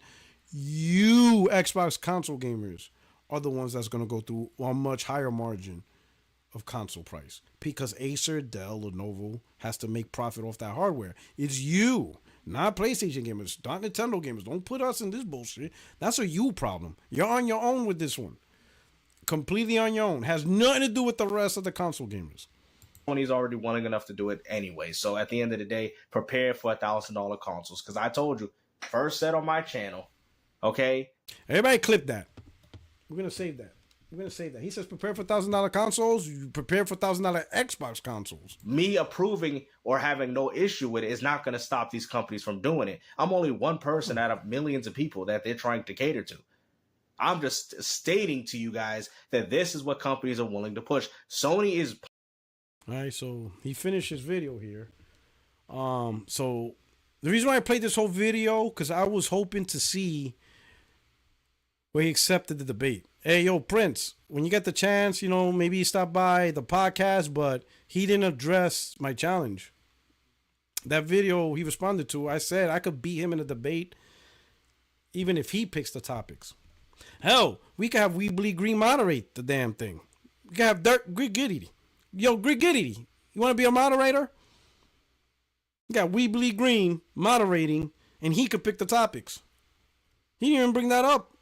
you Xbox console gamers are the ones that's gonna go through a much higher margin of console price because Acer, Dell, Lenovo has to make profit off that hardware. It's you, not PlayStation gamers, not Nintendo gamers. Don't put us in this bullshit. That's a you problem. You're on your own with this one. Completely on your own. Has nothing to do with the rest of the console gamers. Sony's already wanting enough to do it anyway. So at the end of the day, prepare for $1,000 consoles. Because I told you, first set on my channel, okay? Everybody clip that. We're going to save that. He says prepare for $1,000 consoles. You prepare for $1,000 Xbox consoles. Me approving or having no issue with it is not going to stop these companies from doing it. I'm only one person out of millions of people that they're trying to cater to. I'm just stating to you guys that this is what companies are willing to push. Sony is... All right, so he finished his video here. So the reason why I played this whole video, because I was hoping to see where he accepted the debate. Hey, yo, Prince, when you get the chance, maybe stop by the podcast, but he didn't address my challenge. That video he responded to, I said I could beat him in a debate even if he picks the topics. Hell, we could have Weebly Green moderate the damn thing. We could have Dirt Griggity. Yo, Griggity, you want to be a moderator? You got Weebly Green moderating, and he could pick the topics. He didn't even bring that up.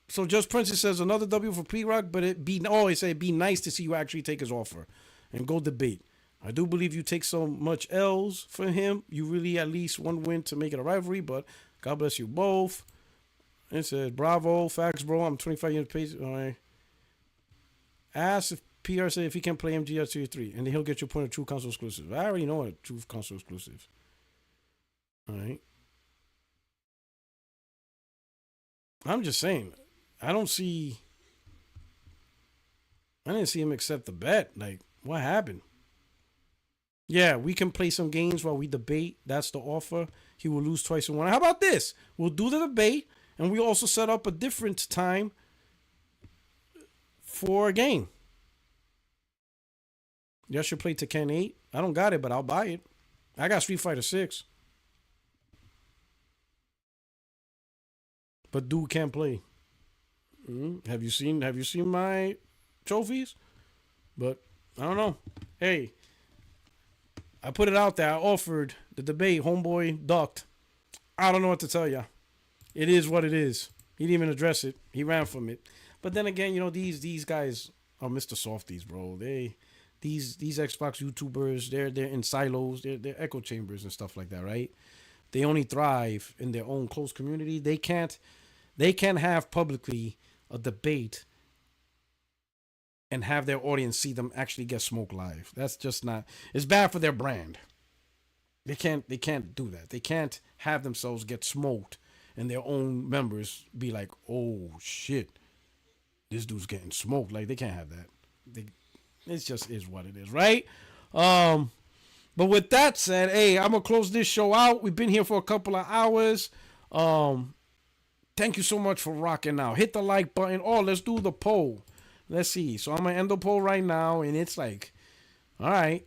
So Just Princess says another W for P-Rock, but it'd be nice to see you actually take his offer and go debate. I do believe you take so much L's for him. You really at least one win to make it a rivalry, but God bless you both. It says, bravo, facts, bro. I'm 25 years pace. All right. Ask if PR said if he can play MGR Series 3, and then he'll get your point of true console exclusive. I already know what true console exclusive. All right. I'm just saying, I didn't see him accept the bet. Like, what happened? Yeah, we can play some games while we debate. That's the offer. He will lose twice in one. How about this? We'll do the debate, and we also set up a different time for a game. Y'all should play Tekken 8. I don't got it, but I'll buy it. I got Street Fighter 6. But dude can't play. Have you seen my trophies? But I don't know. Hey, I put it out there. I offered the debate. Homeboy ducked. I don't know what to tell you. It is what it is. He didn't even address it. He ran from it. But then again, these guys are Mr. Softies, bro. These Xbox YouTubers, they're in silos. They're echo chambers and stuff like that, right? They only thrive in their own close community. They can't have publicly a debate and have their audience see them actually get smoked live. That's just not. It's bad for their brand. They can't do that. They can't have themselves get smoked and their own members be like, oh shit, this dude's getting smoked. Like, they can't have that. It just is what it is, right? But with that said, hey, I'm gonna close this show out. We've been here for a couple of hours. Thank you so much for rocking out. Hit the like button. Oh, let's do the poll. Let's see. So I'm gonna end the poll right now, and it's like, all right.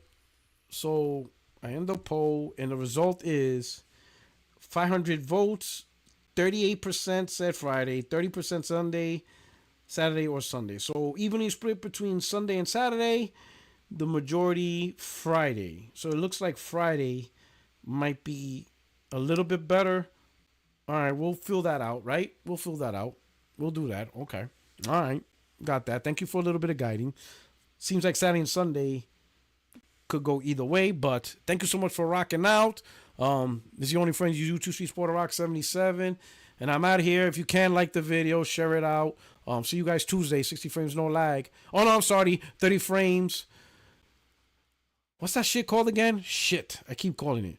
So I end the poll, and the result is 500 votes. 38% said Friday, 30% Sunday, Saturday or Sunday. So evenly split between Sunday and Saturday. The majority Friday. So it looks like Friday might be a little bit better. All right, we'll fill that out, right? We'll fill that out. We'll do that. Okay. All right. Got that. Thank you for a little bit of guiding. Seems like Saturday and Sunday could go either way, but thank you so much for rocking out. This is your only friend, YouTube Street Puertorock77, and I'm out of here. If you can, like the video, share it out. See you guys Tuesday, 60 frames, no lag. Oh, no, I'm sorry, 30 frames. What's that shit called again? Shit, I keep calling it.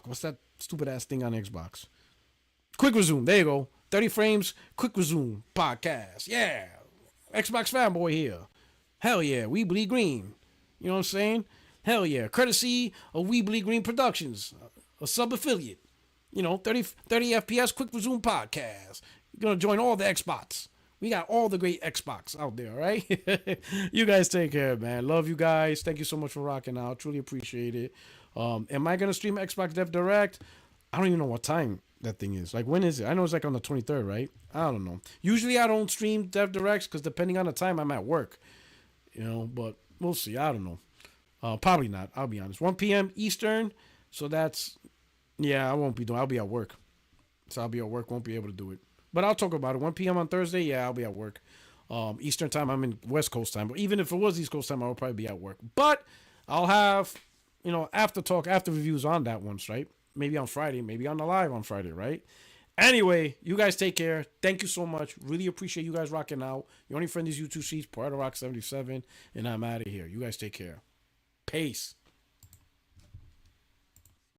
What's that stupid ass thing on Xbox? Quick resume, there you go. 30 frames, quick resume podcast. Yeah, Xbox fanboy here. Hell yeah, we bleed green. You know what I'm saying? Hell yeah, courtesy of We Bleed Green Productions, a sub-affiliate. You know, 30 FPS quick resume podcast. You're gonna join all the Xbox. We got all the great Xbox out there, right? You guys take care, man. Love you guys. Thank you so much for rocking out. Truly appreciate it. Am I gonna stream Xbox Dev Direct? I don't even know what time that thing is. Like, when is it? I know it's like on the 23rd, right? I don't know. Usually I don't stream Dev Directs because depending on the time I'm at work. You know, but we'll see. I don't know. Probably not. I'll be honest. 1 p.m. Eastern. So that's, yeah, I won't be doing. I'll be at work. So I'll be at work. Won't be able to do it. But I'll talk about it. 1 p.m. on Thursday. Yeah, I'll be at work. Eastern time. I'm in West Coast time. But even if it was East Coast time, I would probably be at work. But I'll have, you know, after talk, after reviews on that once, right? Maybe on Friday. Maybe on the live on Friday, right? Anyway, you guys take care. Thank you so much. Really appreciate you guys rocking out. Your only friend is YouTube Sheets, Puertorock77, and I'm out of here. You guys take care. Peace.